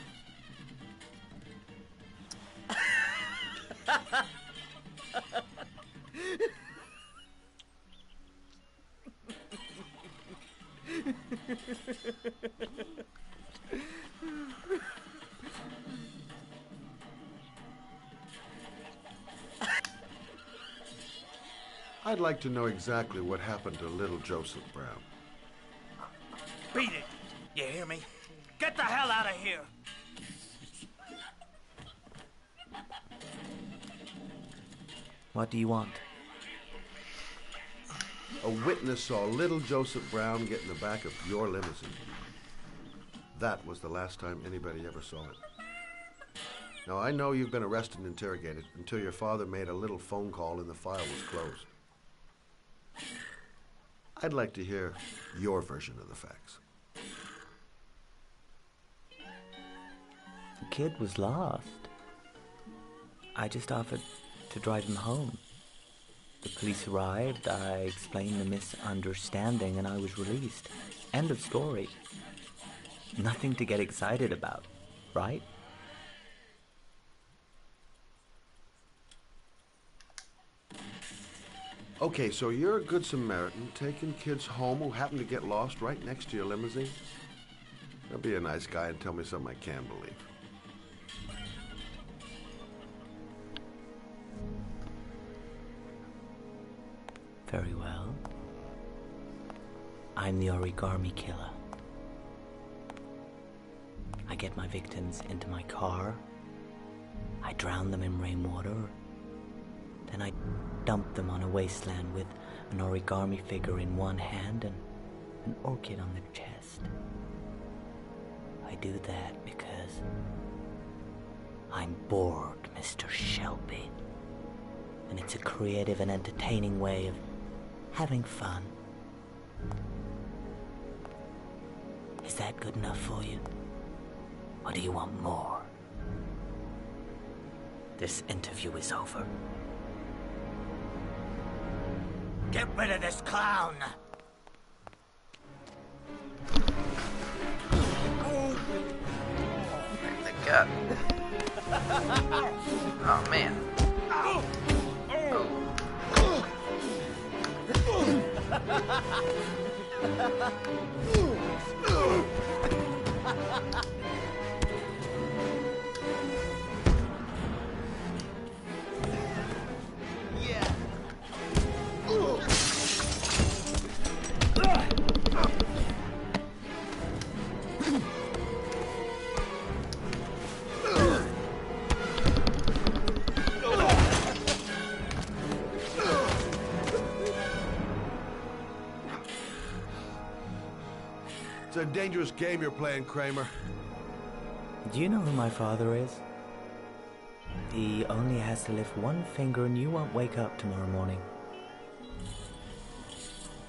E: I'd like to know exactly what happened to little Joseph Brown.
J: Beat it! You hear me? Get the hell out of here!
M: What do you want?
E: A witness saw little Joseph Brown get in the back of your limousine. That was the last time anybody ever saw it. Now, I know you've been arrested and interrogated until your father made a little phone call and the file was closed. I'd like to hear your version of the facts.
M: The kid was lost. I just offered to drive him home. The police arrived, I explained the misunderstanding, and I was released. End of story. Nothing to get excited about, right?
E: Okay, so you're a good Samaritan taking kids home who happen to get lost right next to your limousine? Now be a nice guy and tell me something I can believe.
M: Very well. I'm the origami killer. I get my victims into my car. I drown them in rainwater. Then I dump them on a wasteland with an origami figure in one hand and an orchid on their chest. I do that because I'm bored, Mr. Shelby. And it's a creative and entertaining way of having fun. Is that good enough for you? Or do you want more? This interview is over.
J: Get rid of this clown!
A: The gut. Oh man. Oh.
E: It's a dangerous game you're playing, Kramer.
M: Do you know who my father is? He only has to lift one finger and you won't wake up tomorrow morning.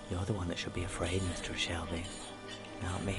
M: You're the one that should be afraid, Mr. Shelby, not me.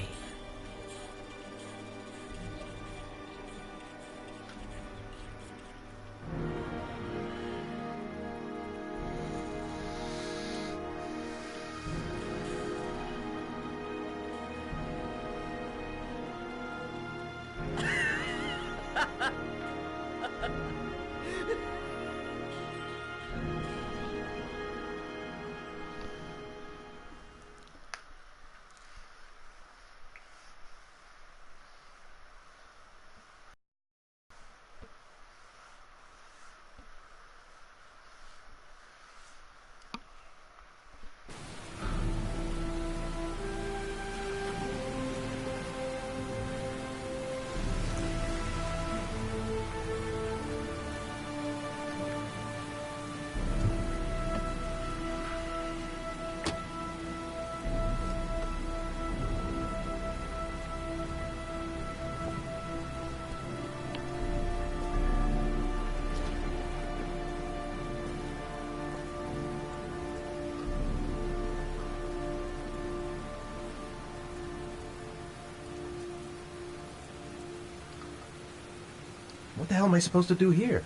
D: What the hell am I supposed to do here?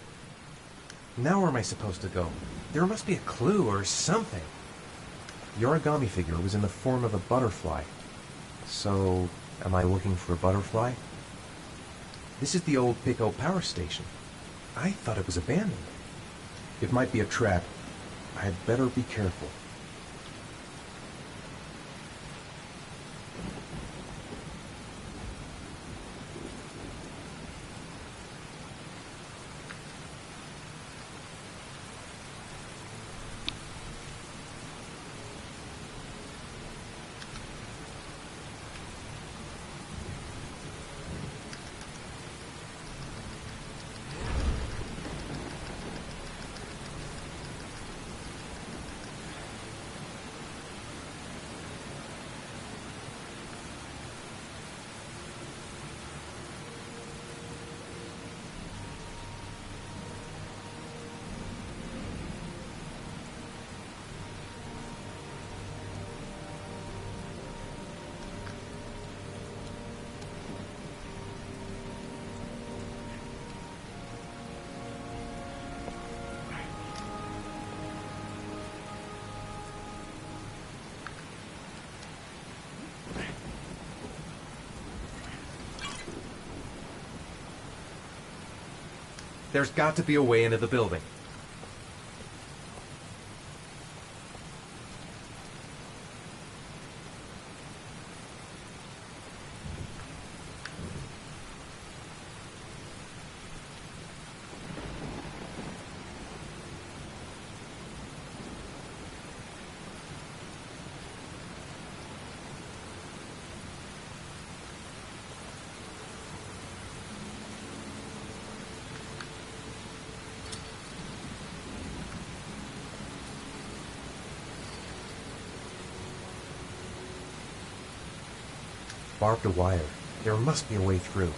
D: Now where am I supposed to go? There must be a clue or something. The origami figure was in the form of a butterfly. So, am I looking for a butterfly? This is the old Pico power station. I thought it was abandoned. It might be a trap. I'd better be careful. There's got to be a way into the building. Barbed wire. There must be a way through.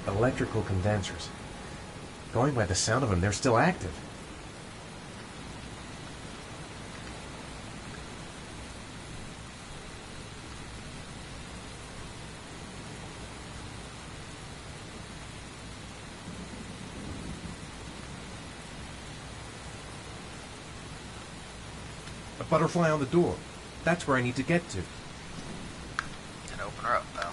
D: Electrical condensers. Going by the sound of them, they're still active. A butterfly on the door. That's where I need to get to.
A: And open her up, pal.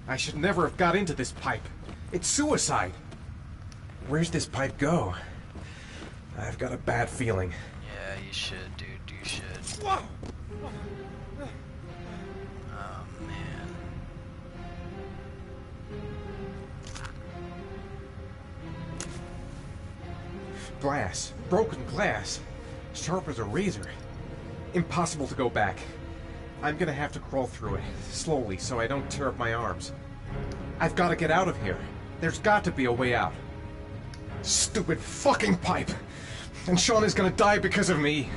D: I should never have got into this pipe. It's suicide. Where's this pipe go? I've got a bad feeling.
A: Yeah, you should, dude. You should.
D: Whoa!
A: Oh, man.
G: Glass. Broken glass. Sharp as a razor. Impossible to go back. I'm gonna have to crawl through it, slowly, so I don't tear up my arms. I've got to get out of here. There's got to be a way out. Stupid fucking pipe! And Sean is gonna die because of me!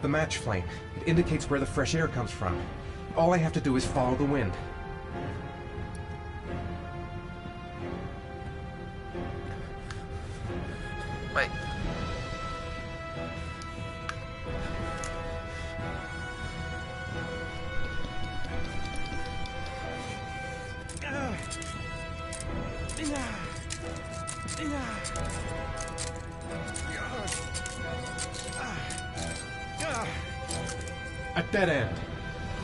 G: The match flame. It indicates where the fresh air comes from. All I have to do is follow the wind.
A: Wait.
G: A dead end.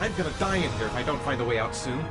G: I'm gonna die in here if I don't find a way out soon.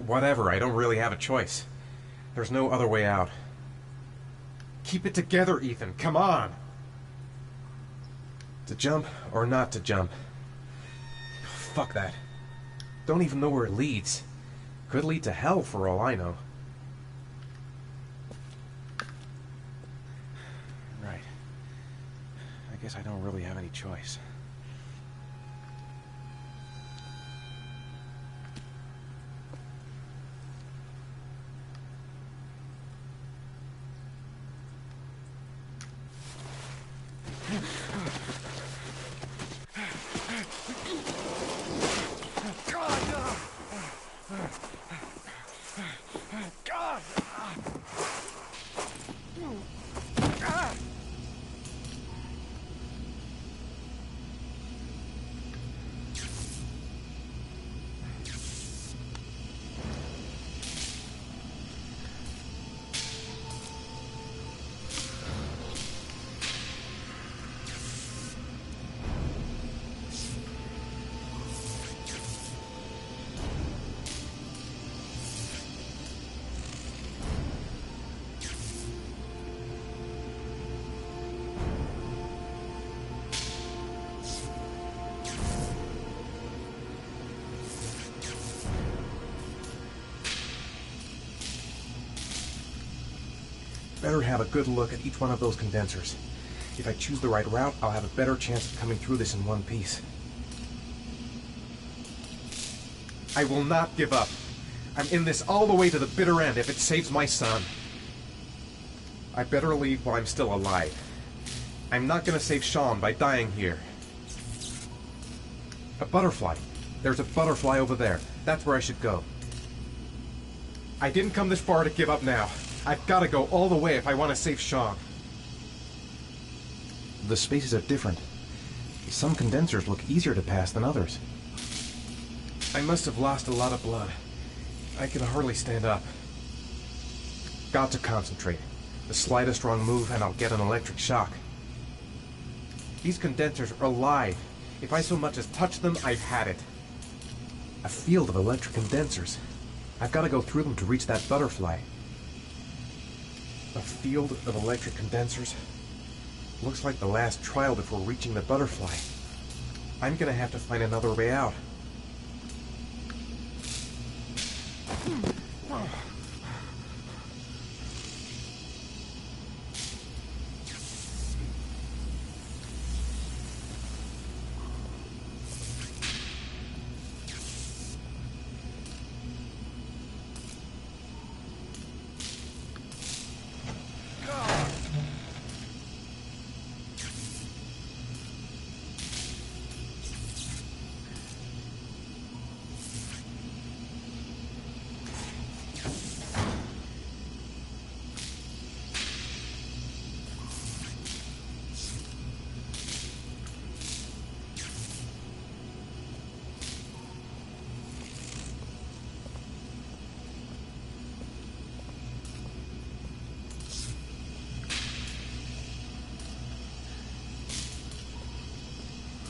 G: Whatever, I don't really have a choice. There's no other way out. Keep it together, Ethan, come on! To jump or not to jump? Fuck that. Don't even know where it leads. Could lead to hell for all I know. Right. I guess I don't really have any choice.
D: better have a good look at each one of those condensers. If I choose the right route, I'll have a better chance of coming through this in one piece.
G: I will not give up. I'm in this all the way to the bitter end if it saves my son. I better leave while I'm still alive. I'm not gonna save Sean by dying here. A butterfly. There's a butterfly over there. That's where I should go. I didn't come this far to give up now. I've gotta go all the way if I want to save Sean.
D: The spaces are different. Some condensers look easier to pass than others.
G: I must have lost a lot of blood. I can hardly stand up. Got to concentrate. The slightest wrong move and I'll get an electric shock. These condensers are alive. If I so much as touch them, I've had it.
D: A field of electric condensers. I've got to go through them to reach that butterfly.
G: A field of electric condensers? Looks like the last trial before reaching the butterfly. I'm gonna have to find another way out.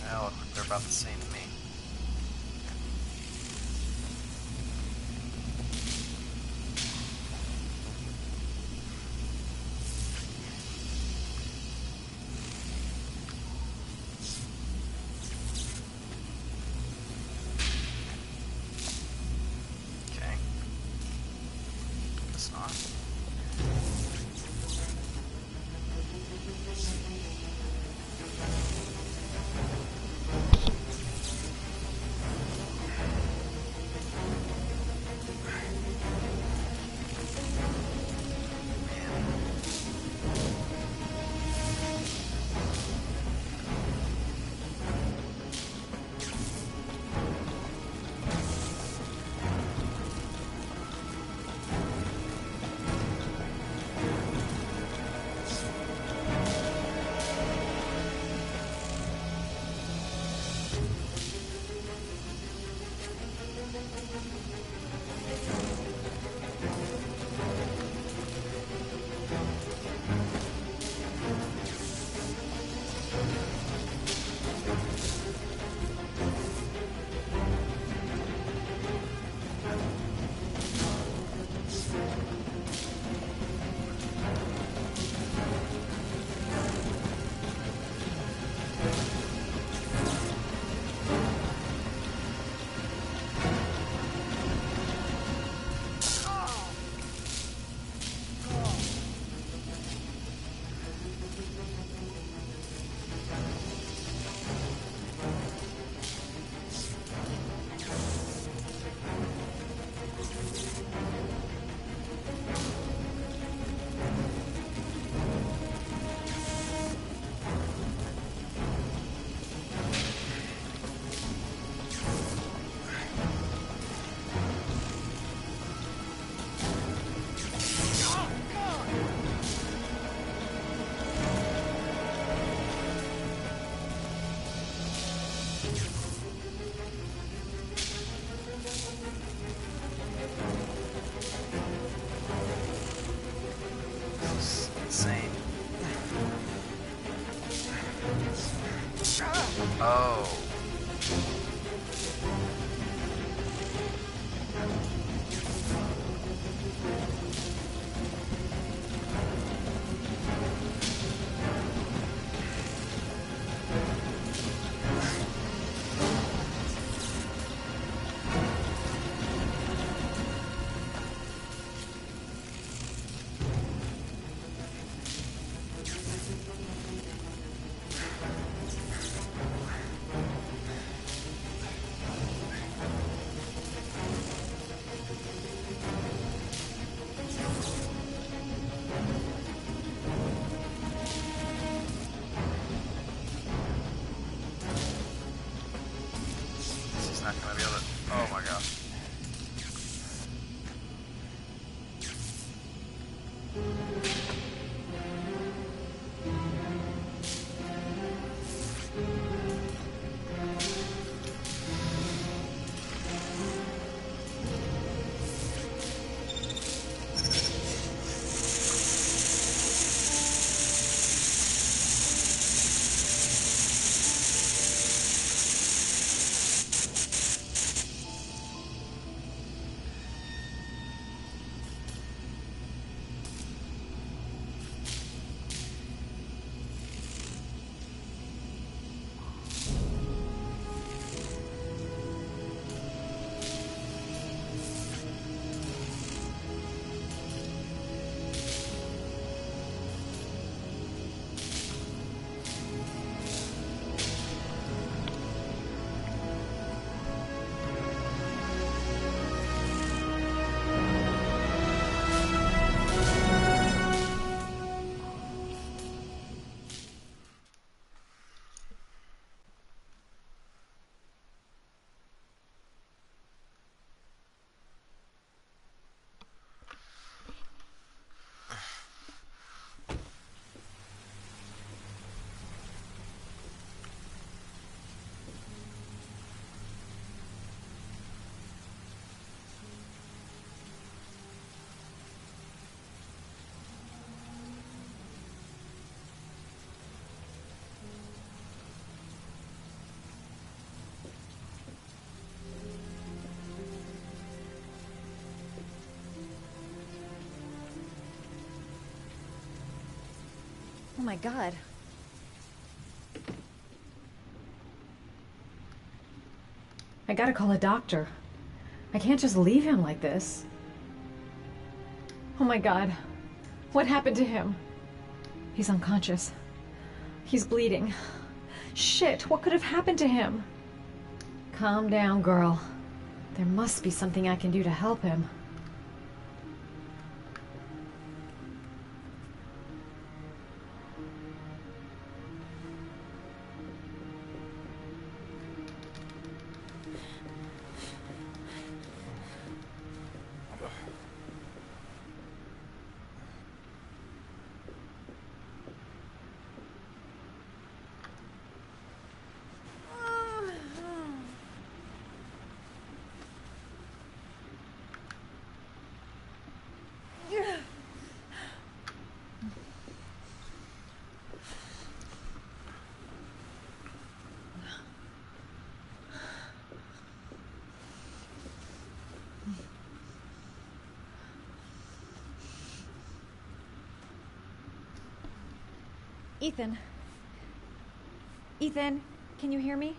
A: Well, they're about the same to me. Okay. Guess not. Insane. Oh. not gonna be able to. Oh my gosh.
P: Oh my God. I gotta call a doctor. I can't just leave him like this. Oh my God. What happened to him? He's unconscious. He's bleeding. Shit, what could have happened to him? Calm down, girl. There must be something I can do to help him. Ethan. Ethan, can you hear me?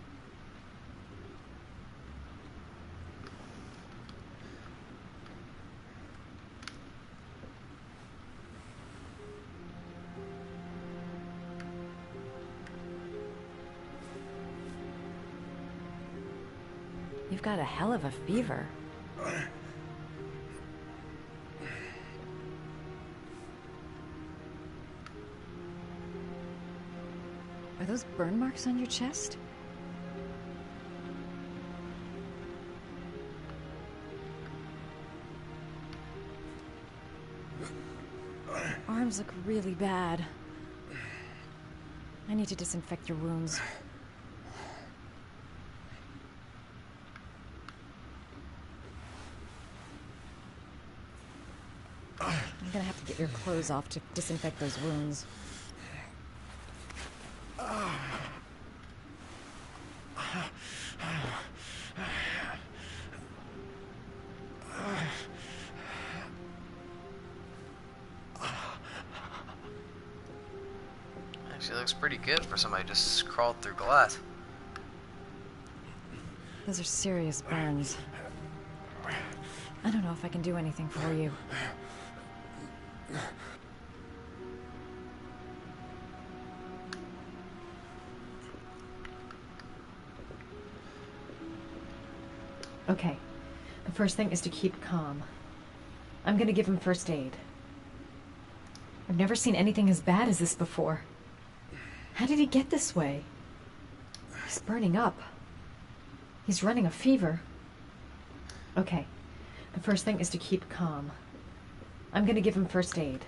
P: You've got a hell of a fever. Are those burn marks on your chest? Arms look really bad. I need to disinfect your wounds. I'm gonna have to get your clothes off to disinfect those wounds.
A: Actually looks pretty good for somebody who just crawled through glass.
P: Those are serious burns. I don't know if I can do anything for you. Okay, the first thing is to keep calm. I'm gonna give him first aid. I've never seen anything as bad as this before. How did he get this way? He's burning up. He's running a fever. Okay. The first thing is to keep calm. I'm gonna give him first aid.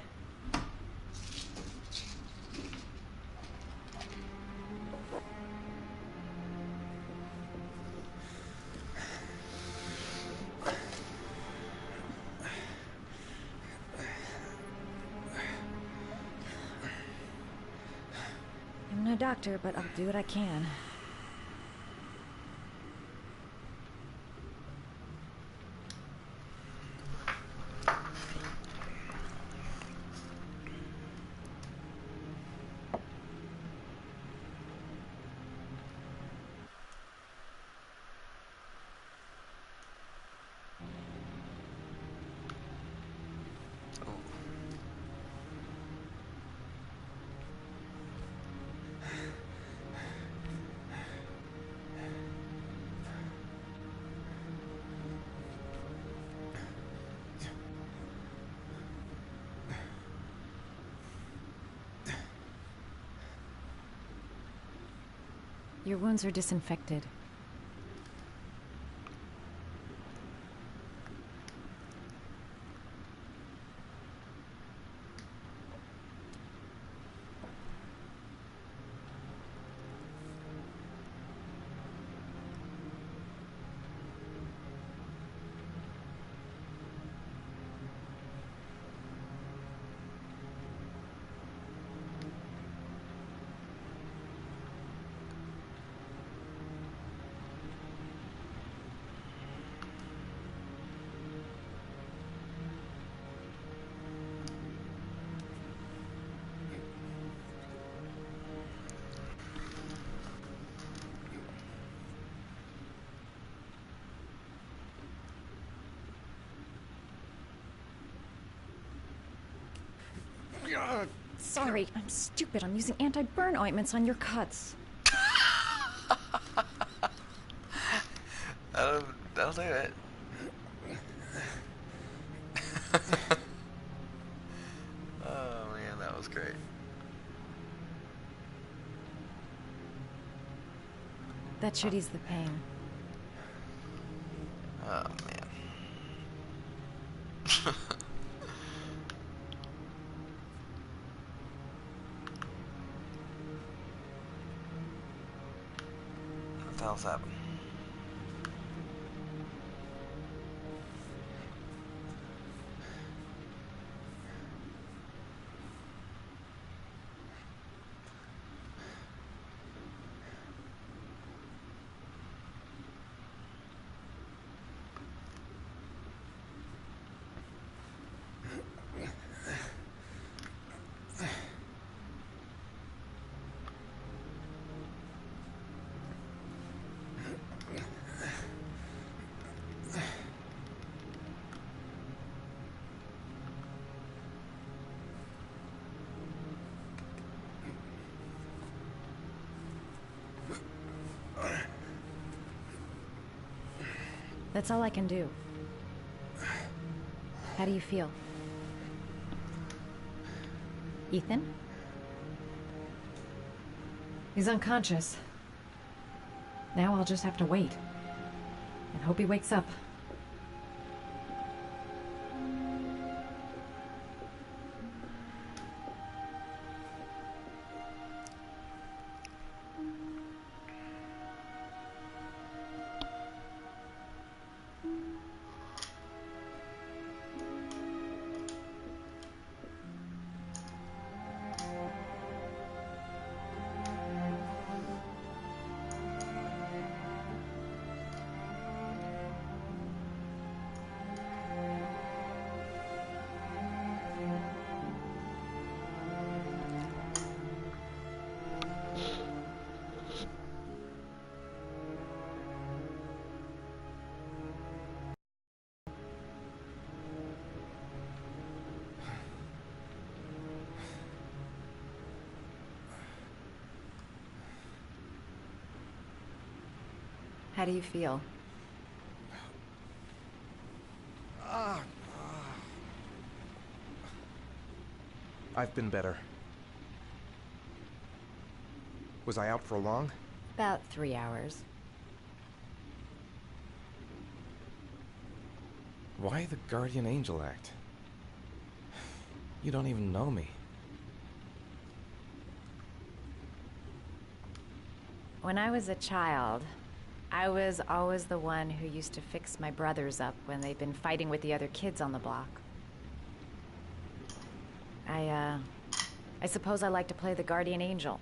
H: I'm no doctor, but I'll do what I can. Your wounds are disinfected. Sorry, I'm stupid. I'm using anti-burn ointments on your cuts.
A: That'll do it. Oh man, that was great.
H: That should ease the pain.
A: Oh man. What the hell's happening?
H: That's all I can do. How do you feel? Ethan?
P: He's unconscious. Now I'll just have to wait. And hope he wakes up.
H: How do you feel?
G: I've been better. Was I out for long?
H: About 3 hours.
D: Why the guardian angel act? You don't even know me.
H: When I was a child, I was always the one who used to fix my brothers up when they'd been fighting with the other kids on the block. I suppose I like to play the guardian angel.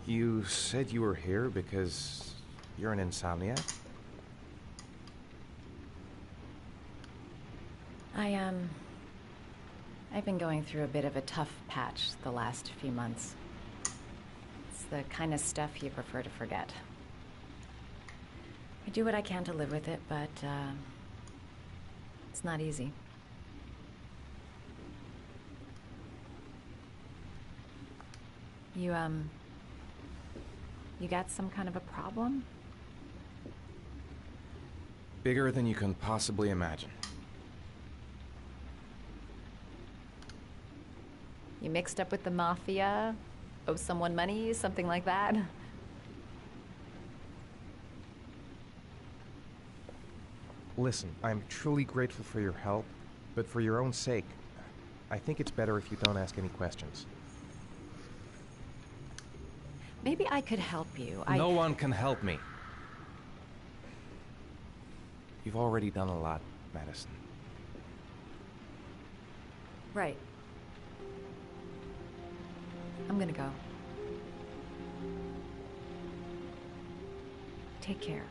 D: You said you were here because you're an insomniac?
H: I've been going through a bit of a tough patch the last few months. It's the kind of stuff you prefer to forget. I do what I can to live with it, but, it's not easy. You got some kind of a problem?
D: Bigger than you can possibly imagine.
H: You mixed up with the mafia? Owe someone money? Something like that?
D: Listen, I'm truly grateful for your help, but for your own sake, I think it's better if you don't ask any questions.
H: Maybe I could help you.
D: No one can help me. You've already done a lot, Madison.
H: Right. I'm gonna go. Take care.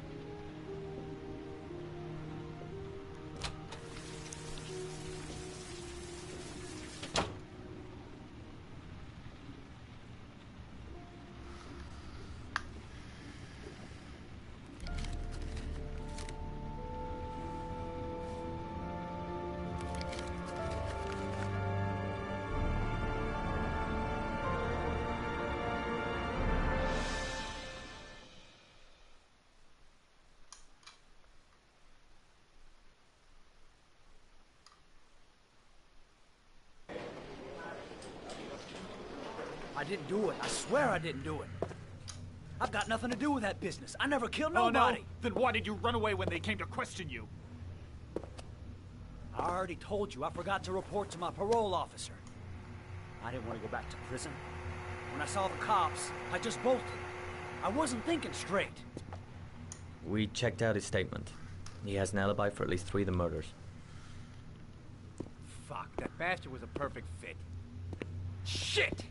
J: I didn't do it. I swear I didn't do it. I've got nothing to do with that business. I never killed nobody.
L: Oh, no? Then why did you run away when they came to question you?
J: I already told you I forgot to report to my parole officer. I didn't want to go back to prison. When I saw the cops, I just bolted. I wasn't thinking straight.
K: We checked out his statement. He has an alibi for at least 3 of the murders.
N: Fuck, that bastard was a perfect fit.
J: Shit!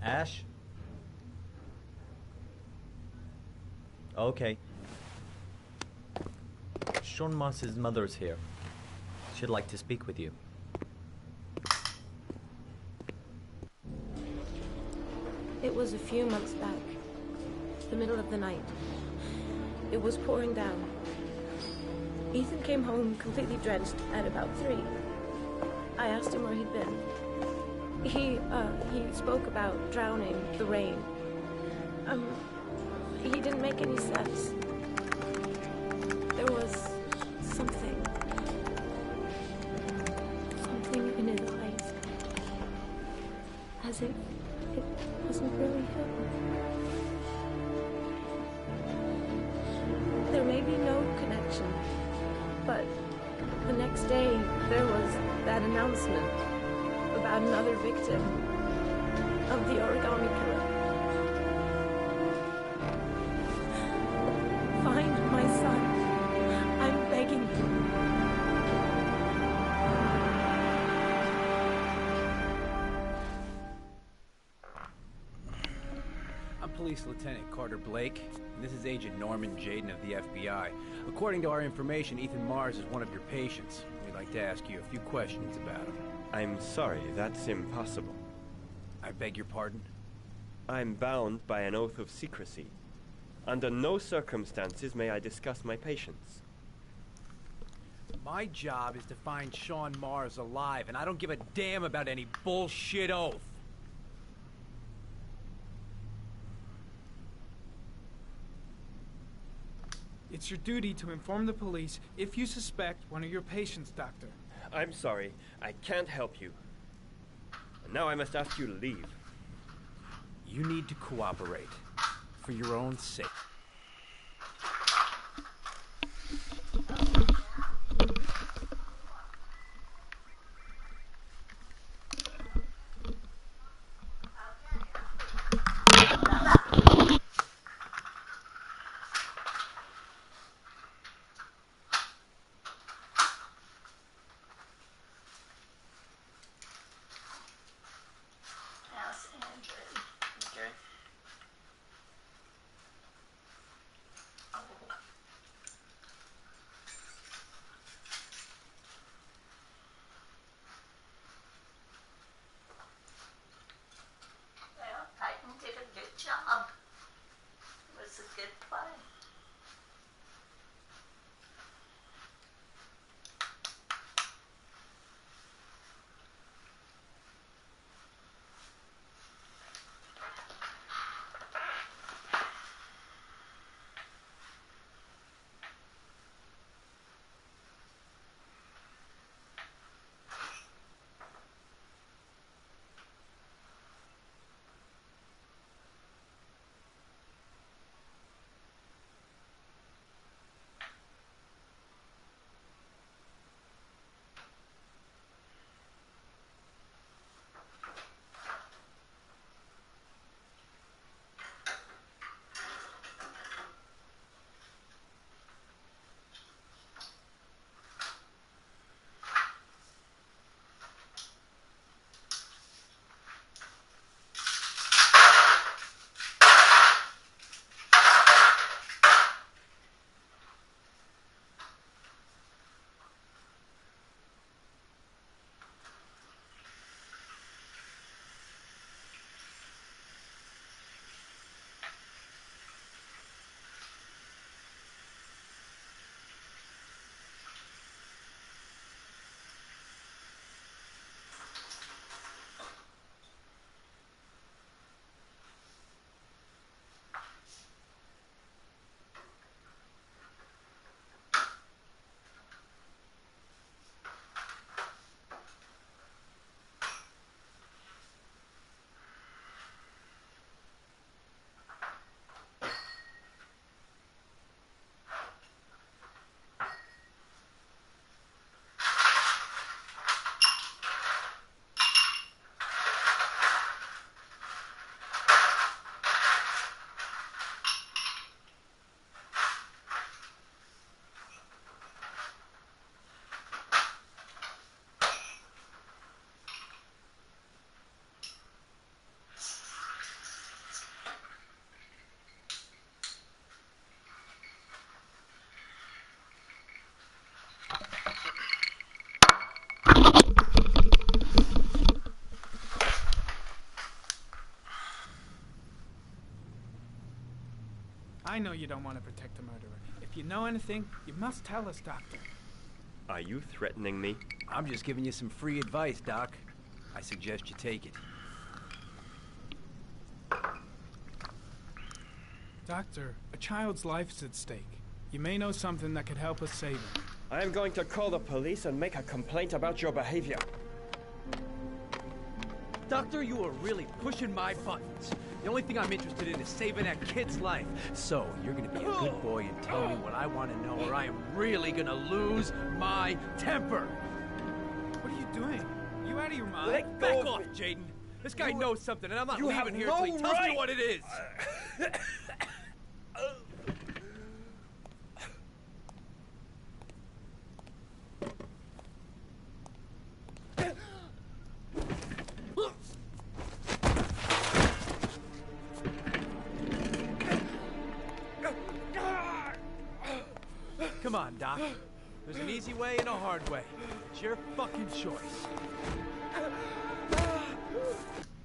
K: Ash? Okay. Sean Moss's mother's here. She'd like to speak with you.
Q: It was a few months back. The middle of the night. It was pouring down. Ethan came home completely drenched at about 3. I asked him where he'd been. He spoke about drowning, the rain. He didn't make any sense. There was something in his eyes. As if it wasn't really him. There may be no connection, but the next day there was that announcement about another victim of the origami killer. Find my son. I'm begging you.
N: I'm Police Lieutenant Carter Blake, and this is Agent Norman Jaden of the FBI. According to our information, Ethan Mars is one of your patients. We'd like to ask you a few questions about him.
W: I'm sorry, that's impossible.
N: I beg your pardon?
W: I'm bound by an oath of secrecy. Under no circumstances may I discuss my patients.
N: My job is to find Sean Mars alive, and I don't give a damn about any bullshit oath.
B: It's your duty to inform the police if you suspect one of your patients, Doctor.
W: I'm sorry. I can't help you. And now I must ask you to leave.
J: You need to cooperate. For your own sake.
A: Okay.
R: Well, Titan did a good job. It was a good play.
B: I know you don't want to protect the murderer. If you know anything, you must tell us, Doctor.
W: Are you threatening me?
J: I'm just giving you some free advice, Doc. I suggest you take it.
B: Doctor, a child's life's at stake. You may know something that could help us save him.
W: I am going to call the police and make a complaint about your behavior.
J: Doctor, you are really pushing my buttons. The only thing I'm interested in is saving that kid's life. So, you're gonna be a good boy and tell me what I want to know, or I am really gonna lose my temper.
B: What are you doing? You out of your mind?
J: Let Back off, Jaden. This guy knows something, and I'm not leaving here until he tells me what it is. Come on, Doc. There's an easy way and a hard way. It's your fucking choice.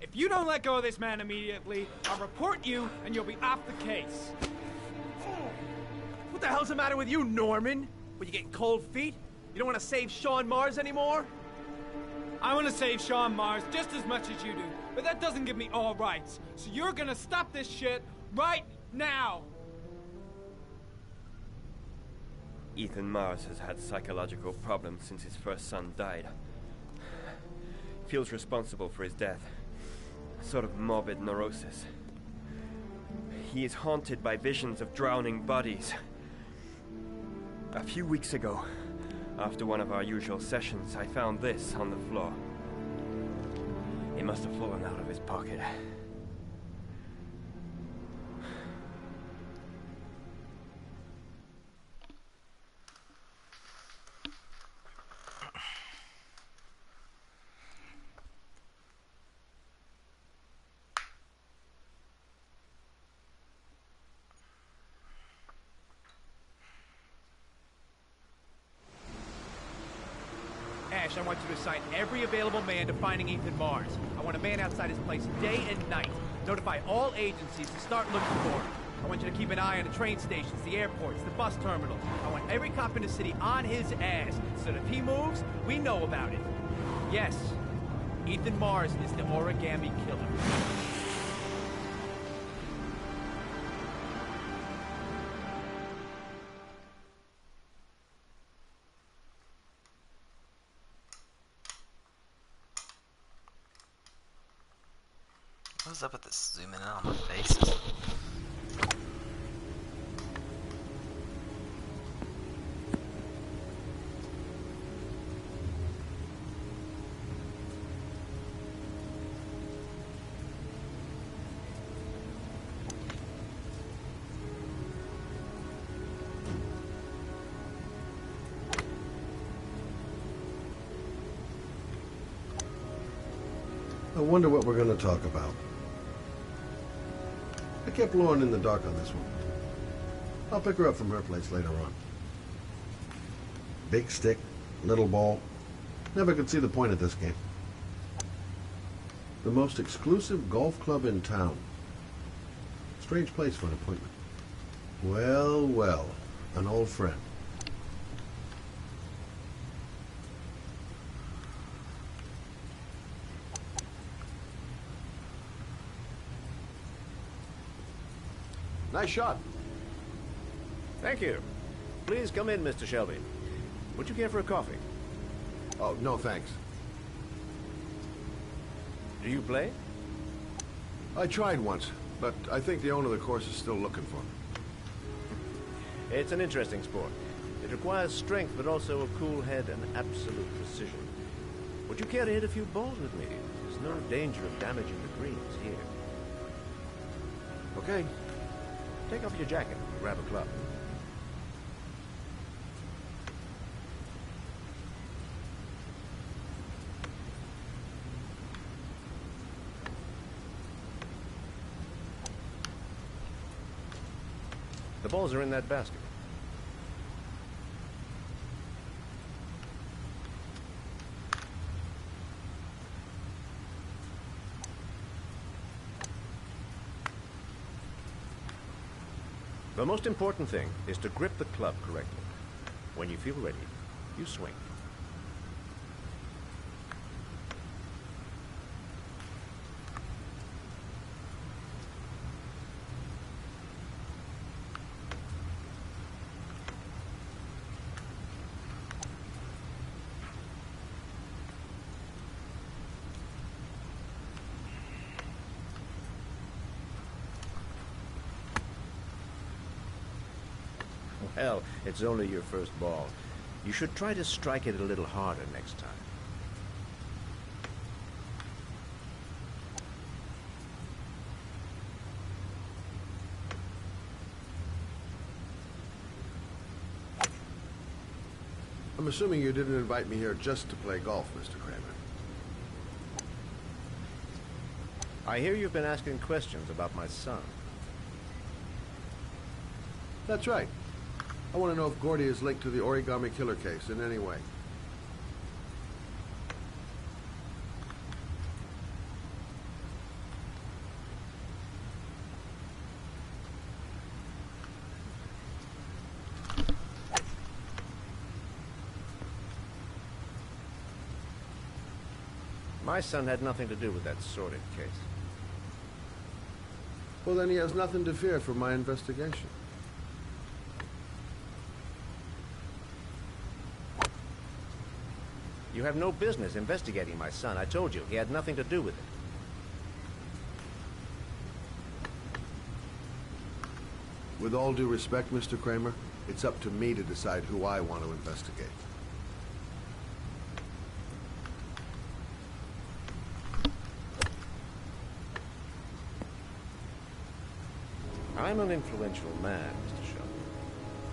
B: If you don't let go of this man immediately, I'll report you and you'll be off the case.
J: What the hell's the matter with you, Norman? What, you getting cold feet? You don't want to save Sean Mars anymore?
B: I want to save Sean Mars just as much as you do, but that doesn't give me all rights. So you're gonna stop this shit right now.
W: Ethan Mars has had psychological problems since his first son died. Feels responsible for his death. A sort of morbid neurosis. He is haunted by visions of drowning bodies. A few weeks ago, after one of our usual sessions, I found this on the floor. It must have fallen out of his pocket.
N: Ash, I want you to assign every available man to finding Ethan Mars. I want a man outside his place day and night. Notify all agencies to start looking for him. I want you to keep an eye on the train stations, the airports, the bus terminals. I want every cop in the city on his ass, so that if he moves, we know about it. Yes, Ethan Mars is the origami killer.
A: What's up with this zooming in on my faces?
E: I wonder what we're going to talk about. I kept Lauren in the dark on this one. I'll pick her up from her place later on. Big stick, little ball. Never could see the point of this game. The most exclusive golf club in town. Strange place for an appointment. Well, well, an old friend. Nice shot.
F: Thank you. Please come in, Mr. Shelby. Would you care for a coffee?
E: Oh, no thanks.
F: Do you play?
E: I tried once, but I think the owner of the course is still looking for me.
F: It's an interesting sport. It requires strength, but also a cool head and absolute precision. Would you care to hit a few balls with me? There's no danger of damaging the greens here.
E: Okay.
F: Take off your jacket and grab a club. The balls are in that basket. The most important thing is to grip the club correctly. When you feel ready, you swing. Hell, it's only your first ball. You should try to strike it a little harder next time.
E: I'm assuming you didn't invite me here just to play golf, Mr. Kramer.
F: I hear you've been asking questions about my son.
E: That's right. I want to know if Gordy is linked to the origami killer case in any way.
F: My son had nothing to do with that sordid case.
E: Well, then he has nothing to fear from my investigation.
F: You have no business investigating my son. I told you, he had nothing to do with it.
E: With all due respect, Mr. Kramer, it's up to me to decide who I want to investigate.
F: I'm an influential man, Mr. Shelby,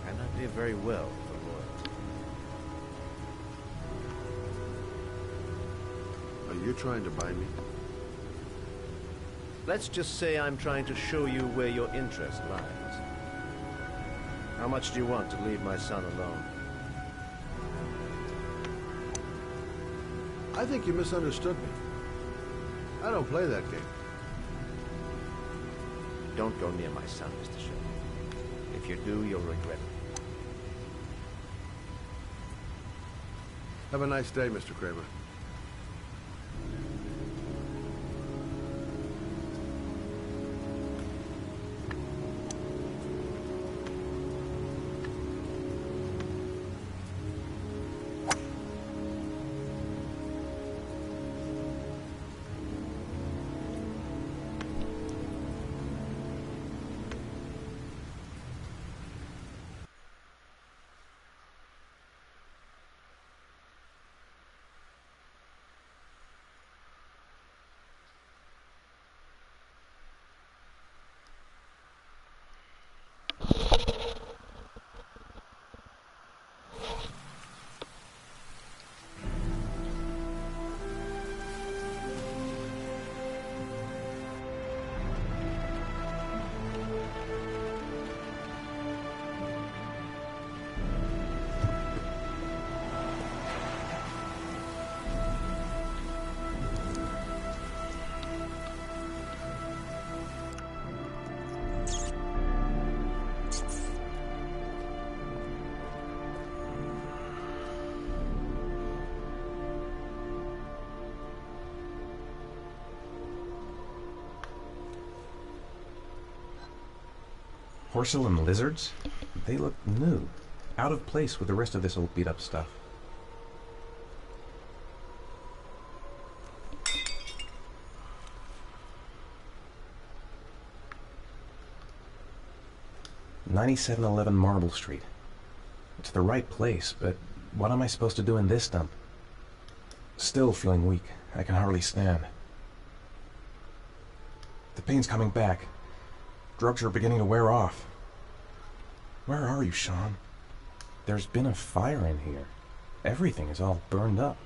F: and I live very well for loyalty.
E: Are you trying to buy me?
F: Let's just say I'm trying to show you where your interest lies. How much do you want to leave my son alone?
E: I think you misunderstood me. I don't play that game.
F: Don't go near my son, Mr. Shelby. If you do, you'll regret it.
E: Have a nice day, Mr. Kramer.
D: Porcelain lizards? They look new. Out of place with the rest of this old beat-up stuff. $9711 Marble Street. It's the right place, but what am I supposed to do in this dump? Still feeling weak. I can hardly stand. The pain's coming back. Drugs are beginning to wear off. Where are you, Sean? There's been a fire in here. Everything is all burned up.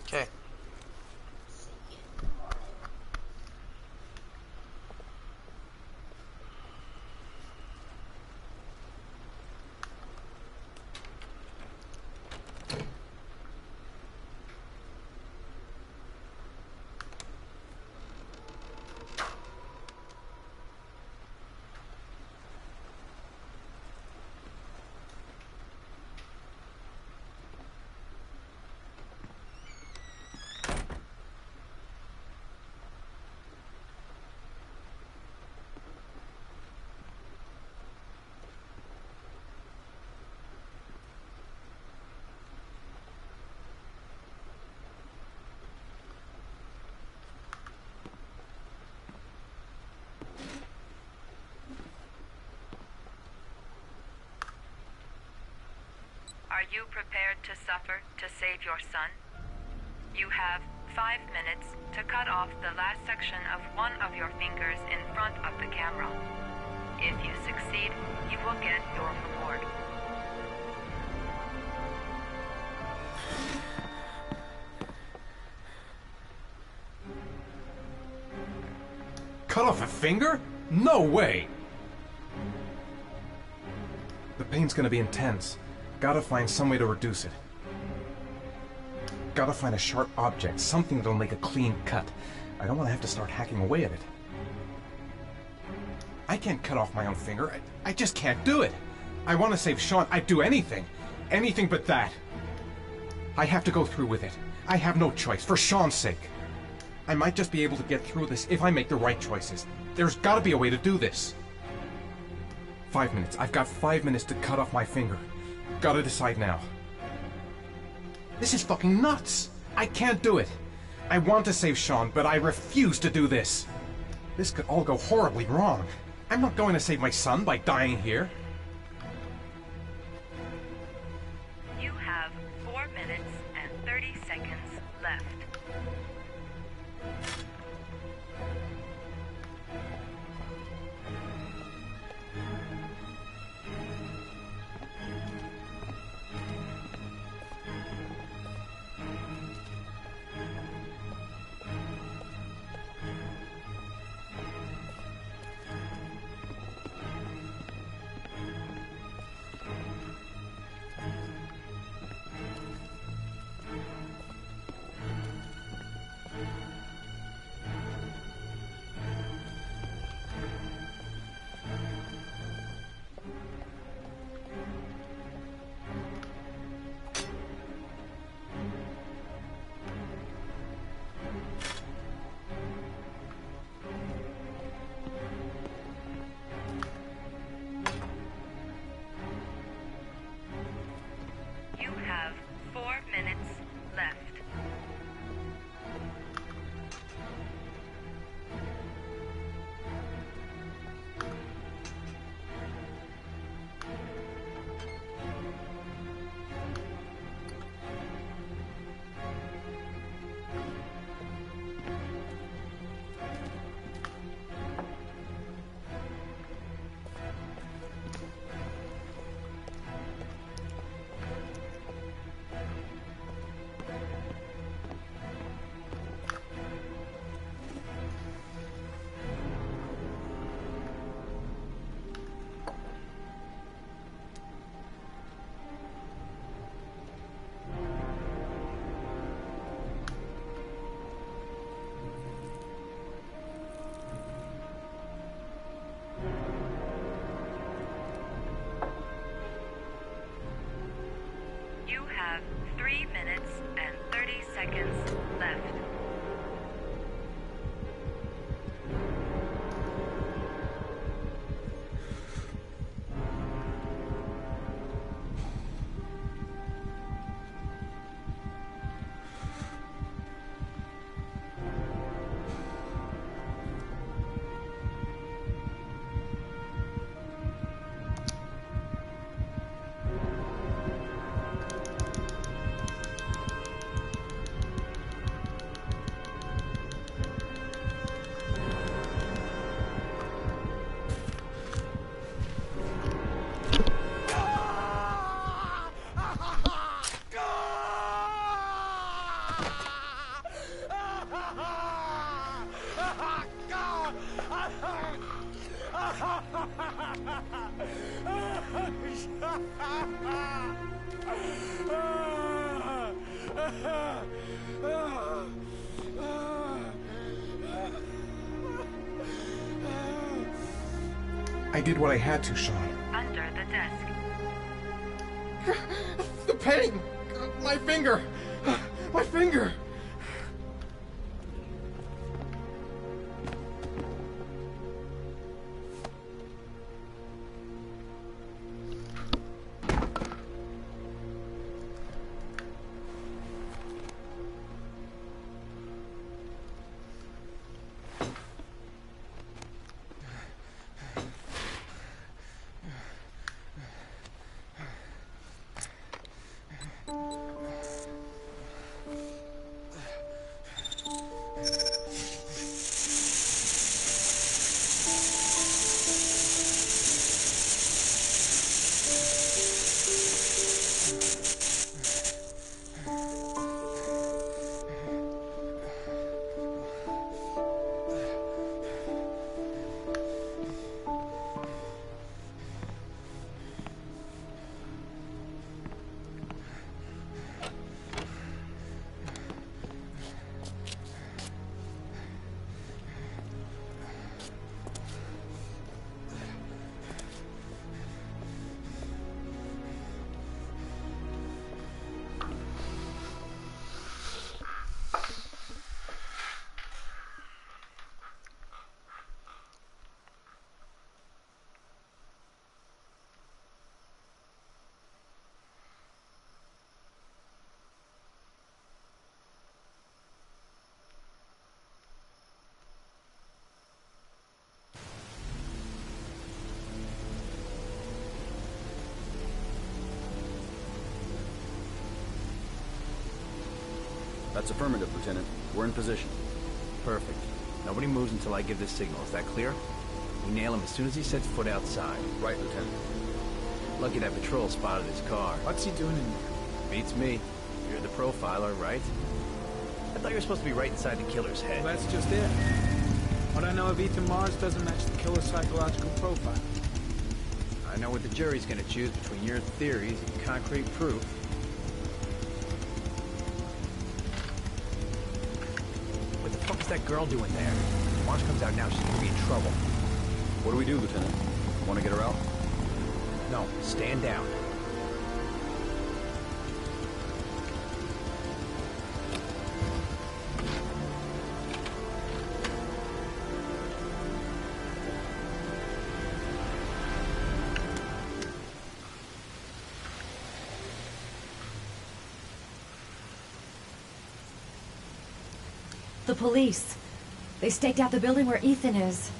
A: Okay.
H: Are you prepared to suffer to save your son? You have 5 minutes to cut off the last section of one of your fingers in front of the camera. If you succeed, you will get your reward.
G: Cut off a finger? No way! The pain's gonna be intense. Gotta find some way to reduce it. Gotta find a sharp object, something that'll make a clean cut. I don't want to have to start hacking away at it. I can't cut off my own finger. I just can't do it. I want to save Sean. I'd do anything. Anything but that. I have to go through with it. I have no choice, for Sean's sake. I might just be able to get through this if I make the right choices. There's gotta be a way to do this. 5 minutes. I've got 5 minutes to cut off my finger. Gotta decide now. This is fucking nuts! I can't do it. I want to save Sean, but I refuse to do this. This could all go horribly wrong. I'm not going to save my son by dying here.
S: You have 4 minutes and 30 seconds left. You have 4 minutes left. You have 3 minutes and 30 seconds left.
G: I did what I had to, Sean.
S: Under the desk.
G: The pain! My finger! My finger!
T: That's affirmative, Lieutenant. We're in position.
N: Perfect. Nobody moves until I give the signal. Is that clear? We nail him as soon as he sets foot outside.
T: Right, Lieutenant.
N: Lucky that patrol spotted his car.
B: What's he doing in there?
N: Beats me. You're the profiler, right? I thought you were supposed to be right inside the killer's head.
B: Well, that's just it. What I know of Ethan Mars doesn't match the killer's psychological profile.
N: I know what the jury's gonna choose between your theories and concrete proof. What the fuck is that girl doing there? If Mars comes out now, she's gonna be in trouble.
T: What do we do, Lieutenant? Want to get her out?
N: No, stand down.
P: The police. They staked out the building where Ethan is.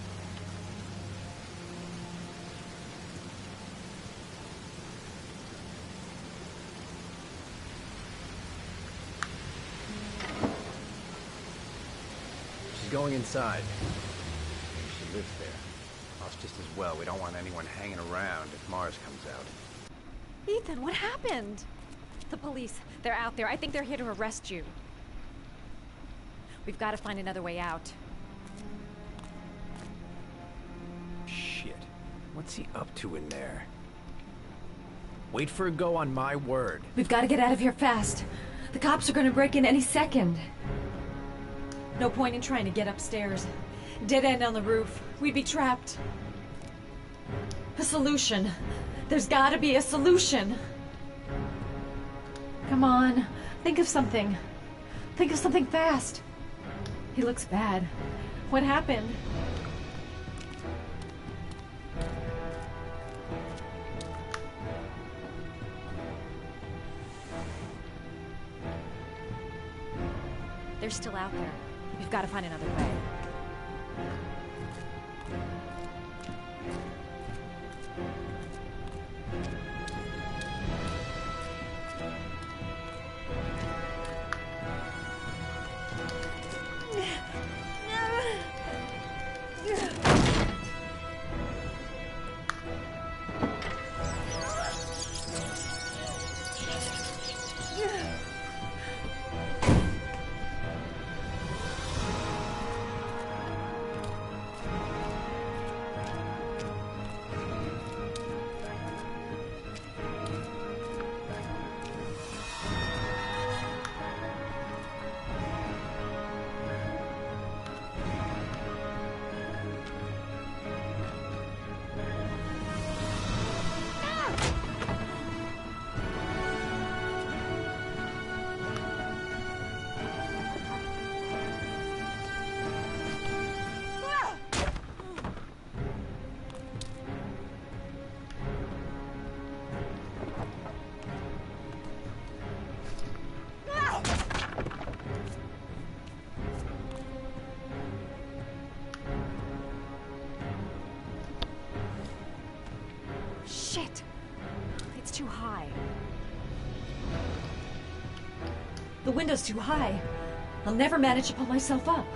N: She's going inside. Maybe she lives there. Well, it's just as well. We don't want anyone hanging around if Mars comes out.
U: Ethan, what happened? The police. They're out there. I think they're here to arrest you. We've got to find another way out.
N: Shit. What's he up to in there? Wait for a go on my word.
P: We've got to get out of here fast. The cops are going to break in any second. No point in trying to get upstairs. Dead end on the roof. We'd be trapped. A solution. There's got to be a solution. Come on. Think of something. Think of something fast. He looks bad. What happened?
U: They're still out there. We've got to find another way. Shit! It's too high.
P: The window's too high. I'll never manage to pull myself up.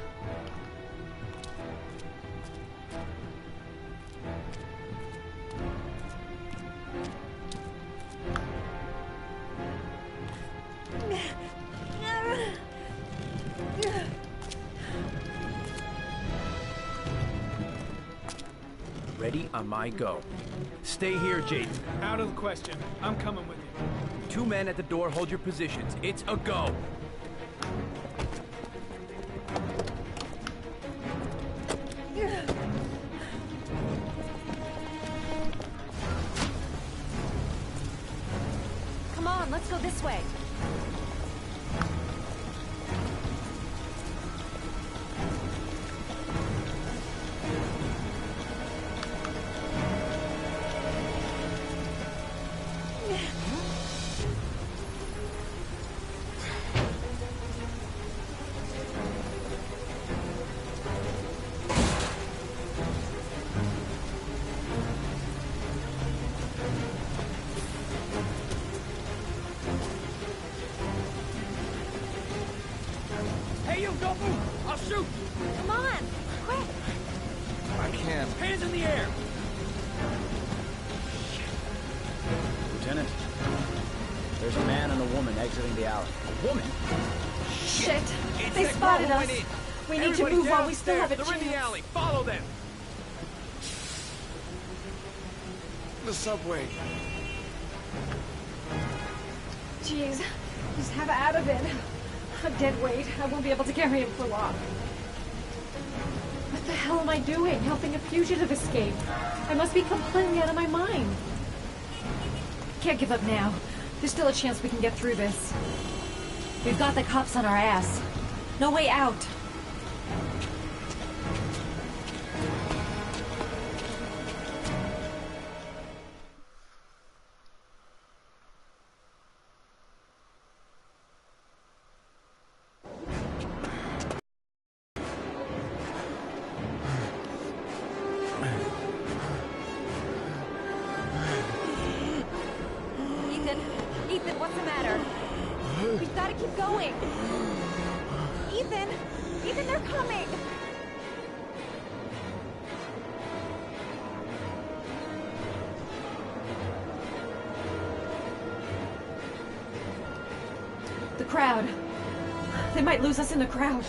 N: Ready on my go. Stay here, Jaden.
B: Out of the question. I'm coming with you.
N: 2 men at the door, hold your positions. It's a go.
U: Come on, let's go this way.
J: Hey, you, don't move! I'll shoot!
U: Come on, quick!
G: I can't.
J: Hands in the air!
T: Lieutenant, there's a man and a woman exiting the alley. A woman?
U: Shit! They spotted us! We need to move while we still have a chance.
N: They're in the alley. Follow them.
G: The subway.
U: Jeez, just have out of it. A dead weight. I won't be able to carry him for long. What the hell am I doing? Helping a fugitive escape? I must be completely out of my mind. Can't give up now. There's still a chance we can get through this. We've got the cops on our ass. No way out. Ethan, what's the matter? We've got to keep going. Ethan, they're coming. The crowd. They might lose us in the crowd.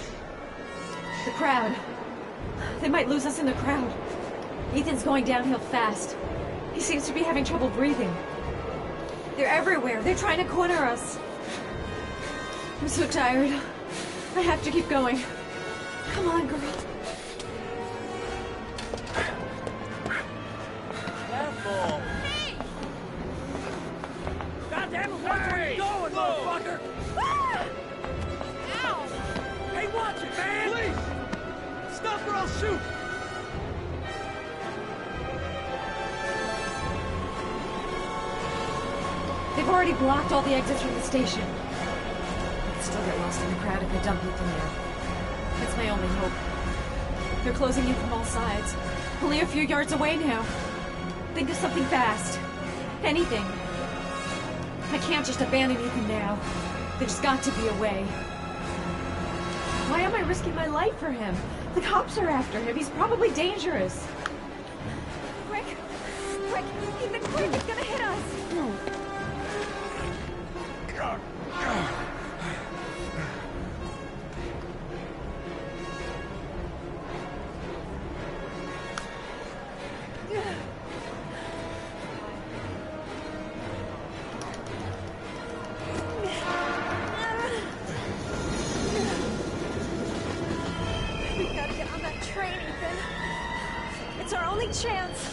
U: The crowd. They might lose us in the crowd. Ethan's going downhill fast. He seems to be having trouble breathing. They're everywhere. They're trying to corner us. I'm so tired. I have to keep going. Come on, girl.
J: Careful! Hey! Goddamn it, watch where you're going, motherfucker! Ah! Ow! Hey, watch it, man! Please! Stop or I'll shoot!
U: They've already blocked all the exits from the station. I could still get lost in the crowd if I dump Ethan there. That's my only hope. They're closing in from all sides. Only a few yards away now. Think of something fast. Anything. I can't just abandon Ethan now. There's got to be a way. Why am I risking my life for him? The cops are after him. He's probably dangerous. Quick! Quick! Ethan, quick! It's gonna hit us! We've got to get on that train, Ethan. It's our only chance.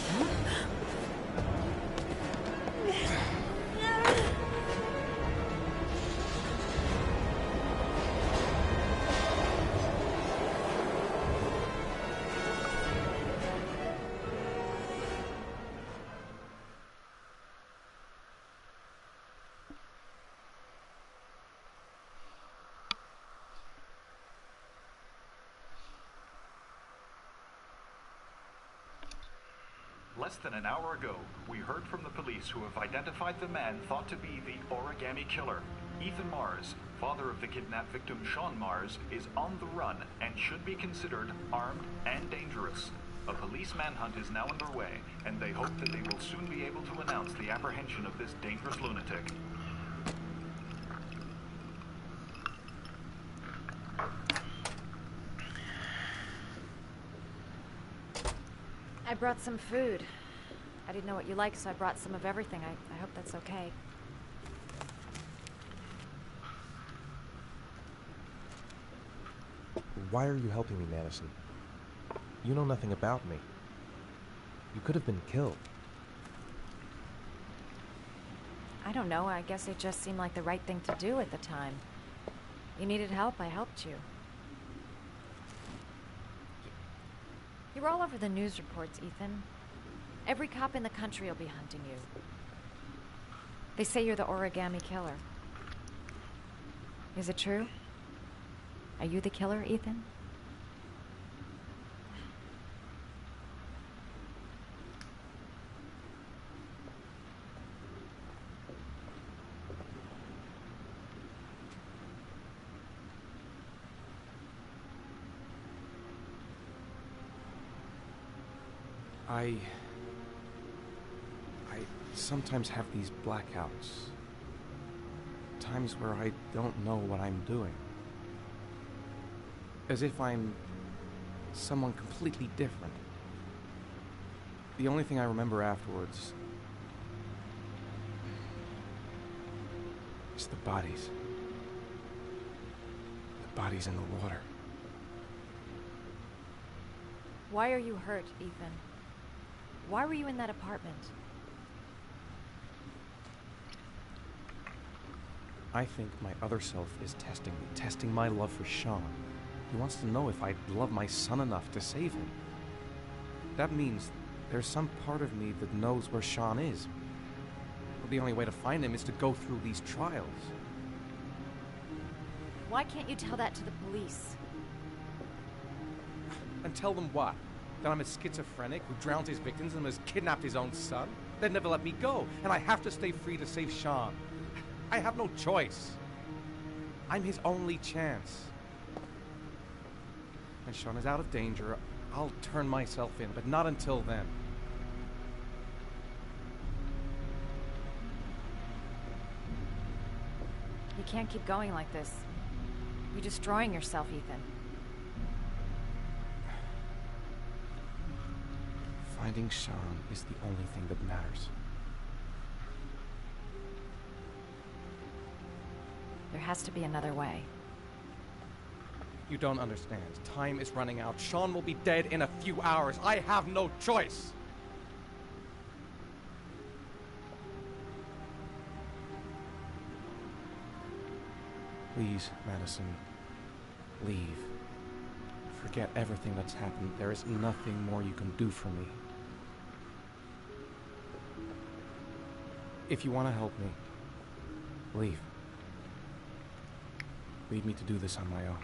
C: Less than an hour ago, we heard from the police who have identified the man thought to be the origami killer. Ethan Mars, father of the kidnapped victim Sean Mars, is on the run and should be considered armed and dangerous. A police manhunt is now underway, and they hope that they will soon be able to announce the apprehension of this dangerous lunatic.
U: I brought some food. I didn't know what you liked, so I brought some of everything. I hope that's okay.
D: Why are you helping me, Madison? You know nothing about me. You could have been killed.
U: I don't know. I guess it just seemed like the right thing to do at the time. You needed help, I helped you. You're all over the news reports, Ethan. Every cop in the country will be hunting you. They say you're the origami killer. Is it true? Are you the killer, Ethan?
G: I sometimes have these blackouts. Times where I don't know what I'm doing. As if I'm someone completely different. The only thing I remember afterwards is the bodies. The bodies in the water.
U: Why are you hurt, Ethan? Why were you in that apartment?
G: I think my other self is testing me, testing my love for Sean. He wants to know if I love my son enough to save him. That means there's some part of me that knows where Sean is. But the only way to find him is to go through these trials.
U: Why can't you tell that to the police?
G: And tell them what? That I'm a schizophrenic who drowns his victims and has kidnapped his own son? They'd never let me go, and I have to stay free to save Sean. I have no choice. I'm his only chance. When Sean is out of danger, I'll turn myself in, but not until then.
U: You can't keep going like this. You're destroying yourself, Ethan.
G: Finding Sean is the only thing that matters.
U: There has to be another way.
G: You don't understand. Time is running out. Sean will be dead in a few hours. I have no choice. Please, Madison, leave. Forget everything that's happened. There is nothing more you can do for me. If you want to help me, leave. Leave me to do this on my own.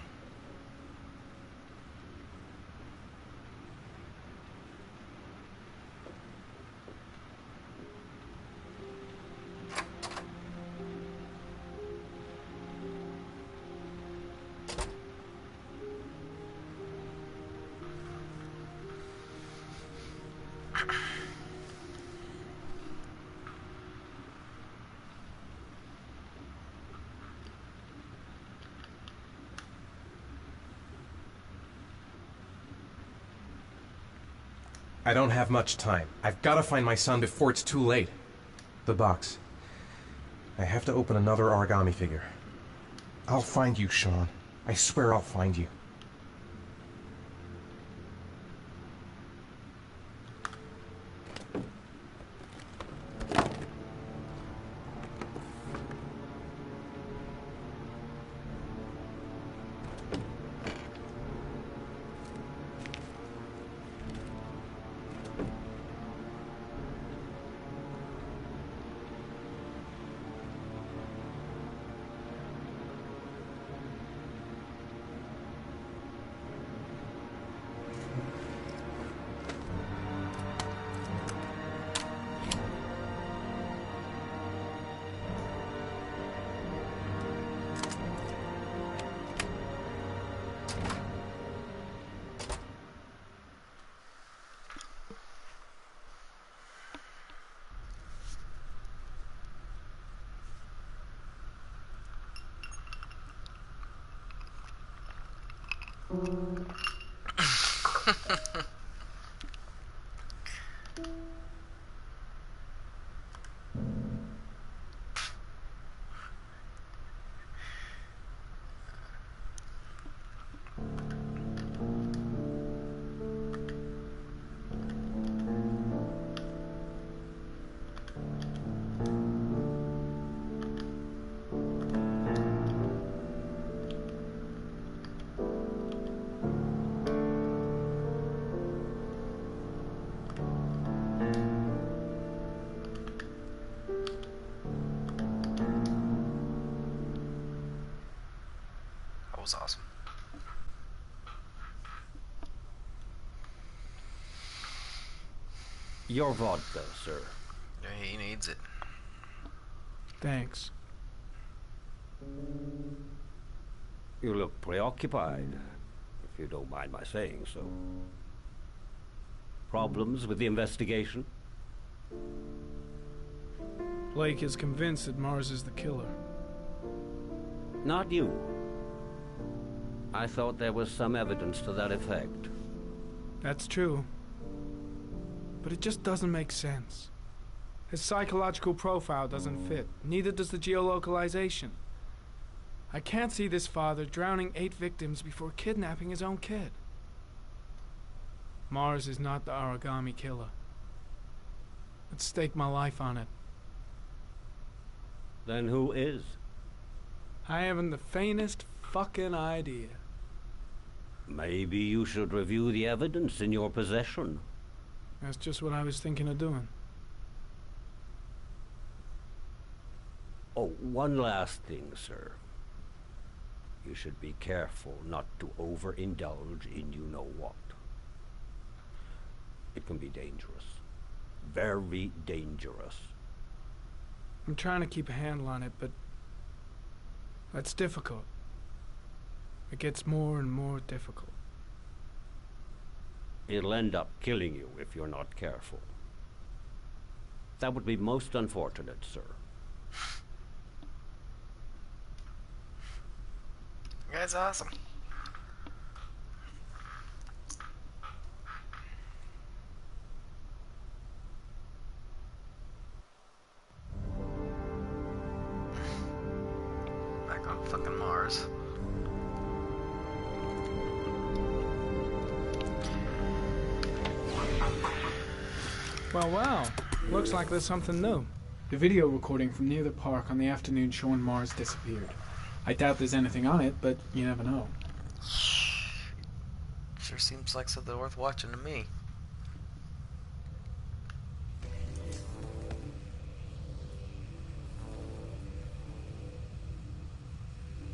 G: I don't have much time. I've got to find my son before it's too late. The box. I have to open another origami figure. I'll find you, Sean. I swear I'll find you.
A: Was awesome.
T: Your vodka, sir.
A: Yeah, he needs it.
B: Thanks.
T: You look preoccupied, if you don't mind my saying so.
I: Problems with the investigation?
B: Blake is convinced that Mars is the killer.
I: Not you. I thought there was some evidence to that effect.
B: That's true. But it just doesn't make sense. His psychological profile doesn't fit. Neither does the geolocalization. I can't see this father drowning 8 victims before kidnapping his own kid. Mars is not the origami killer. I'd stake my life on it.
I: Then who is?
B: I haven't the faintest fucking idea.
I: Maybe you should review the evidence in your possession.
B: That's just what I was thinking of doing.
I: Oh, one last thing, sir. You should be careful not to overindulge in you-know-what. It can be dangerous. Very dangerous.
B: I'm trying to keep a handle on it, but that's difficult. It gets more and more difficult.
I: It'll end up killing you if you're not careful. That would be most unfortunate, sir.
A: You guys are awesome. Back on fucking Mars.
B: Well, looks like there's something new. The video recording from near the park on the afternoon showing Mars disappeared. I doubt there's anything on it, but you never know.
A: Sure seems like something worth watching to me.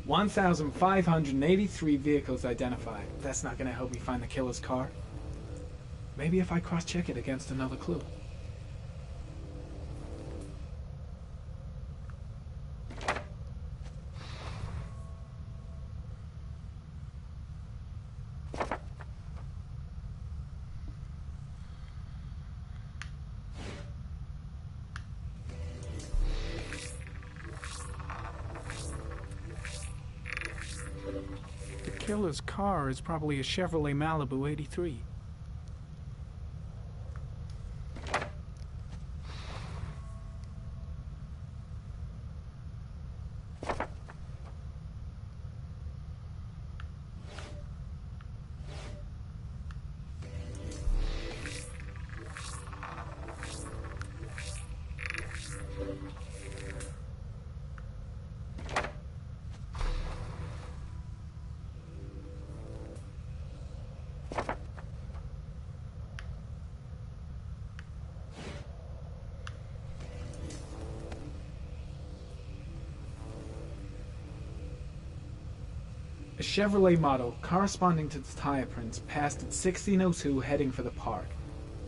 B: $1,583 vehicles identified. That's not gonna help me find the killer's car. Maybe if I cross-check it against another clue. The killer's car is probably a Chevrolet Malibu 83. A Chevrolet model corresponding to the tire prints passed at 1602 heading for the park,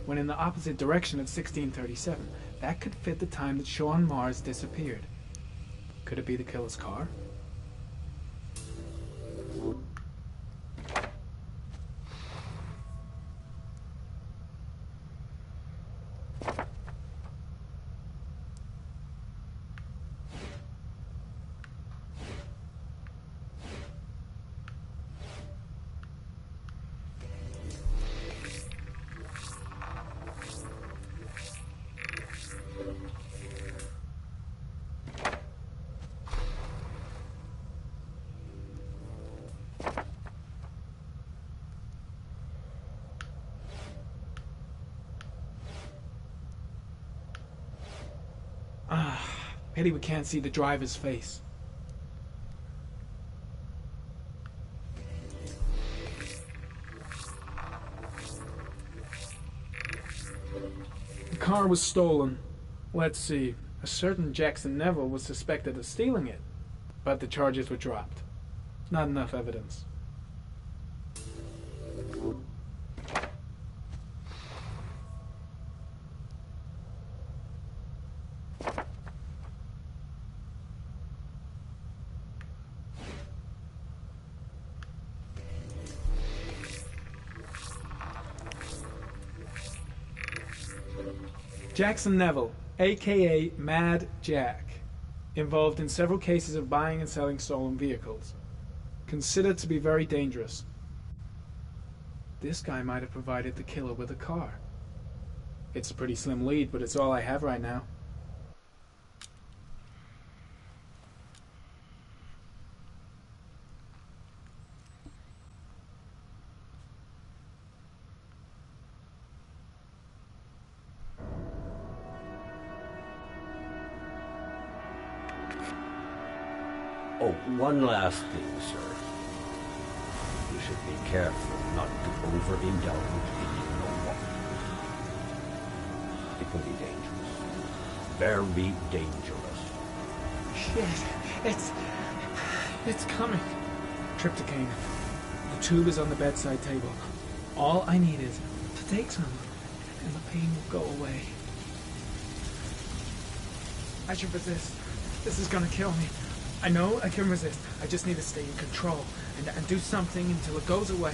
B: when in the opposite direction at 1637. That could fit the time that Sean Mars disappeared. Could it be the killer's car? Pity we can't see the driver's face. The car was stolen. Let's see. A certain Jackson Neville was suspected of stealing it, but the charges were dropped. Not enough evidence. Jackson Neville, a.k.a. Mad Jack, involved in several cases of buying and selling stolen vehicles. Considered to be very dangerous. This guy might have provided the killer with a car. It's a pretty slim lead, but it's all I have right now.
I: Oh, one last thing, sir. You should be careful not to overindulge in you know what. It can be dangerous. Very dangerous.
B: Shit, it's coming. Trypticane. The tube is on the bedside table. All I need is to take some, and the pain will go away. I should resist. This is gonna kill me. I know I can resist. I just need to stay in control and do something until it goes away.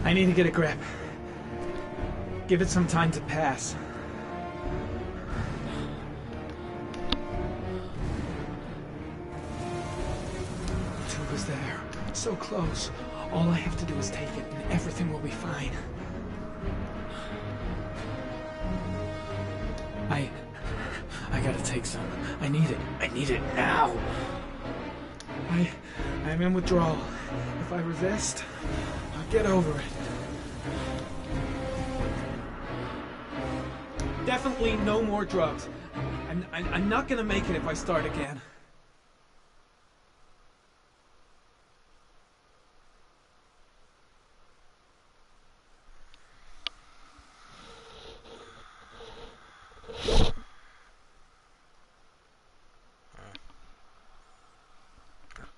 B: I need to get a grip. Give it some time to pass. The tube is there. So close. All I have to do is take it, and everything will be fine. I gotta take some. I need it. I need it now. I'm in withdrawal. If I resist, I'll get over it. Definitely no more drugs. I'm not gonna make it if I start again.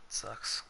A: Sucks.